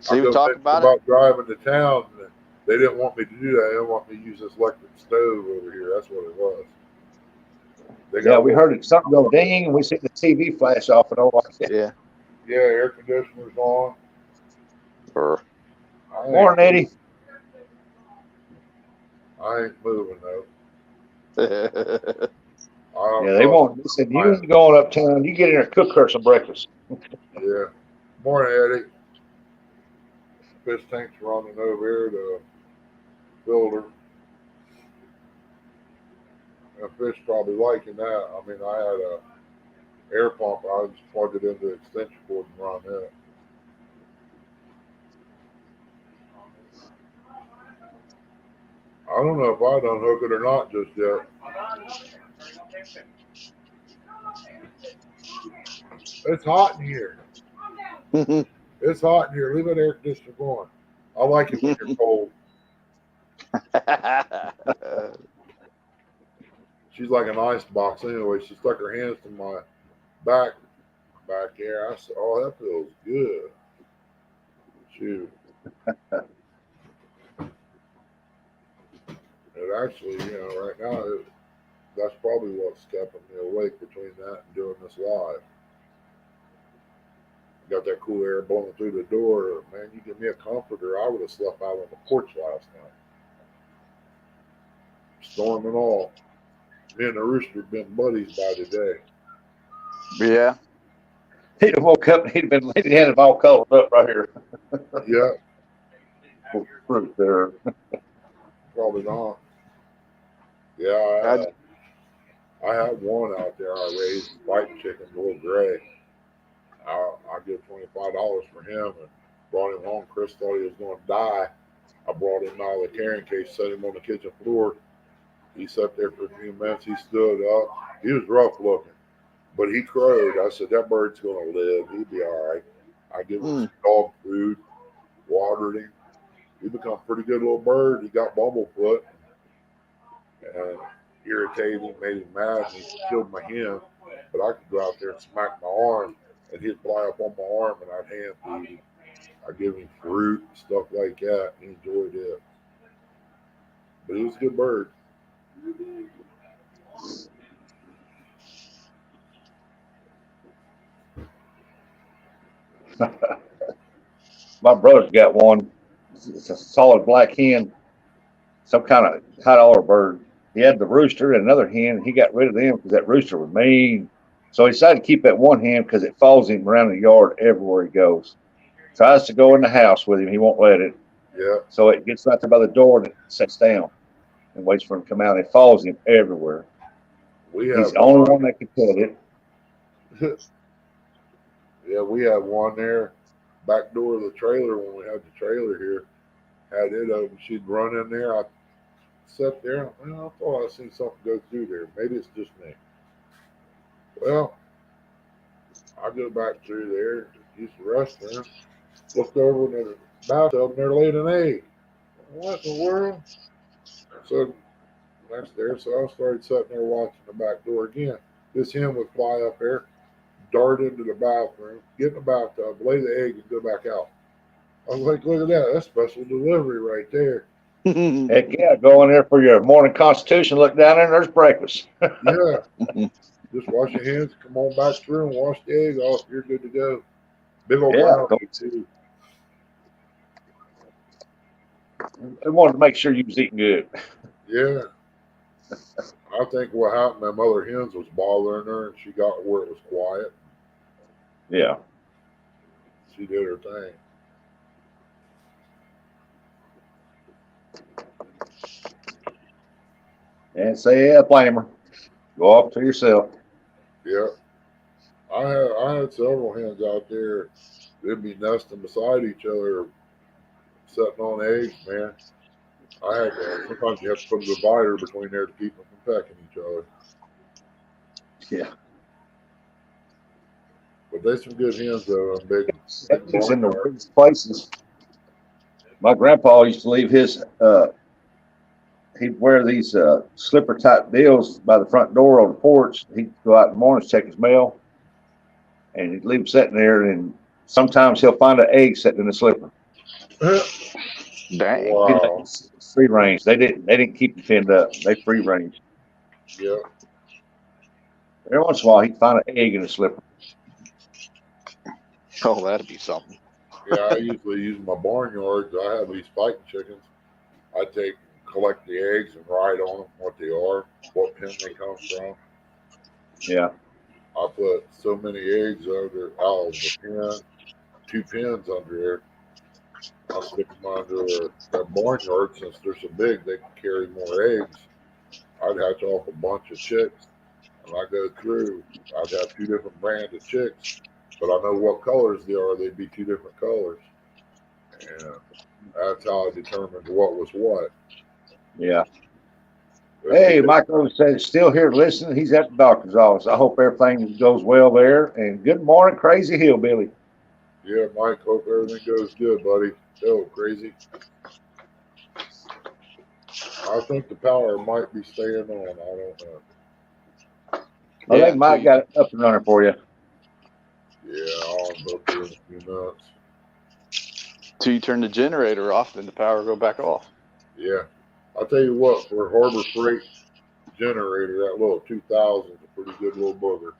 See, we
just
talked
mentioned
about it.
about driving to town. They didn't want me to do that. They didn't want me to use this electric stove over here. That's what it was. They
Yeah,
got
we heard it something go ding, and we see the TV flash off and all like that.
Yeah.
yeah, air conditioners on.
Or
I ain't,
Morning, Eddie.
I ain't moving though.
yeah.
I don't
Yeah, they
trust
won't. They said you ain't going uptown. You get in there, and cook her some breakfast.
Yeah. Morning, Eddie. Fish tank's running over here to filter. And fish probably liking that. I mean, I had a air pump. I just plugged it into the extension cord and run it. I don't know if I done hook it or not just yet. It's hot in here. It's hot in here. Leave that air conditioner going. I like it when you're cold. She's like an ice box anyway. She stuck her hands to my back there. I said, "Oh, that feels good." Shoot. It actually, right now, that's probably what's keeping me awake between that and doing this live. Got that cool air blowing through the door. Man, you give me a comforter, I would have slept out on the porch last night. Storm and all. Me and the rooster have been buddies by today.
Yeah.
He'd have woke up and he'd had it all colored up right here.
Yeah,
Fruit there.
probably not. Yeah, I had one out there I raised, fighting chicken, little gray. I give $25 for him and brought him home. Chris thought he was going to die. I brought him out of the carrying case, set him on the kitchen floor. He sat there for a few minutes. He stood up. He was rough looking, but he crowed. I said, that bird's going to live. He'll be all right. I give him some dog food, watered him. He become a pretty good little bird. He got bumblefoot and irritated him, made him mad, and he killed my hen. But I could go out there and smack my arm, and he'd fly up on my arm, and I'd hand feed him. I give him fruit, stuff like that. He enjoyed it. But he was a good bird.
My brother's got one. It's a solid black hen, some kind of high dollar bird. He had the rooster and another hen. He got rid of them because that rooster was mean. So he decided to keep that one hen because it follows him around the yard everywhere he goes. Tries to go in the house with him. He won't let it.
Yeah.
So it gets right there by the door and it sits down and waits for him to come out. It follows him everywhere. He's the only one that can pet it.
Yeah, we had one there, back door of the trailer when we had the trailer here. Had it open. She'd run in there. I sat there. And, I thought I seen something go through there. Maybe it's just me. Well, I go back through there, use the restroom, looked over in the bathtub, and there laid an egg. What in the world? So that's there. So I started sitting there watching the back door again. This hen would fly up there, dart into the bathroom, get in the bathtub, lay the egg, and go back out. I was like, look at that. That's special delivery right there.
Heck yeah, go in there for your morning constitution, look down there and there's breakfast.
Yeah. Just wash your hands, come on back through and wash the egg off. You're good to go. Big old
Yeah,
brown
go-
egg, too.
I wanted to make sure you was eating good.
Yeah. I think what happened, them other hens was bothering her, and she got where it was quiet.
Yeah.
She did her thing.
And say, yeah, blame her. Go off to yourself.
Yeah. I had several hens out there. They'd be nesting beside each other, sitting on eggs, man. I had to, sometimes you have to put a divider between there to keep them from pecking each other.
Yeah.
But there's some good hens though, and big
It's in the
barnyard.
weirdest places. My grandpa used to leave his he'd wear these slipper type deals by the front door on the porch. He'd go out in the mornings, check his mail, and he'd leave them sitting there, and sometimes he'll find an egg sitting in the slipper.
Dang.
Wow.
Free range. They didn't keep them pinned up. They free range.
Yeah.
Every once in a while he'd find an egg in the slipper.
Oh, that'd be something.
Yeah, I usually use my barnyards. I have these fighting chickens. I collect the eggs and write on them what they are, what pen they come from.
Yeah.
I put so many eggs out of the pen, 2 pins under there. I'll stick them under their barnyard since they're so big they can carry more eggs. I'd hatch off a bunch of chicks, and I go through. I'd have 2 different brands of chicks, but I know what colors they are. They'd be 2 different colors, and that's how I determined what was what.
Yeah. Hey, Michael says still here listening. He's at the doctor's office. I hope everything goes well there. And good morning, Crazy Hillbilly.
Yeah, Mike. Hope everything goes good, buddy. Oh, crazy. I think the power might be staying on. I don't know.
I think Mike got it up and running for you.
Yeah, I'll unhook here in a few minutes.
Till you turn the generator off, then the power will go back off.
Yeah. I'll tell you what, for a Harbor Freight generator, that little 2000 is a pretty good little booger.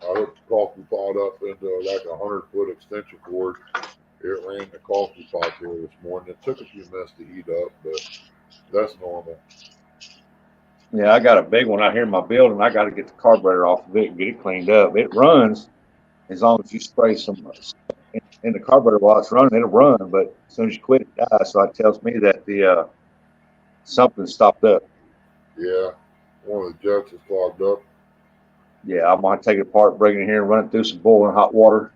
I hooked the coffee pot up into like a 100-foot extension cord. It ran the coffee pot there this morning. It took a few minutes to heat up, but that's normal.
Yeah, I got a big one out here in my building. I got to get the carburetor off of it and get it cleaned up. It runs as long as you spray some in the carburetor while it's running. It'll run, but as soon as you quit, it dies. So it tells me that the something stopped up.
Yeah, one of the jets is clogged up.
Yeah, I'm gonna take it apart, bring it in here, and run it through some boiling hot water.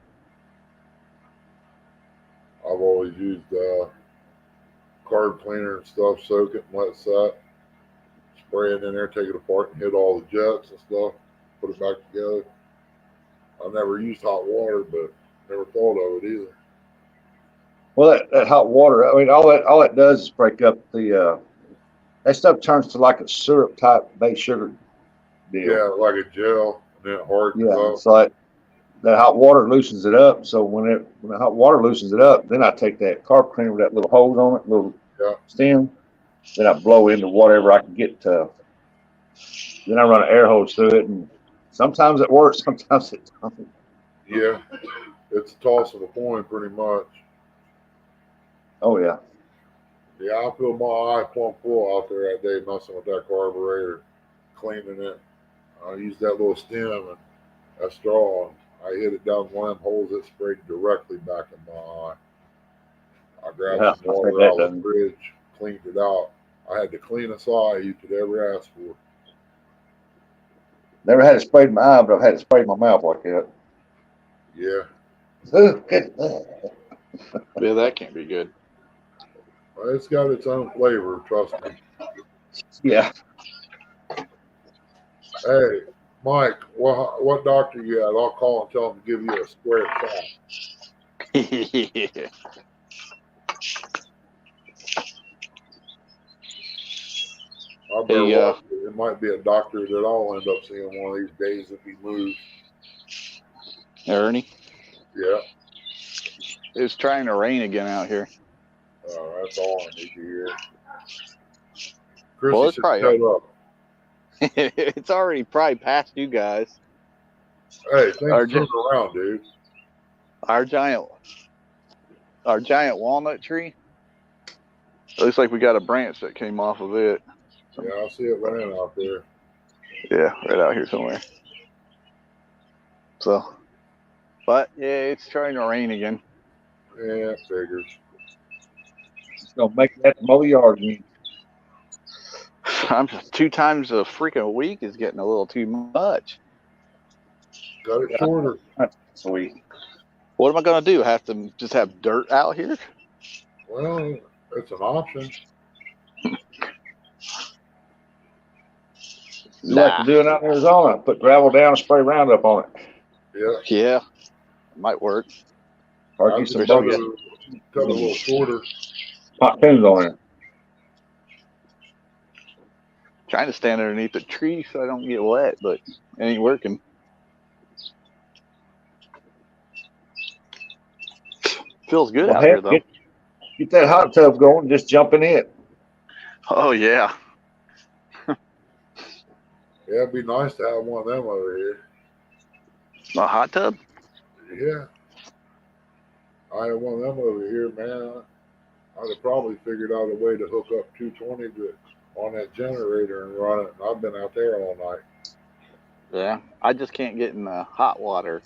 I've always used carb cleaner and stuff, soak it and let it set. Spray it in there, take it apart and hit all the jets and stuff, put it back together. I never used hot water, but never thought of it either.
Well, that hot water, I mean, all it does is break up the that stuff turns to like a syrup type base sugar deal.
Yeah, like a gel, and then it hardens
Yeah,
up.
so that hot water loosens it up. So when the hot water loosens it up, then I take that carb cleaner with that little hose on it, little stem, then I blow into whatever I can get to. Then I run an air hose through it, and sometimes it works, sometimes it doesn't.
Yeah, it's a toss of a coin pretty much.
Oh yeah.
Yeah, I feel my eye plumb full out there that day messing with that carburetor, cleaning it. I used that little stem and that straw, and I hit it down one of them holes that sprayed directly back in my eye. I grabbed some water out of the fridge, cleaned it out. I had the cleanest eye you could ever ask for.
Never had it sprayed in my eye, but I've had it sprayed in my mouth like that.
Yeah.
Yeah, that can't be good.
It's got its own flavor, trust me.
Yeah.
Hey, Mike, what doctor you at? I'll call and tell him to give you a square shot.
Yeah.
I better watch it. It might be a doctor that I'll end up seeing one of these days if he moves.
Ernie?
Yeah.
It's trying to rain again out here.
All right. That's all I need to hear.
Well,
Chrissy
it's
said,
probably
shut up.
it's already probably past you guys.
Hey, things
Our
turn around, dude.
Our giant walnut tree. It looks like we got a branch that came off of it.
Yeah, I see it laying out there.
Yeah, right out here somewhere. So, but yeah, it's trying to rain again.
Yeah, it figures.
It's gonna make that mow the yard again.
I'm just 2 times a freaking week is getting a little too much.
Got it shorter.
Sweet.
What am I gonna do? Have to just have dirt out here?
Well, it's an option.
You like to do it out in Arizona? Put gravel down and spray Roundup on it.
Yeah.
Yeah, might work.
Or
I
get
was
some
cut
bugs,
it a little shorter.
pontoons on it.
Trying to stand underneath the tree so I don't get wet, but it ain't working. Feels good
Well,
out here
heck,
though.
get that hot tub going. Just jump in it.
Oh yeah.
Yeah, it'd be nice to have one of them over here.
A hot tub?
Yeah. I have one of them over here, man. I'd have probably figured out a way to hook up 220 on that generator and run it. And I've been out there all night.
Yeah. I just can't get in the hot water.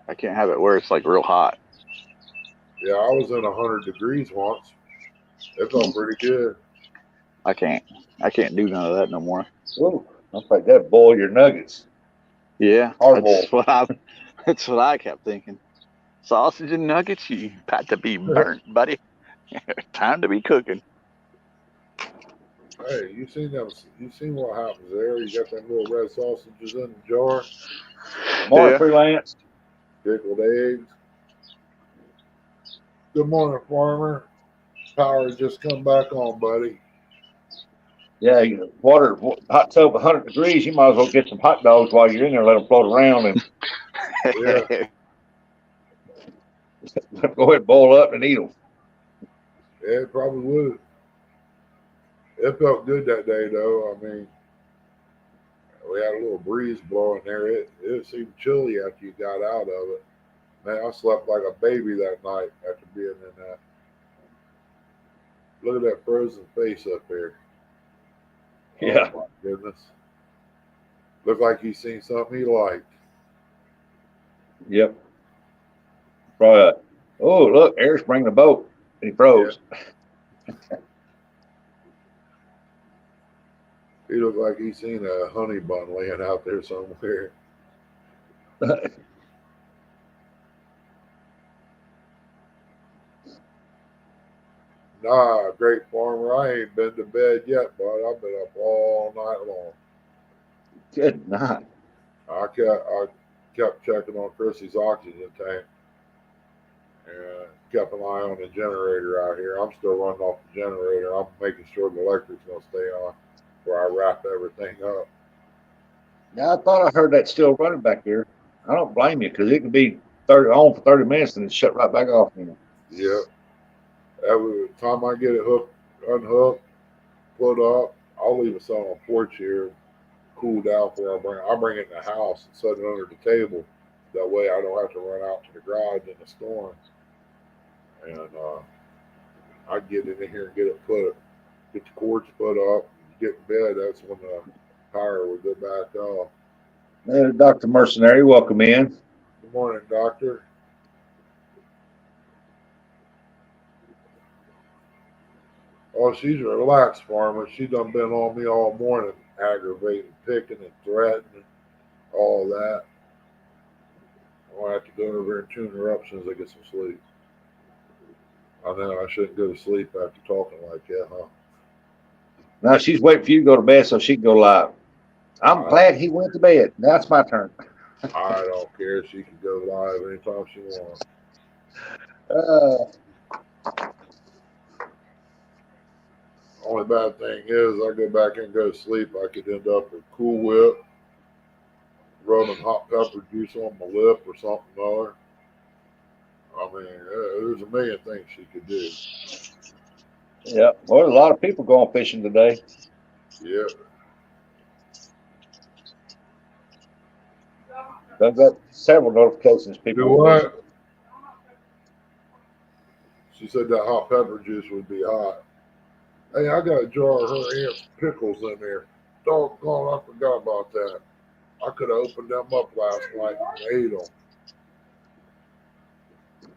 I can't have it where it's like real hot.
Yeah, I was in 100 degrees once. It felt pretty good.
I can't do none of that no more.
Ooh, I think that boil your nuggets.
Yeah.
Hard
That's what I kept thinking. Sausage and nuggets, you got to be burnt, buddy. Time to be cooking.
Hey, you seen them? You seen what happens there? You got them little red sausages in the jar,
Morning,
Yeah.
freelance.
pickled eggs. Good morning, farmer. Power just come back on, buddy.
Yeah, hot tub 100 degrees. You might as well get some hot dogs while you're in there. Let them float around and
Yeah.
go ahead and boil up and eat them.
Yeah, it probably would. It felt good that day, though. I mean, we had a little breeze blowing there. It seemed chilly after you got out of it. Man, I slept like a baby that night after being in that. Look at that frozen face up there.
Yeah.
Oh, my goodness. Looked like he seen something he liked.
Yep. Right. Oh, look, Eric's bringing a boat. And he froze.
He looked like he seen a honey bun laying out there somewhere. Nah, great farmer. I ain't been to bed yet, bud. I've been up all night long.
Good night.
I kept checking on Chrissy's oxygen tank and kept an eye on the generator out here. I'm still running off the generator. I'm making sure the electric's gonna stay on before I wrap everything up.
Yeah, I thought I heard that still running back there. I don't blame you because it could be 30 on for 30 minutes and then shut right back off.
Yep. Every time I get it unhooked, put up, I'll leave it sit on the porch here, cool down before I bring it in the house and set it under the table. That way I don't have to run out to the garage in the storm. And I get in here and get the cords put up, get in bed. That's when the power would go back off.
Dr. Mercenary, welcome in.
Good morning, doctor. Oh, she's a relaxed farmer. She done been on me all morning, aggravating, picking, and threatening, all that. I'm gonna have to go over and tune her up as soon as I get some sleep. I know I shouldn't go to sleep after talking like that, huh?
Now she's waiting for you to go to bed so she can go live. I'm glad he went to bed. Now it's my turn.
I don't care. She can go live anytime she wants. Only bad thing is I go back and go to sleep. I could end up with Cool Whip, rubbing hot pepper juice on my lip or something other. I mean, there's a million things she could do.
Yeah. Well, there's a lot of people going fishing today.
Yeah.
I've got several notifications.
Do
People going fishing.
what? She said that hot pepper juice would be hot. Hey, I got a jar of her aunt's pickles in there. Doggone, I forgot about that. I could have opened them up last night and ate them.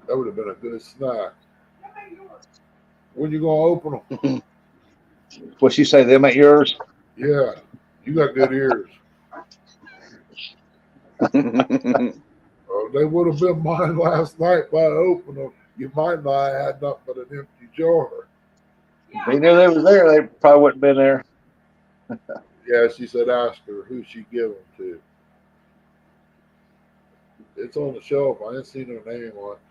That would have been a good snack. When you gonna open them?
What she say? Them ain't yours?
Yeah, you got good ears. They would have been mine last night if I opened them. You might not have had nothing but an empty jar.
If they knew they was there, they probably wouldn't been there.
Yeah, she said ask her who she give them to. It's on the shelf. I ain't seen her name on it.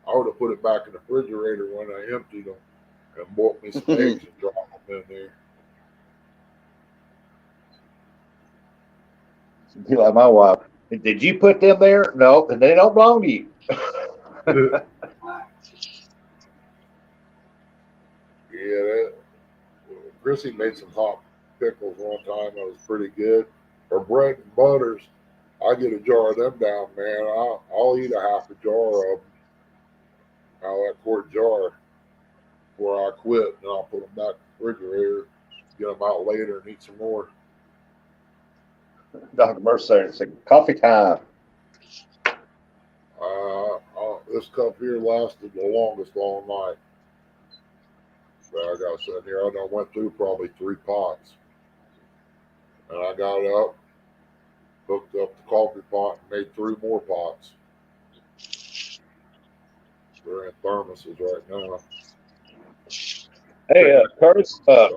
I would have put it back in the refrigerator when I emptied them and bought me some eggs and dropped them in there.
Be like my wife. Did you put them there? No, and they don't belong to you.
Yeah, Chrissy made some hot pickles one time. That was pretty good. Her bread and butters, I get a jar of them down, man. I'll eat a half a jar of them out of that quart jar before I quit. And I'll put them back in the refrigerator, get them out later and eat some more.
Dr. Mercer said, coffee time.
This cup here lasted the longest all night. So I got sitting here. I done went through probably 3 pots. And I got up, hooked up the coffee pot, and made 3 more pots. They're in thermoses right now.
Hey, Curtis,
Yeah.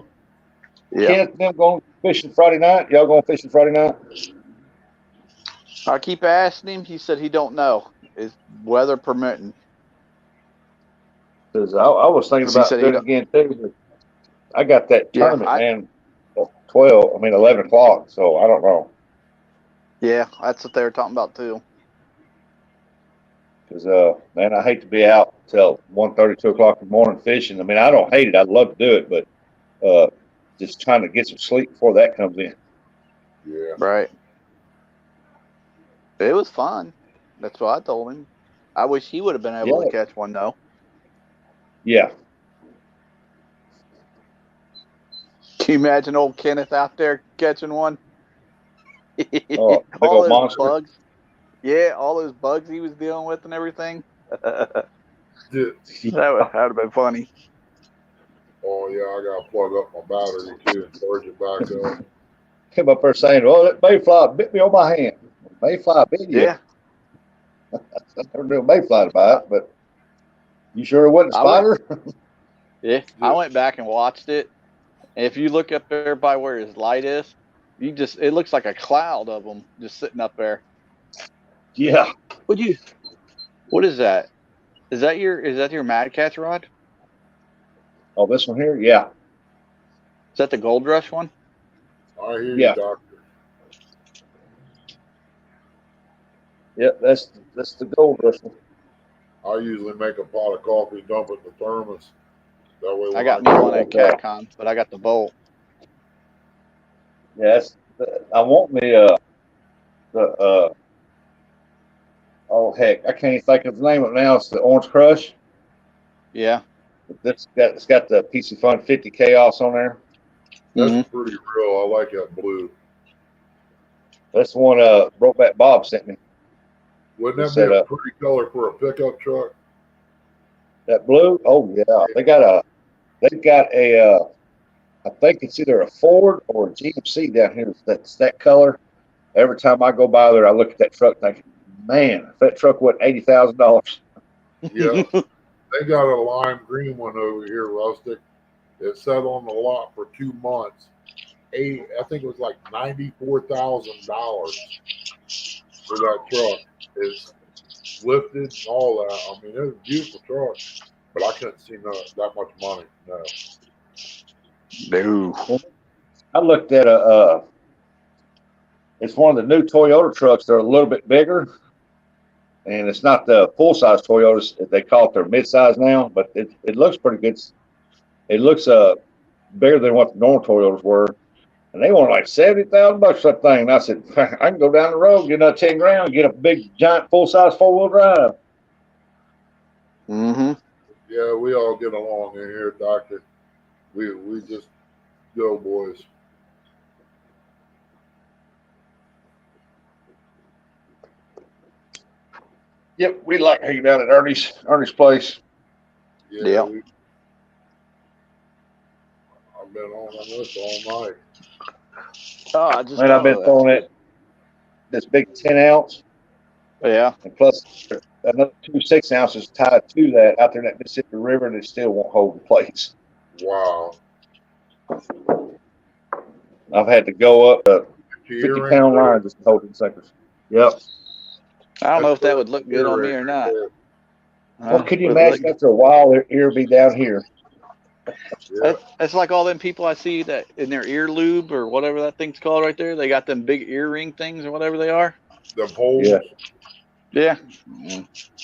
Kenneth and them going fishing Friday night? Y'all going fishing Friday night?
I keep asking him. He said he don't know. Is weather permitting?
Because I was thinking
'Cause he
about
said he
doing it again too. But I got that
Yeah,
tournament, man. 11 o'clock. So I don't know.
Yeah, that's what they were talking about too.
Because, man, I hate to be out till 1:30, 2 o'clock in the morning fishing. I mean, I don't hate it. I'd love to do it, but just trying to get some sleep before that comes in.
Yeah.
Right. It was fun. That's what I told him. I wish he would have been able to catch one though.
Yeah.
Can you imagine old Kenneth out there catching one?
Oh, big
all
old
those
monster.
bugs. Yeah, all those bugs he was dealing with and everything. That would have been funny.
Oh, yeah, I got to plug up my battery too and charge it back up.
Came up there saying, well, that mayfly bit me on my hand. Mayfly bit you.
Yeah.
I never knew a mayfly to bite, but you sure it wasn't a spider?
Yeah. I went back and watched it. And if you look up there by where his light is, it looks like a cloud of them just sitting up there.
Yeah.
What is that? Is that your Mad Catch rod?
Oh, this one here? Yeah.
Is that the Gold Rush one?
I hear
Yeah.
you, Doctor.
Yep, that's the gold rush one.
I usually make a pot of coffee, dump it in the thermos. That way,
I got me one at CatCon, but I got the bolt.
Yes, I want me oh heck, I can't even think of the name of it now. It's the Orange Crush.
Yeah.
It's got the PC Fun 50 Chaos on there.
That's pretty real. I like that blue.
That's the one Brokeback Bob sent me.
Wouldn't that be a pretty color for a pickup truck?
That blue? Oh yeah, they've got a I think it's either a Ford or a GMC down here that's that color. Every time I go by there, I look at that truck thinking, man, if that truck wasn't $80,000.
Yeah. They got a lime green one over here, Rustic. It sat on the lot for 2 months. I think it was like $94,000 for that truck. It's lifted and all that. I mean, it was a beautiful truck, but I couldn't see that much money. No.
I looked at it's one of the new Toyota trucks. They're a little bit bigger, and it's not the full size Toyotas. They call it their mid size now, but it looks pretty good. It looks bigger than what the normal Toyotas were, and they want like $70,000 for that thing. And I said, I can go down the road, get another 10 grand, get a big giant full size 4-wheel drive.
Mm-hmm.
Yeah, we all get along in here, Doctor. We just go, boys.
Yep, we like hanging out at Ernie's place.
Yeah,
Yeah.
I've been on this all night.
Oh, I just
Man, I've been throwing it this big 10-ounce,
Yeah.
and plus another 2 6-ounces tied to that out there in that Mississippi River, and it still won't hold the place.
Wow.
I've had to go up a 50-pound line just to hold the suckers. Yep.
I don't know if that would look good on me or not.
Well, can you imagine after a while their ear be down here?
Yeah.
That's like all them people I see that in their ear lube or whatever that thing's called right there. They got them big earring things or whatever they are.
The poles.
Yeah.
Yeah.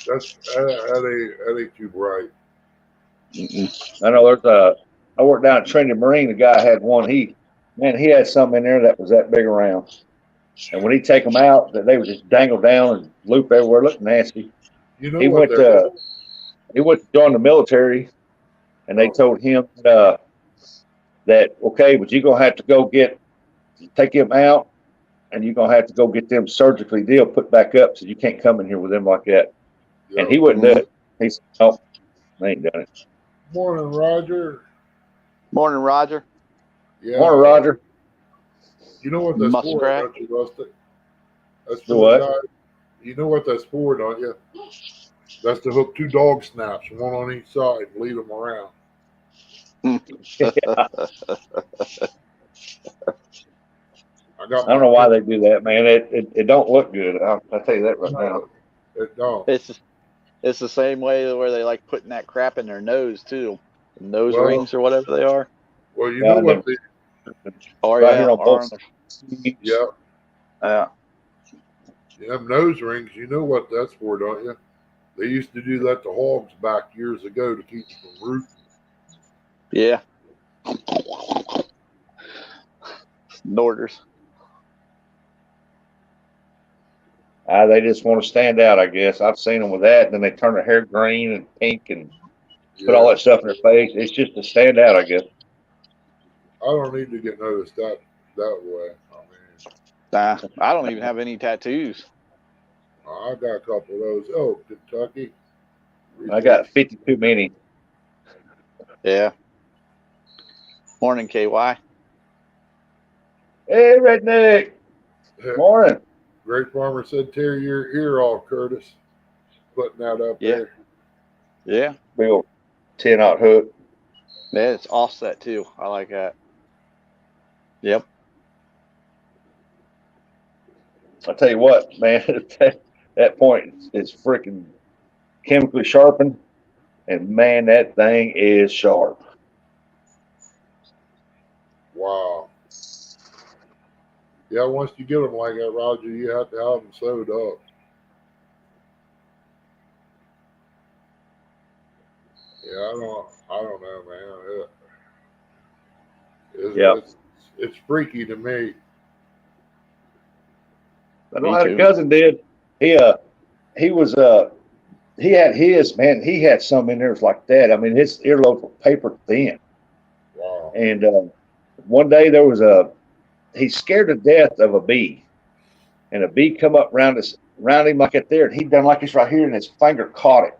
That ain't too bright.
I know I worked down at Trinity Marine. The guy had one. He had something in there that was that big around. And when he take them out, they would just dangle down and loop everywhere. Look nasty.
You know
He
what?
went to join the military, and they told him that okay, but you're gonna have to go take him out, and you're gonna have to go get them surgically put back up, so you can't come in here with them like that.
Yeah.
And he wouldn't do it. He said, "No, I ain't done it."
Morning, Roger.
Morning, Roger.
Yeah.
Morning, Roger.
You know what that's for,
Muskrat.
don't you, Rusty? That's
The
for
what?
guys. You know what that's for, don't you? That's to hook 2 dog snaps, one on each side, and lead them around. I
don't know why they do that, man. It don't look good. I'll tell you that right now.
It don't.
It's the same way where they like putting that crap in their nose too, nose
Well-
rings or whatever they are.
Well, you know what?
Or
Right here on both
Yeah,
Yeah.
them nose rings. You know what that's for, don't you? They used to do that to hogs back years ago to keep them from rooting.
Yeah. Snorters.
They just want to stand out, I guess. I've seen them with that, and then they turn their hair green and pink and put all that stuff in their face. It's just to stand out, I guess.
I don't need to get noticed that way. I mean,
Nah, I don't even have any tattoos.
I got a couple of those. Oh, Kentucky.
I got 52 many.
Yeah. Morning, KY.
Hey, redneck. Morning.
Great Farmer said, tear your ear off, Curtis. Putting that up
Yeah.
there.
Yeah.
Big old 10-aught hook.
Yeah, it's offset too. I like that. Yep.
I tell you what, man, at that point, it's freaking chemically sharpened, and man, that thing is sharp.
Wow. Yeah, once you get them like that, Roger, you have to have them sewed up. Yeah, I don't know, man. It's freaky to me.
I know how the cousin did. He had his, man. He had some in there like that. I mean, his earlobes were paper thin.
Wow.
And one day he's scared to death of a bee, and a bee come up around him like it there, and he done like this right here, and his finger caught it,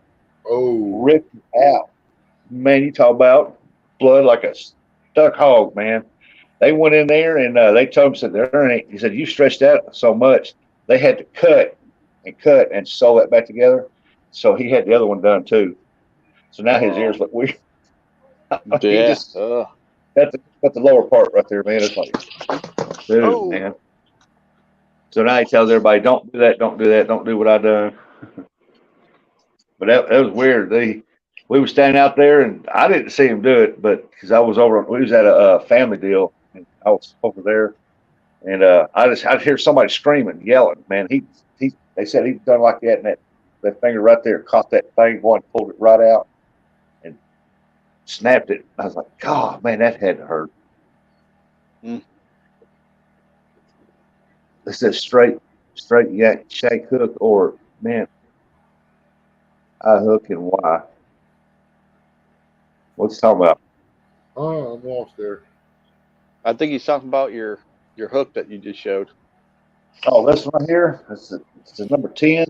Oh,
ripped it out. Man, you talk about blood like a stuck hog, man. They went in there and they told him, said, there ain't. He said, you stretched out so much, they had to cut and sew that back together. So he had the other one done too. So now his ears look weird.
Yeah.
That's the lower part right there, man. It's like, dude, man. So now he tells everybody, don't do that, don't do that, don't do what I done. But that was weird. We were standing out there, and I didn't see him do it, but because we was at a family deal, and I was over there, and I'd hear somebody screaming, yelling. Man, they said he'd done like that, and that finger right there caught that thing, boy, and pulled it right out, and snapped it. I was like, God, man, that had to hurt.
Mm.
It says straight shank hook, or man, I hook and why? What's he talking about?
Oh, I'm lost there.
I think he's talking about your hook that you just showed.
Oh, this one right here. It's the number 10.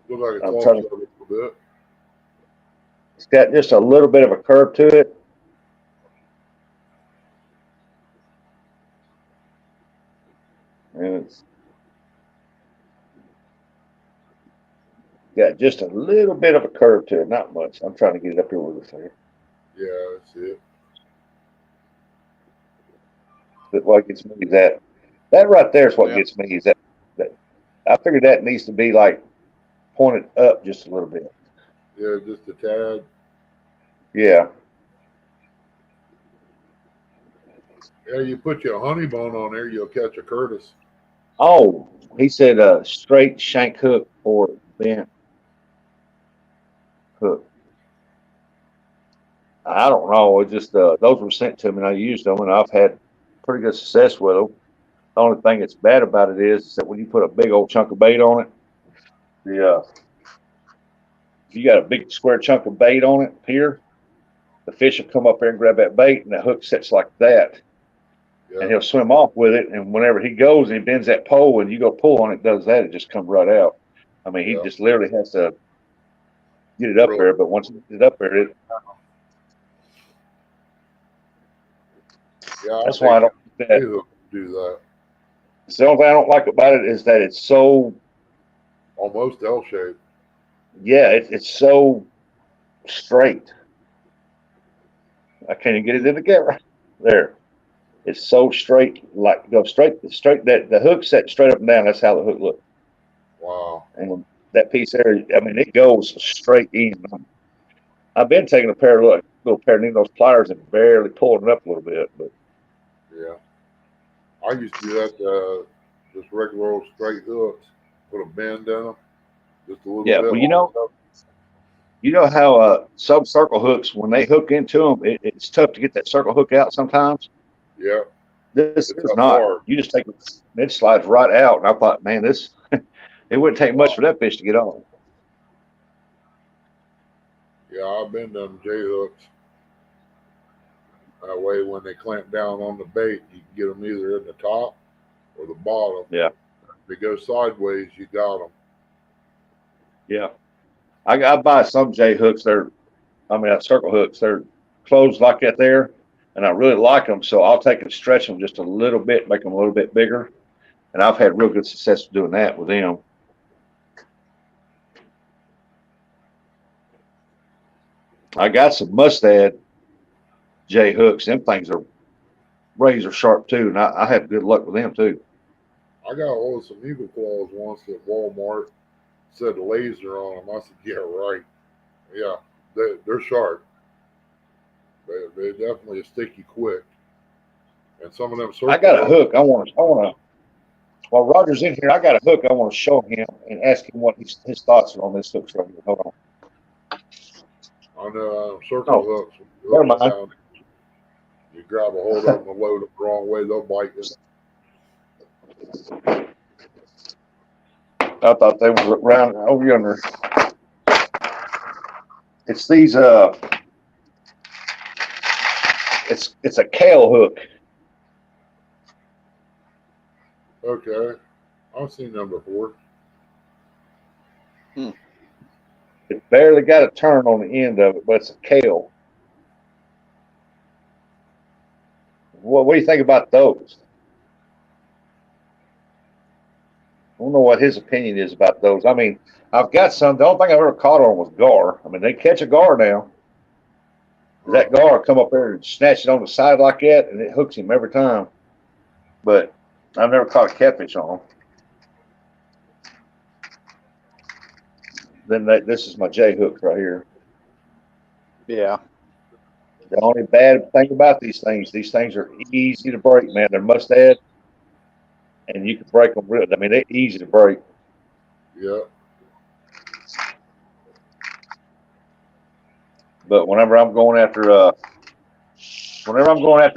Look like it's
I'm
lost
trying
a
to.
little bit.
It's got just a little bit of a curve to it. And it's got just a little bit of a curve to it, not much. I'm trying to get it up here with us here.
Yeah, that's it.
But what gets me is that right there is what
Yeah.
gets me is that I figured that needs to be like pointed up just a little bit.
Yeah, just a tad.
Yeah.
Yeah, you put your honey bone on there, you'll catch a Curtis.
Oh, he said straight shank hook or bent hook. I don't know. It just those were sent to me and I used them and I've had pretty good success with them. The only thing that's bad about it is that when you put a big old chunk of bait on it, if you got a big square chunk of bait on it here, the fish will come up there and grab that bait and the hook sits like that. And
Yeah,
he'll swim off with it. And whenever he goes and he bends that pole and you go pull on it, does that, it just comes right out. I mean, he
yeah.
just literally has to get it up
Really?
there. But once you get it up there,
Yeah,
that's why I don't do that.
you do that.
It's the only thing I don't like about it is that it's so,
Almost L shaped.
yeah, it's so straight. I can't even get it in the camera. There. It's so straight, like go straight, that the hook set straight up and down. That's how the hook looks.
Wow.
And that piece there, I mean, it goes straight in. I've been taking a pair of little pair of those pliers and barely pulling it up a little bit, but
Yeah. I used to do that, just regular old straight hooks, put a bend in them, just a little
yeah.
bit.
Well,
long enough.
you know how some circle hooks, when they hook into them, it's tough to get that circle hook out sometimes.
Yeah,
This
it's
is
up
not.
hard.
You just take it slides right out, and I thought, man, this it wouldn't take much for that fish to get on.
Yeah, I've been done J hooks. That way, when they clamp down on the bait, you can get them either in the top or the bottom.
Yeah.
If they go sideways, you got them.
Yeah, I buy some J hooks. Circle hooks. They're closed like that there, and I really like them. So I'll take and stretch them just a little bit, make them a little bit bigger, and I've had real good success doing that with them. I got some Mustad J hooks. Them things are razor sharp too, and I had good luck with them too.
I got hold of some Eagle Claws once at Walmart. Said laser on them. I said, yeah, right. Yeah, they're sharp. They definitely sticky quick. And some of them circle
I got a
hooks,
hook. I want to. While Roger's in here, I got a hook. I want to show him and ask him what his thoughts are on this hook right here. Hold on.
I know circle
Oh,
hooks.
never mind.
Down, you grab a hold of them and load them the wrong way, they'll bite you.
I thought they were around over yonder. It's these it's a kale hook.
Okay. I've seen them before.
It barely got a turn on the end of it, but it's a kale. What do you think about those? I don't know what his opinion is about those. I mean, I've got some. The only thing I've ever caught on was gar. I mean, they catch a gar now. That gar come up there and snatch it on the side like that, and it hooks him every time. But I've never caught a catfish on them. Then this is my J hook right here.
Yeah.
The only bad thing about these things are easy to break, man. They're Mustad, and you can break them real. I mean, they're easy to break.
Yeah.
But whenever I'm going after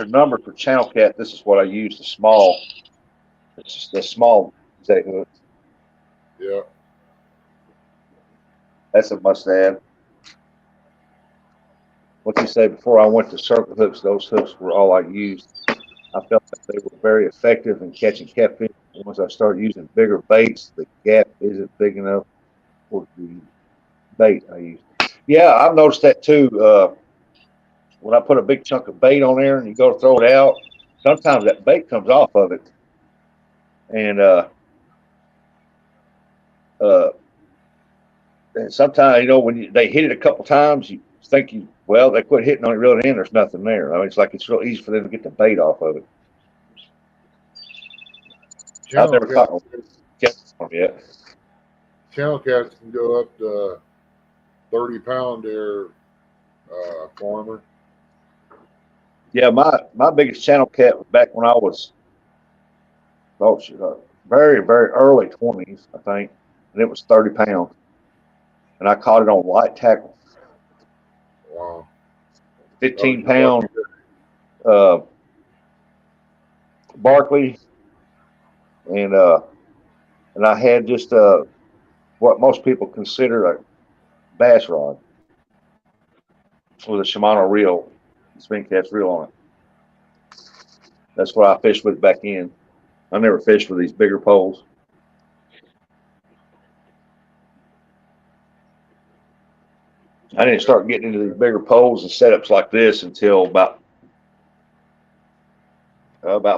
numbers for channel cat, this is what I use, the small Z hook.
Yeah.
That's a must have. What you say, before I went to circle hooks, those hooks were all I used. I felt that they were very effective in catching catfish. Once I started using bigger baits, the gap isn't big enough for the bait I use. Yeah, I've noticed that too. When I put a big chunk of bait on there and you go to throw it out, sometimes that bait comes off of it. And and sometimes, when they hit it a couple times, you think they quit hitting on it, real in, there's nothing there. I mean, it's like it's real easy for them to get the bait off of it. I've never caught one yet.
Channel cats can go up to 30-pound there, farmer.
Yeah, my biggest channel cat was back when I was very, very early 20s, I think, and it was 30 pounds. And I caught it on light tackle.
Wow.
15-pound Barkley, and I had just what most people consider a bass rod with a Shimano reel, spin cast reel on it. That's what I fished with back in. I never fished with these bigger poles. I didn't start getting into these bigger poles and setups like this until about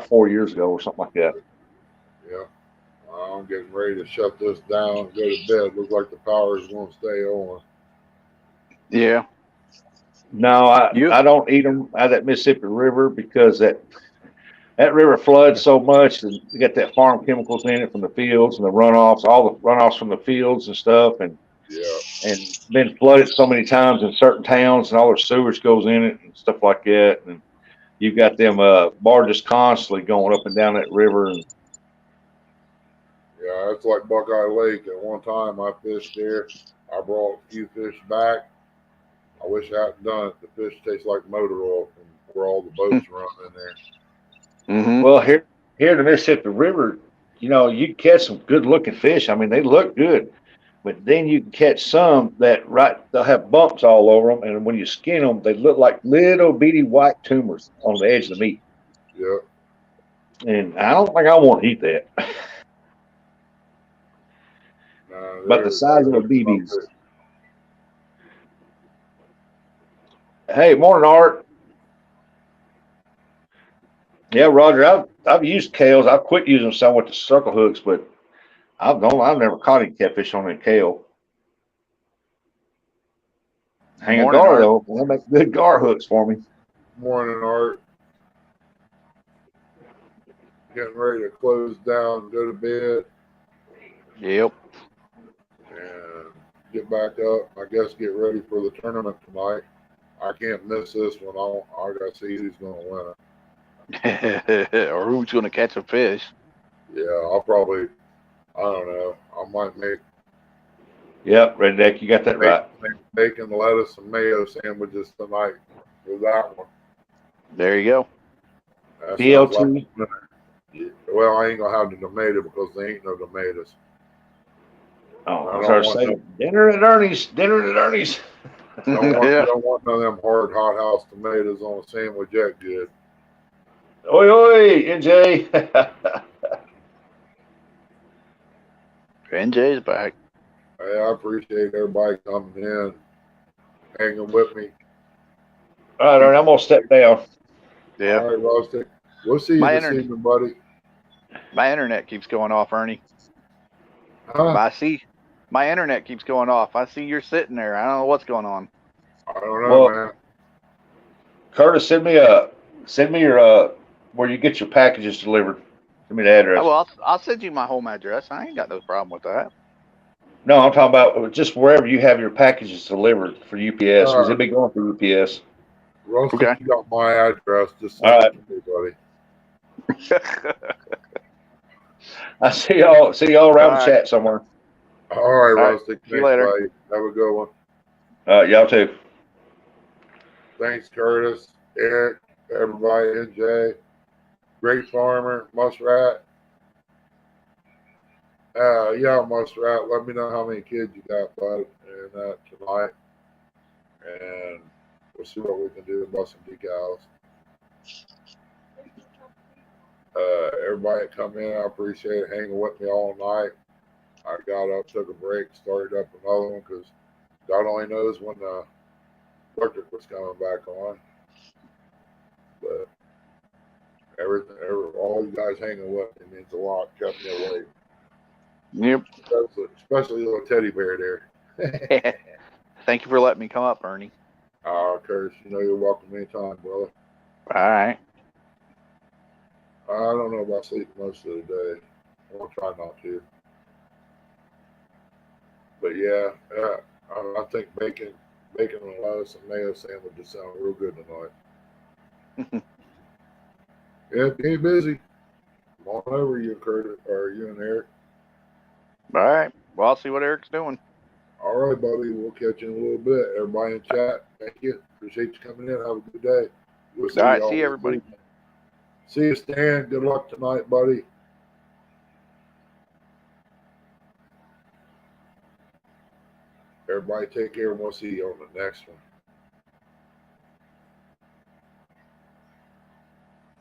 4 years ago or something like that.
Yeah. I'm getting ready to shut this down, go to bed. Looks like the power is going to stay on.
Yeah.
No, I don't eat them out of that Mississippi River because that river floods so much, and you got that farm chemicals in it from the fields and the runoffs, all the runoffs from the fields and stuff, and been flooded so many times in certain towns, and all their sewage goes in it and stuff like that. And you've got them barges constantly going up and down that river. And
yeah, it's like Buckeye Lake. At one time, I fished there. I brought a few fish back. I wish I hadn't done it. The fish taste like motor oil from where all the boats run in there.
Mm-hmm.
Well, here in the Mississippi River, you catch some good-looking fish. I mean, they look good. But then you can catch some that they'll have bumps all over them, and when you skin them, they look like little bitty white tumors on the edge of the meat.
Yeah.
And I don't think I want to eat that. But the size of the BBs. Hey, morning, Art. Yeah, Roger. I've used Kales. I've quit using some with the circle hooks, but I've never caught any catfish on that Kale. Hang a gar though. They'll make good gar hooks for me.
Morning, Art. Getting ready to close down, go to bed.
Yep.
And get back up. I guess get ready for the tournament tonight. I can't miss this one. I got to see who's going to win it.
Or who's going to catch a fish.
Yeah, I'll probably, I don't know. I might make.
Yep, Redneck, you got that right.
Bacon, lettuce, and mayo sandwiches tonight with that one.
There you go.
BLT.
Well, I ain't going to have the tomato because there ain't no tomatoes.
Oh, I was saying, dinner at Ernie's.
Don't want none of them hard hothouse tomatoes on a sandwich yet, good.
Oi, oi, NJ.
NJ's back.
Hey, I appreciate everybody coming in, hanging with me.
All right, Ernie, I'm going to step down.
Yeah.
All right, Rustic. We'll see you this evening, buddy.
My internet keeps going off, Ernie.
Huh?
My internet keeps going off. I see you're sitting there. I don't know what's going on.
I don't know, man.
Curtis, send me your where you get your packages delivered. Send me the address.
Oh, well, I'll send you my home address. I ain't got no problem with that.
No, I'm talking about just wherever you have your packages delivered for UPS, because it'll be going through UPS.
Rustic, you got my address. Just
all right,
buddy.
I see y'all around the chat somewhere.
All right, Rustic.
See you later.
Have a good one.
Y'all too.
Thanks, Curtis, Eric, everybody, NJ, Great Farmer, Muskrat. Yeah, Muskrat. Let me know how many kids you got, bud, and tonight, and we'll see what we can do about some decals. Everybody that come in, I appreciate hanging with me all night. I got up, took a break, started up another one because God only knows when the electric was coming back on. But all you guys hanging with me means a lot. Kept me awake.
Yep.
Especially little teddy bear there.
Thank you for letting me come up, Ernie.
Curtis, you know you're welcome anytime, brother.
All right.
I don't know about sleeping most of the day. I'll try not to. But yeah, I think bacon and lettuce and mayo sandwiches sound real good tonight. Yeah, be busy. Come on over, you Curtis, or you and Eric.
All right. Well, I'll see what Eric's doing.
All right, buddy. We'll catch you in a little bit. Everybody in chat, thank you. Appreciate you coming in. Have a good day. We'll see
All right.
y'all
See you, everybody.
this evening. See you, Stan. Good luck tonight, buddy. Everybody take care, and we'll see you on the next one.